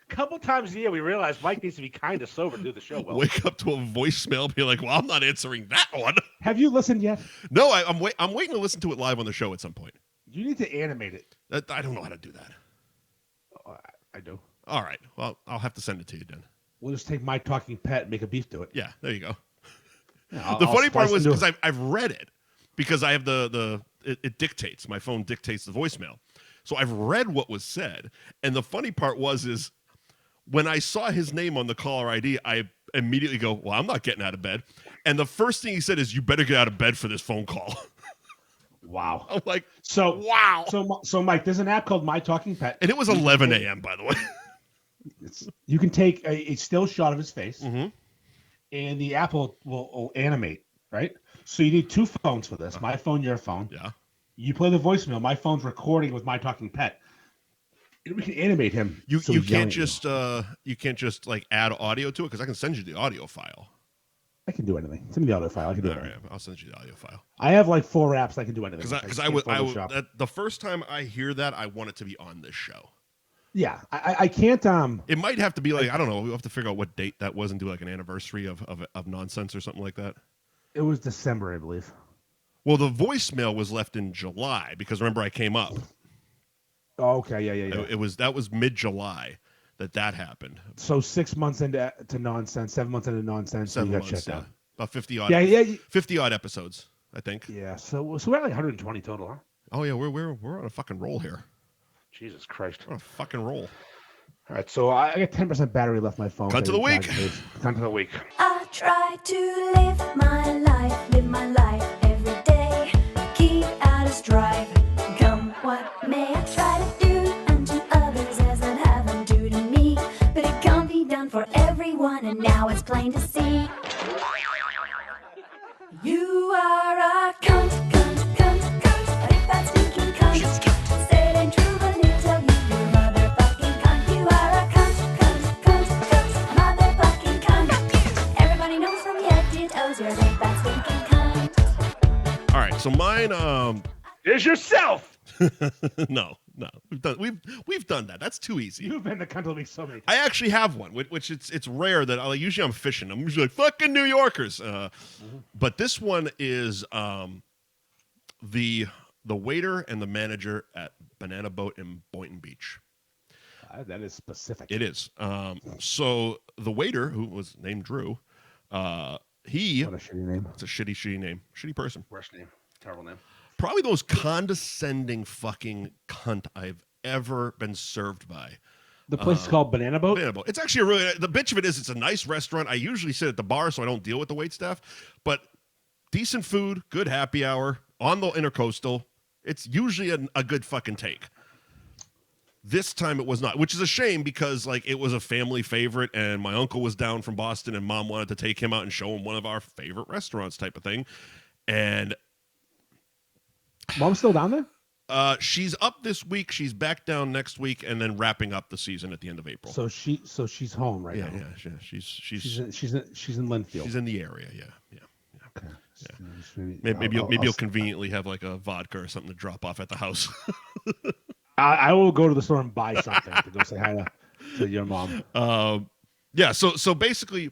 Couple times a year, we realize Mike needs to be kind of sober to do the show well. Wake up to a voicemail, be like, "Well, I'm not answering that one." Have you listened yet? No, I'm waiting to listen to it live on the show at some point. You need to animate it. I don't know how to do that. Oh, I do. All right. Well, I'll have to send it to you then. We'll just take my talking pet and make a beef do it. Yeah, there you go. Yeah, the funny part was because I've read it because I have it dictates, my phone dictates the voicemail. So I've read what was said, and the funny part is when I saw his name on the caller ID, I immediately go, "Well, I'm not getting out of bed." And the first thing he said is, "You better get out of bed for this phone call." Wow. I'm like, so wow. So Mike, there's an app called My Talking Pet. And it was 11 a.m. by the way. You can take a still shot of his face, Mm-hmm. and the app will animate, right? So you need two phones for this. My phone, your phone. Yeah. You play the voicemail. My phone's recording with My Talking Pet. We can animate him. You can't just like add audio to it because I can send you the audio file. I can do anything. Send me the audio file. I can do it. All right, I'll send you the audio file. I have like 4 apps I can do anything. Because the first time I hear that, I want it to be on this show. Yeah, I can't. It might have to be like I don't know. We'll have to figure out what date that was and do like an anniversary of nonsense or something like that. It was December, I believe. Well, the voicemail was left in July because remember I came up. Oh, okay, yeah. That was mid-July that happened. So 6 months into nonsense, 7 months into nonsense, 7 you got months, shut down. About 50 odd. Yeah. 50 odd episodes, I think. Yeah. So we're at like 120 total, huh? Oh yeah, we're on a fucking roll here. Jesus Christ. We're on a fucking roll. All right, so I got 10% battery left on my phone. Cunt to the week. Cunt to the week. I try to live my life every day. Keep out of strife, come what may. I try to do unto others as I'd have them do to me. But it can't be done for everyone, and now it's plain to see. You are a cunt, a big fat stinking cunt. Say it ain't true, but it tell you you're a motherfucking cunt. You are a cunt, a motherfucking cunt. Everybody knows from your head to toes you're a big fat stinking cunt. All right, so mine Is yourself. No. We've done that. That's too easy. You've been the cunt of the week so many times. I actually have one, which it's rare that usually I'm fishing. I'm usually like fucking New Yorkers. But this one is the waiter and the manager at Banana Boat in Boynton Beach. That is specific. It is. So the waiter, who was named Drew, What a shitty name. It's a shitty name. Shitty person. Worst name. Terrible name. Probably the most condescending fucking cunt I've ever been served by. The place is called Banana Boat? Banana Boat. It's actually the bitch of it is it's a nice restaurant. I usually sit at the bar so I don't deal with the waitstaff. But decent food, good happy hour, on the Intercoastal. It's usually a good fucking take. This time it was not, which is a shame because like it was a family favorite and my uncle was down from Boston and mom wanted to take him out and show him one of our favorite restaurants type of thing. And Mom's still down there? She's up this week. She's back down next week, and then wrapping up the season at the end of April. So she's home right now. Yeah. She's in Linfield. She's in the area. Yeah. Okay. Yeah. Maybe you'll conveniently have like a vodka or something to drop off at the house. I will go to the store and buy something to go say hi to your mom. Yeah. So basically,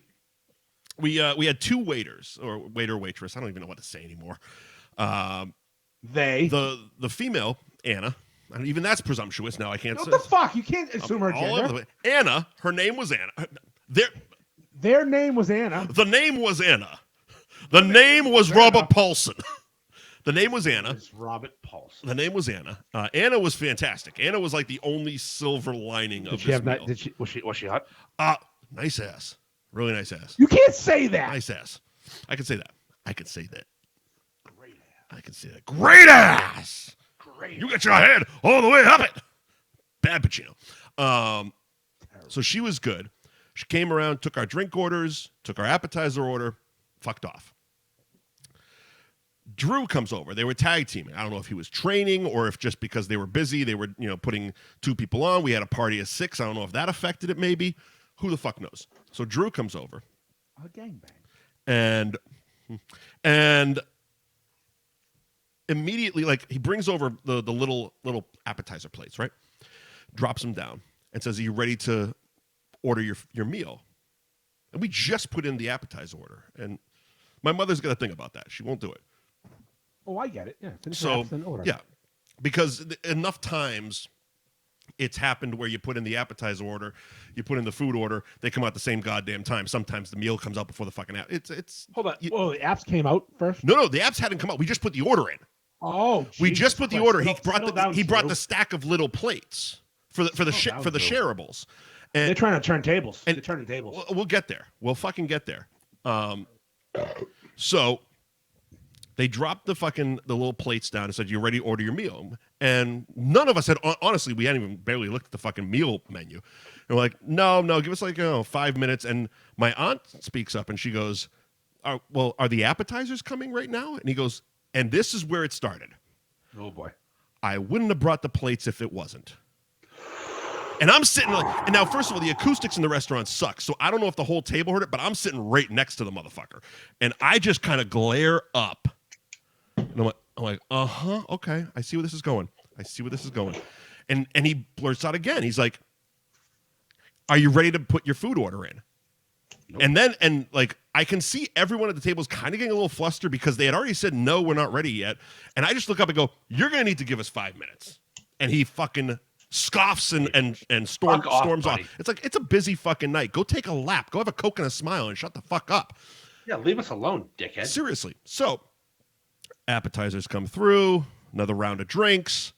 we had 2 waiters or waiter waitress. I don't even know what to say anymore. The female Anna, and even that's presumptuous. Now I can't say. What the fuck? You can't assume her gender. Anna, her name was Anna. Their name was Anna. The name was Anna. The name was Robert Paulson. The name was Anna. It's Robert Paulson. The name was Anna. Anna was fantastic. Anna was like the only silver lining of this meal. Was she hot? Nice ass. Really nice ass. You can't say that. Nice ass. I can say that. Great ass. I can say that. Great ass. Great. You got your head all the way up it. Bad Pacino. So she was good. She came around, took our drink orders, took our appetizer order, fucked off. Drew comes over. They were tag teaming. I don't know if he was training or if just because they were busy, they were, putting 2 people on. We had a party of 6. I don't know if that affected it maybe. Who the fuck knows? So Drew comes over. A gangbang. And immediately, like, he brings over the little appetizer plates, right? Drops them down and says, "Are you ready to order your meal?" And we just put in the appetizer order. And my mother's got a thing about that. She won't do it. Oh, I get it. Yeah. So, yeah, because enough times it's happened where you put in the appetizer order, you put in the food order, they come out the same goddamn time. Sometimes the meal comes out before the fucking app. It's Hold on. The apps came out first? No, the apps hadn't come out. We just put the order in. Oh, we just put the order. He brought the stack of little plates for the shareables. And they're trying to turn tables. They're turning tables. We'll get there. We'll fucking get there. So They dropped the little plates down and said, "You ready to order your meal?" And none of us had, honestly, we hadn't even barely looked at the fucking meal menu. And we're like, no, give us 5 minutes. And my aunt speaks up and she goes, are the appetizers coming right now? And he goes, and this is where it started. Oh boy. I wouldn't have brought the plates if it wasn't. And I'm sitting and now, first of all, the acoustics in the restaurant suck. So I don't know if the whole table heard it, but I'm sitting right next to the motherfucker. And I just kind of glare up. And I'm like, okay. I see where this is going. And he blurts out again. He's like, are you ready to put your food order in? Nope. And I can see everyone at the table is kind of getting a little flustered because they had already said, no, we're not ready yet. And I just look up and go, you're going to need to give us 5 minutes. And he fucking scoffs and storms off. It's like, it's a busy fucking night. Go take a lap. Go have a Coke and a smile and shut the fuck up. Yeah, leave us alone, dickhead. Seriously. So appetizers come through, another round of drinks.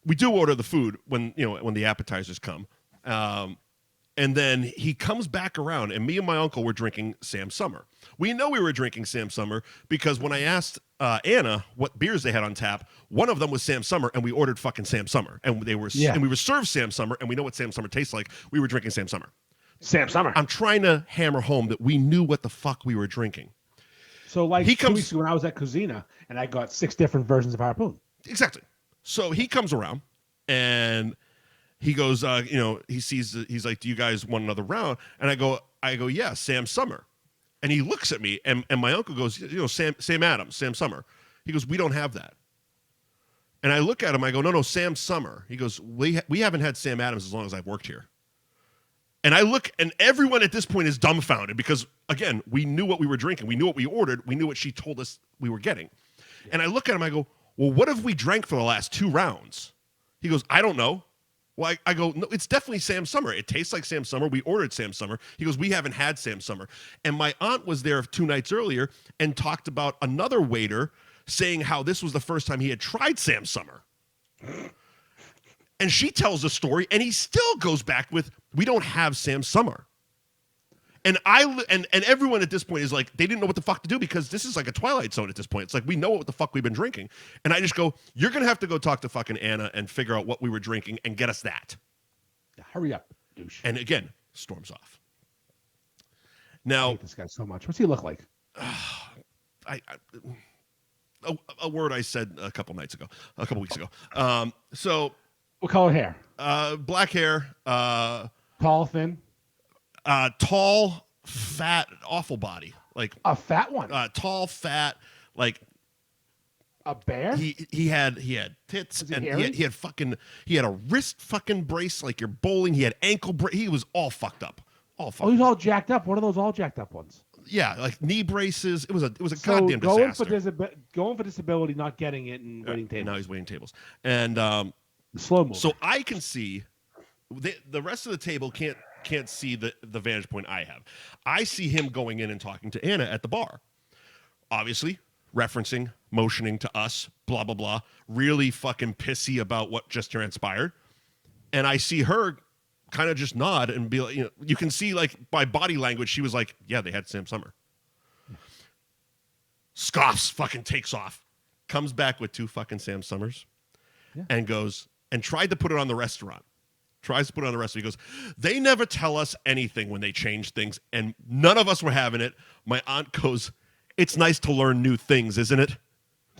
We do order the food when the appetizers come. And then he comes back around, and me and my uncle were drinking Sam Summer. We know we were drinking Sam Summer because when I asked Anna what beers they had on tap, one of them was Sam Summer, and we ordered fucking Sam Summer. And we were served Sam Summer, and we know what Sam Summer tastes like. We were drinking Sam Summer. Sam Summer. I'm trying to hammer home that we knew what the fuck we were drinking. So 2 weeks ago when I was at Cuisina, and I got 6 different versions of Harpoon. Exactly. So he comes around, and he goes, he sees, he's like, do you guys want another round? And I go, yeah, Sam Summer. And he looks at me, and my uncle goes, Sam Adams, Sam Summer. He goes, we don't have that. And I look at him, I go, no, Sam Summer. He goes, we haven't had Sam Adams as long as I've worked here. And I look, and everyone at this point is dumbfounded because, again, we knew what we were drinking. We knew what we ordered. We knew what she told us we were getting. Yeah. And I look at him, I go, well, what have we drank for the last 2 rounds? He goes, I don't know. Well, I go, no, it's definitely Sam Summer. It tastes like Sam Summer. We ordered Sam Summer. He goes, we haven't had Sam Summer. And my aunt was there 2 nights earlier and talked about another waiter saying how this was the first time he had tried Sam Summer. And she tells the story, and he still goes back with, we don't have Sam Summer. And and everyone at this point is like, they didn't know what the fuck to do because this is like a Twilight Zone at this point. It's like, we know what the fuck we've been drinking. And I just go, you're going to have to go talk to fucking Anna and figure out what we were drinking and get us that. Yeah, hurry up, douche. And again, storms off. Now, I hate this guy so much. What's he look like? A word I said a couple weeks ago. So what color hair? Black hair. Tall, thin. Tall, fat, awful body. Like a fat one. Tall, fat, like a bear. He had tits and he had a wrist fucking brace like you're bowling. He had ankle brace. He was all fucked up. He was all jacked up. What are those all jacked up ones? Yeah, like knee braces. It was a goddamn disaster. Going for disability, not getting it, and waiting tables. Now he's waiting tables, and slow moving. So I can see the rest of the table can't see the vantage point I have. I see him going in and talking to Anna at the bar. Obviously, referencing, motioning to us, blah, blah, blah. Really fucking pissy about what just transpired. And I see her kind of just nod and be like, you can see like by body language, she was like, yeah, they had Sam Summer. Scoffs, fucking takes off. Comes back with 2 fucking Sam Summers and goes and tried to put it on the restaurant. Tries to put it on the rest. He goes, they never tell us anything when they change things, and none of us were having it. My aunt goes, it's nice to learn new things, isn't it?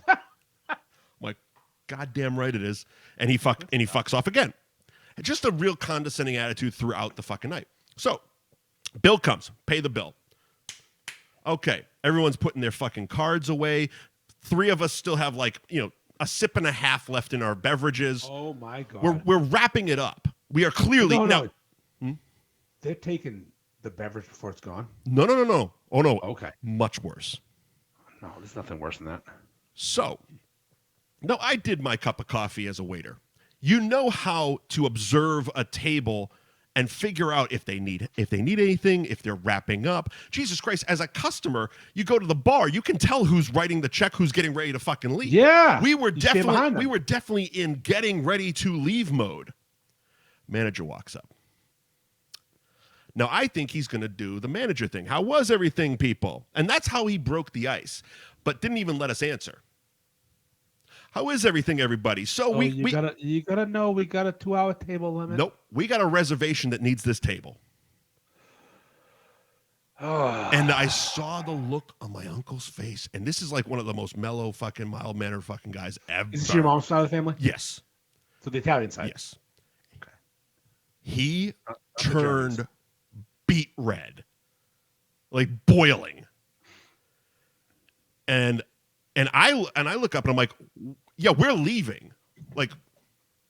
I'm like, goddamn right it is. And he fucks off again. Just a real condescending attitude throughout the fucking night. So, bill comes. Pay the bill. Okay, everyone's putting their fucking cards away. 3 of us still have a sip and a half left in our beverages. Oh my God. We're wrapping it up. We are clearly no. They're taking the beverage before it's gone. No. Oh no. Okay. Much worse. No, there's nothing worse than that. So, no, I did my cup of coffee as a waiter. You know how to observe a table and figure out if they need anything, if they're wrapping up. Jesus Christ, as a customer, you go to the bar, you can tell who's writing the check, who's getting ready to fucking leave. Yeah. We were definitely in getting ready to leave mode. Manager walks up. Now, I think he's going to do the manager thing. How was everything, people? And that's how he broke the ice. but didn't even let us answer. How is everything, everybody? So you gotta know we got a 2-hour table limit. Nope, we got a reservation that needs this table. And I saw the look on my uncle's face, and this is like one of the most mellow, fucking mild-mannered fucking guys ever. Is this your mom's side of the family? Yes. So the Italian side. Yes. Okay. He turned beet red, like boiling, and I look up and I'm like, yeah, we're leaving, like.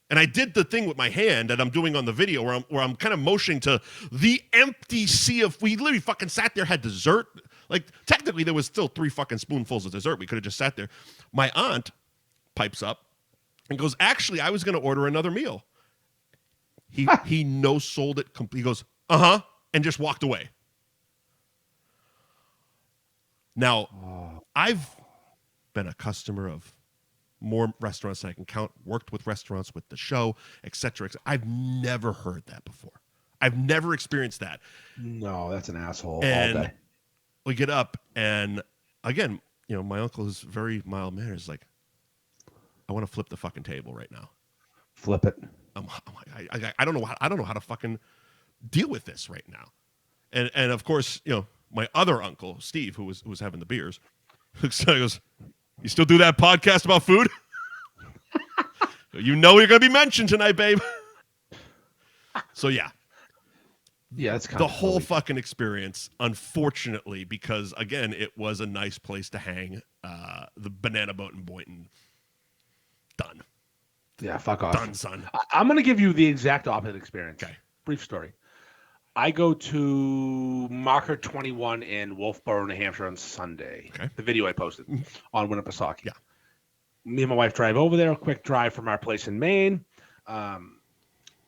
And I did the thing with my hand that I'm doing on the video where I'm kind of motioning to the empty sea of. We literally fucking sat there, had dessert. Like, technically, there was still 3 fucking spoonfuls of dessert. We could have just sat there. My aunt pipes up and goes, actually, I was going to order another meal. He no-sold it. He goes, uh-huh, and just walked away. Now, I've been a customer of more restaurants than I can count, worked with restaurants with the show, et cetera, et cetera. I've never heard that before. I've never experienced that. No, that's an asshole And all day. We get up, and again, my uncle is very mild mannered. Is like, I want to flip the fucking table right now. Flip it. I don't know how to fucking deal with this right now. And of course, my other uncle, Steve, who was having the beers, so he goes, you still do that podcast about food? You're going to be mentioned tonight, babe. So, yeah. Yeah, it's kind the of whole silly. fucking experience, unfortunately, because, again, it was a nice place to hang. The banana boat in Boynton. Done. Yeah, fuck off. Done, son. I'm going to give you the exact opposite experience. Okay. Brief story. I go to Marker 21 in Wolfboro, New Hampshire on Sunday. Okay. The video I posted on Winnipesaukee. Yeah. Me and my wife drive over there, a quick drive from our place in Maine.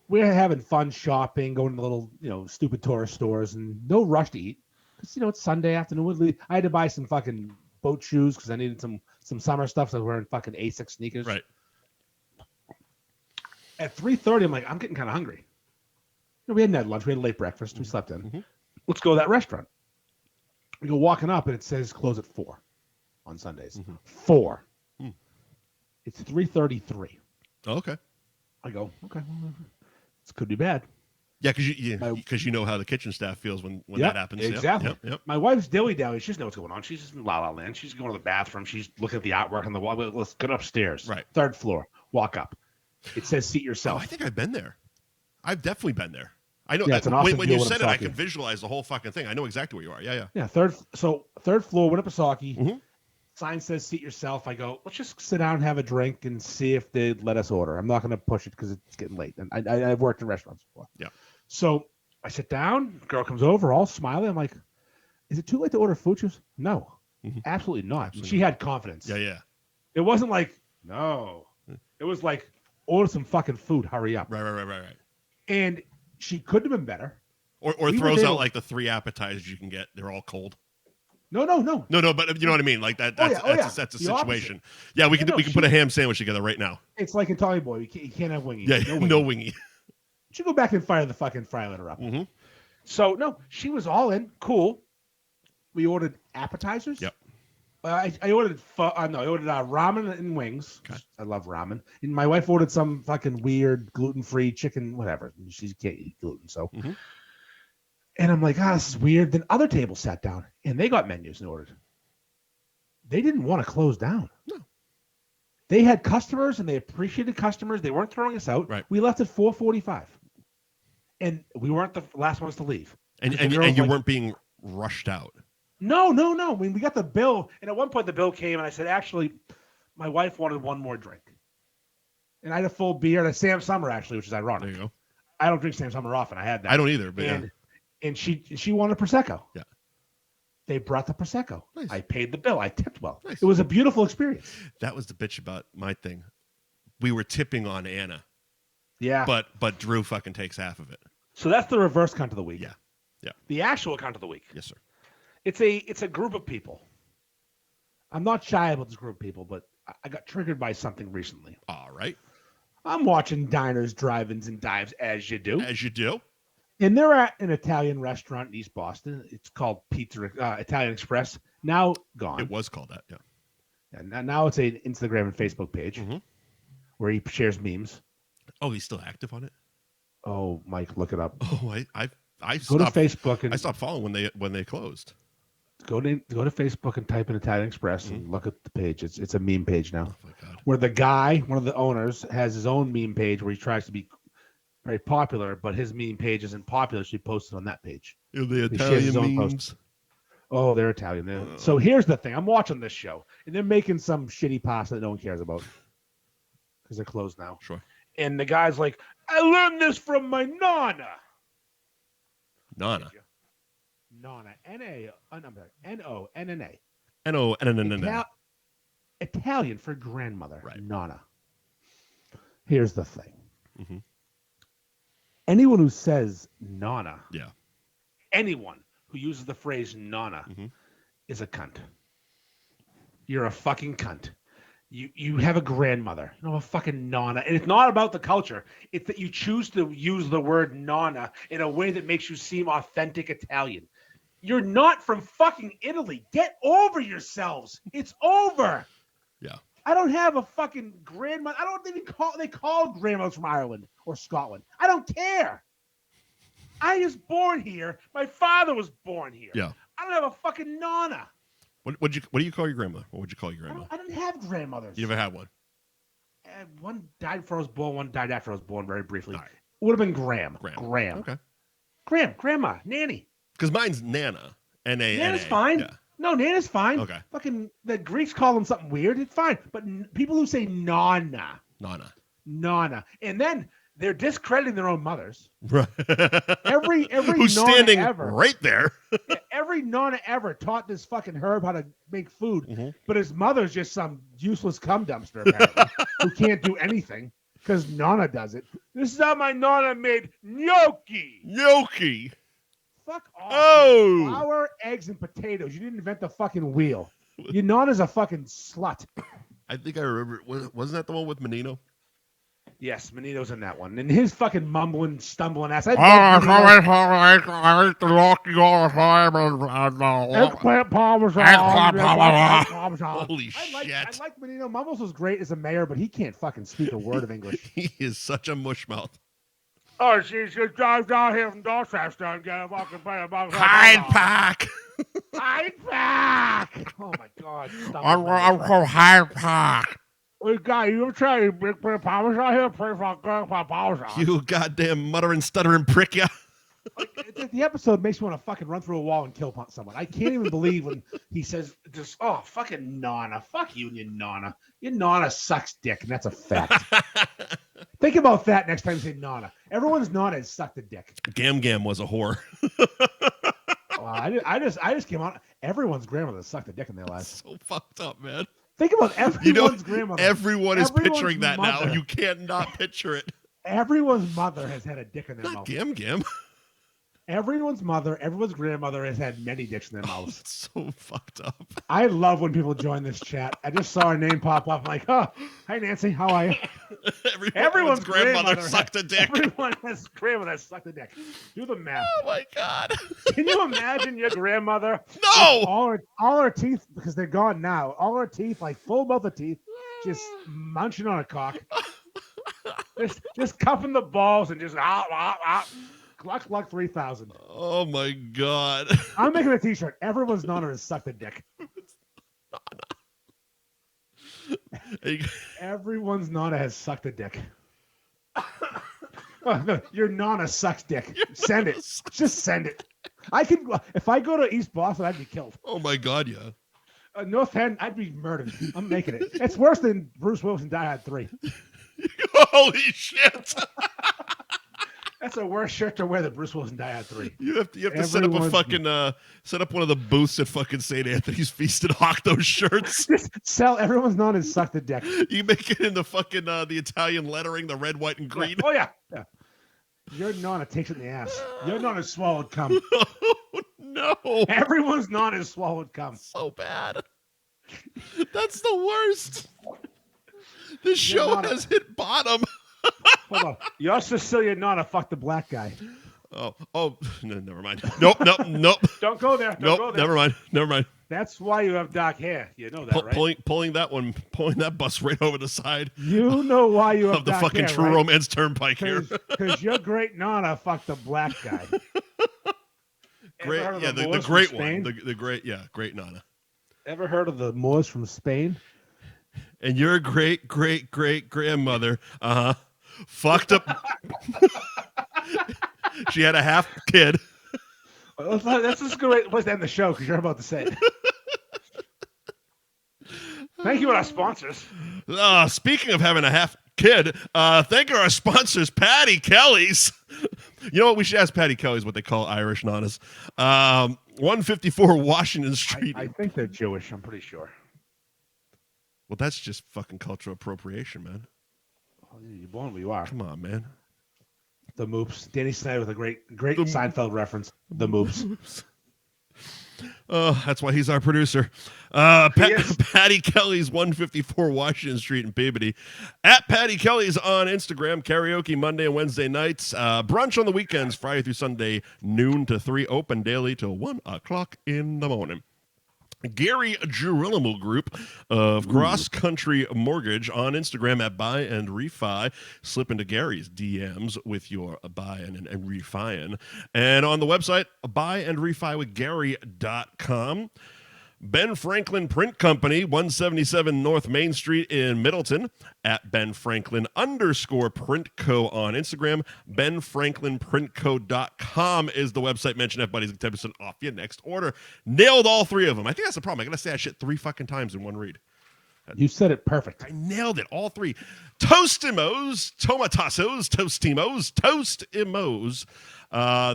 We're having fun shopping, going to little, stupid tourist stores, and no rush to eat. Because, it's Sunday afternoon. I had to buy some fucking boat shoes because I needed some summer stuff. So I was wearing fucking Asics sneakers. Right. At 3:30, I'm like, I'm getting kind of hungry. We hadn't had lunch. We had a late breakfast. We slept in. Mm-hmm. Let's go to that restaurant. We go walking up, and it says close at 4 on Sundays. 4. It's 3:33. Oh, okay. I go, okay, well, this could be bad. Yeah, because you know how the kitchen staff feels when that happens. Exactly. Yep. My wife's dilly-dally. She doesn't know what's going on. She's just in La La Land. She's going to the bathroom. She's looking at the artwork on the wall. Let's get upstairs. Right. 3rd floor. Walk up. It says seat Oh, yourself. I think I've been there. I've definitely been there. I know. Yeah, it's an awesome when deal you with said it, I Winnipesaukee. could visualize the whole fucking thing. I know exactly where you are. Yeah. Yeah, third floor, Winnipesaukee. Mm-hmm. Sign says seat yourself. I go, let's just sit down and have a drink and see if they let us order. I'm not going to push it because it's getting late. And I've worked in restaurants before. Yeah. So I sit down. Girl comes over, all smiling. I'm like, is it too late to order food? She goes, no, absolutely not. Absolutely. She had confidence. Yeah. It wasn't like, no. It was like, order some fucking food. Hurry up. Right. And she couldn't have been better. Or throws out like the 3 appetizers you can get. They're all cold. No. No, but you know what I mean. Like that. That's a The situation. opposite. Yeah, we can put a ham sandwich together right now. It's like in Tommy Boy. You can't have wingy. Yeah, no wingy. You should go back and fire the fucking fry letter up. Mm-hmm. So no, she was all in. Cool. We ordered appetizers. Yep. I ordered ramen and wings. Okay. I love ramen. And my wife ordered some fucking weird gluten-free chicken, whatever. She can't eat gluten, so. Mm-hmm. And I'm like, this is weird. Then other tables sat down and they got menus and ordered. They didn't want to close down. No. They had customers and they appreciated customers. They weren't throwing us out. Right. We left at 4:45, and we weren't the last ones to leave. And you weren't being rushed out. No. I mean, we got the bill, and at one point the bill came, and I said, actually, my wife wanted one more drink, and I had a full beer and a Sam Summer, actually, which is ironic. There you go. I don't drink Sam Summer often. I had that. I don't either, but and she wanted Prosecco. Yeah. They brought the Prosecco. Nice. I paid the bill. I tipped well. Nice. It was a beautiful experience. That was the bitch about my thing. We were tipping on Anna. Yeah. But Drew fucking takes half of it. So that's the reverse cunt of the week. Yeah. The actual cunt of the week. Yes, sir. It's a group of people. I'm not shy about this group of people, but I got triggered by something recently. All right. I'm watching diners, drive-ins, and dives as you do. As you do. And they're at an Italian restaurant in East Boston. It's called Italian Express. Now gone. It was called that, yeah. Yeah, now it's an Instagram and Facebook page where he shares memes. Oh, he's still active on it? Oh, Mike, look it up. Oh, I Go to stopped Facebook and I stopped following when they closed. go to Facebook and type in Italian Express and look at the page. It's a meme page now. Oh my God. Where the guy, one of the owners, has his own meme page where he tries to be very popular, but his meme page isn't popular, so he posts it on that page. The He shares his own Italian memes. posts. Oh, they're Italian. So here's the thing. I'm watching this show, and they're making some shitty pasta that no one cares about because they're closed now. Sure. And the guy's like, I learned this from my nonna. Nana. Nonna. N-O-N-N-A. N-O-N-N-N-N. Italian for grandmother. Right. Nonna. Here's the thing. Mhm. Anyone who says nonna, Yeah. anyone who uses the phrase nonna is a cunt. You're a fucking cunt. You have a grandmother. You know, a fucking nonna. And it's not about the culture. It's that you choose to use the word nonna in a way that makes you seem authentic Italian. You're not from fucking Italy. Get over yourselves. It's over. Yeah. I don't have a fucking grandmother. I don't even call grandmothers from Ireland or Scotland. I don't care. I was born here. My father was born here. Yeah. I don't have a fucking nonna. What do you call your grandmother? What would you call your grandmother? I didn't have grandmothers. You never had one? One died before I was born. One died after I was born, very briefly. All right. Would have been Graham. Okay. Grandma, nanny. Because mine's Nana. N-A-N-A. Nana's fine. Yeah. No, Nana's fine. Okay. Fucking the Greeks call them something weird. It's fine. But people who say nonna, and then they're discrediting their own mothers. Right. Every Who's nonna standing ever, right there. yeah, every nonna ever taught this fucking Herb how to make food, but his mother's just some useless cum dumpster apparently, who can't do anything because Nonna does it. This is how my Nonna made gnocchi. Fuck off. Oh. Flour, eggs, and potatoes. You didn't invent the fucking wheel. Your Nonna's a fucking slut. I think I remember. Wasn't that the one with Menino? Yes, Menino's in that one. And his fucking mumbling, stumbling ass. I eat the gnocchi all the time. Eggplant parmesan. Holy shit. I like Menino. Mumbles was great as a mayor, but he can't fucking speak a word of English. He is such a mushmouth. Oh, she should drive down here from Dorchester and get a fucking Hyde Park. Hyde Park. Oh my God. I'm from Hyde Park. Hey, guy, you ever try big parmesan here? Pray for parmesan. You goddamn muttering, stuttering prick, yeah. The episode makes me want to fucking run through a wall and kill someone. I can't even believe when he says, just, oh, fucking Nonna. Fuck you and your Nonna. Your Nonna sucks dick, and that's a fact. Think about that next time you say Nonna. Everyone's Nonna has sucked a dick. Gam Gam was a whore. I just came on. Everyone's grandmother sucked a dick in their lives. So fucked up, man. Think about everyone's grandmother. Everyone is picturing that mother. now. You can't not picture it. Everyone's mother has had a dick in their Not mouth. Gam Gam. Everyone's grandmother has had many dicks in their mouths. It's so fucked up. I love when people join this chat. I just saw her name pop up. I'm like, oh, hi, Nancy. How are you? Everyone's grandmother sucked a dick. Everyone's grandmother sucked a dick. Do the math. Oh, my God. Can you imagine your grandmother? No! All her teeth, because they're gone now, all her teeth, like full mouth of teeth, just munching on a cock. just cupping the balls and just Gluck 3000. Oh, my God. I'm making a t-shirt. Everyone's Nonna has sucked a dick. Everyone's Nonna has sucked a dick. Oh, no, your Nonna sucks dick. Send it. Just send it. If I go to East Boston, I'd be killed. Oh, my God, yeah. North End, I'd be murdered. I'm making it. It's worse than Bruce Willis in Die Hard 3. Holy shit. That's a worse shirt to wear than Bruce Willis in Die Hard 3. You have to set up a fucking set up one of the booths at fucking St. Anthony's Feast and hawk those shirts. Just sell. Everyone's known as suck the dick. You make it in the fucking the Italian lettering, the red, white, and green. Oh yeah. Your Nonna takes it in the ass. Your Nonna's swallowed cum. Oh, no. Everyone's Nonna's swallowed cum. So bad. That's the worst. This show has hit bottom. Hold on. Your Sicilian Nonna fucked the black guy. Oh, no, never mind. Nope. Don't go there. Nope, never mind. That's why you have dark hair. You know that, right? Pulling that bus right over the side You know why you have of the dark fucking hair, True right? Romance Turnpike here. Because your great Nana fucked a black guy. Great, Ever heard of yeah, the the Moors great from one, Spain? the great, yeah, great Nana. Ever heard of the Moors from Spain? And your great grandmother, fucked up. She had a half kid. Well, that's just a great place to end the show because you're about to say it. Thank you to our sponsors. Speaking of having a half kid, thank you to our sponsors, Patty Kelly's. You know what? We should ask Patty Kelly's what they call Irish nanas. 154 Washington Street. I think they're Jewish. I'm pretty sure. Well, that's just fucking cultural appropriation, man. Oh, you're born where you are. Come on, man. The Moops. Danny Snyder with a great Seinfeld reference. The Moops. That's why he's our producer. Patty Kelly's 154 Washington Street in Peabody. At Patty Kelly's on Instagram. Karaoke Monday and Wednesday nights. Brunch on the weekends, Friday through Sunday, noon to 3. Open daily till 1 o'clock in the morning. Gary Girolamo Group of Cross Country Mortgage on Instagram at Buy and Refi. Slip into Gary's DMs with your buy and refi. And on the website, buyandrefywithgary.com. Ben Franklin Print Company, 177 North Main Street in Middleton, at Ben Franklin _Print Co. on Instagram. BenFranklinPrintCo.com is the website. Mention F Buddies, 10% off your next order. Nailed all 3 of them. I think that's the problem. I gotta say that shit 3 fucking times in one read. You said it perfect. I nailed it, all 3. Toastimos, Tomatassos, Toastimos.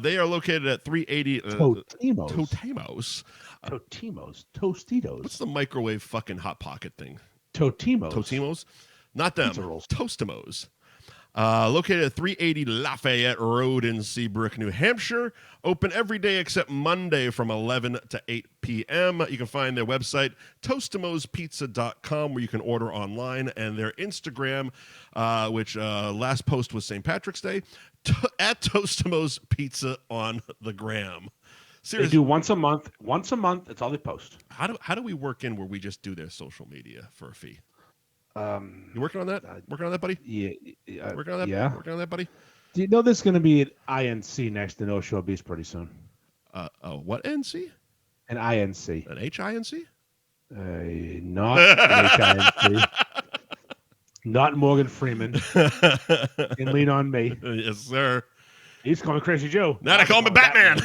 They are located at 380 Totitos. Tostitos. What's the microwave fucking Hot Pocket thing? Totimos. Not them. Pizza rolls. Toastimos. Located at 380 Lafayette Road in Seabrook, New Hampshire. Open every day except Monday from 11 to 8 p.m. You can find their website, toastimospizza.com, where you can order online, and their Instagram, which last post was St. Patrick's Day, at Toastimos Pizza on the gram. Seriously. They do once a month. Once a month, that's all they post. How do we work in where we just do their social media for a fee? You working on that? Working on that, buddy? Yeah. Working on that? Yeah. Working on that, buddy? Do you know there's going to be an INC next to No Show Beast pretty soon? What NC? An INC. An HINC? Not an HINC. Not Morgan Freeman. And lean on me. Yes, sir. He's calling Crazy Joe. Now they call me Batman.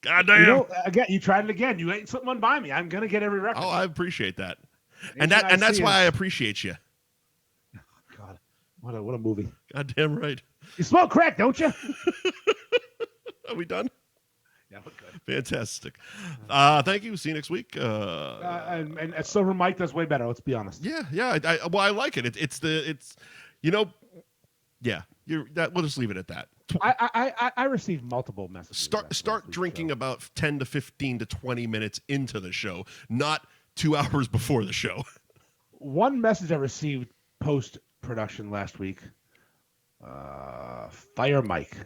God damn. You know, again, you tried it again. You ain't slipping one by me. I'm going to get every reference. Oh, I appreciate that. And that's why I appreciate you. God, what a movie. God damn right. You smoke crack, don't you? Are we done? Yeah, we're good. Fantastic. Thank you. See you next week. And Silver Mike does way better. Let's be honest. Yeah. I like it. We'll just leave it at that. I received multiple messages. Start drinking about 10 to 15 to 20 minutes into the show, not 2 hours before the show. One message I received post-production last week, fire Mike.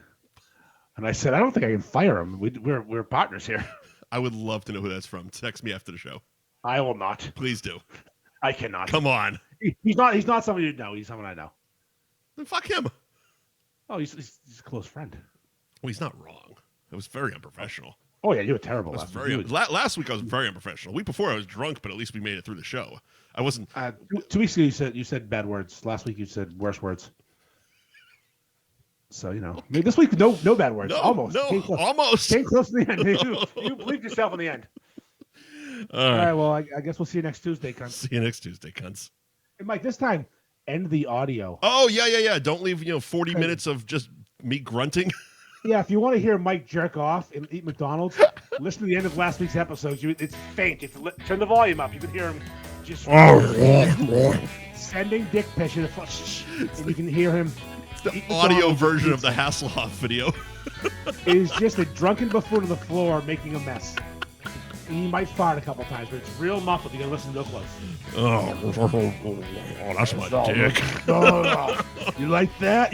And I said, I don't think I can fire him. We're partners here. I would love to know who that's from. Text me after the show. I will not. Please do. I cannot. Come on. He's not someone you know. He's someone I know. Then fuck him. Oh, he's a close friend. Well, he's not wrong. It was very unprofessional. Oh, yeah, you were terrible last week. Last week I was very unprofessional. Week before I was drunk, but at least we made it through the show. I wasn't. 2 weeks ago you said bad words. Last week you said worse words. So, maybe this week, no bad words. Almost. Almost. Came close to the end. You believed yourself in the end. All right. Well, I guess we'll see you next Tuesday, cunts. See you next Tuesday, cunts. Hey, Mike, this time, end the audio. Oh, yeah. Don't leave, 40 minutes of just me grunting. Yeah, if you want to hear Mike jerk off and eat McDonald's, listen to the end of last week's episode. It's faint. You have to turn the volume up. You can hear him just sending dick pics. And you can hear him. The audio version of the Hasselhoff video. Is just a drunken buffoon on the floor making a mess. And he might fart a couple times, but it's real muffled. You gotta listen real close. Oh, that's my dick. No. You like that?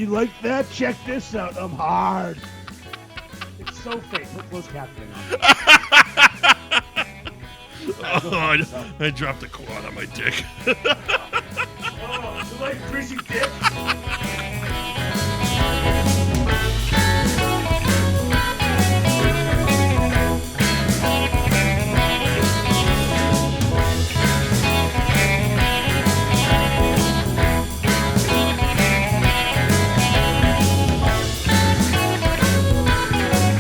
Check this out. I'm hard. It's so fake. Put closed captioning on. I dropped a quad on my dick. Oh, you like greasy dick?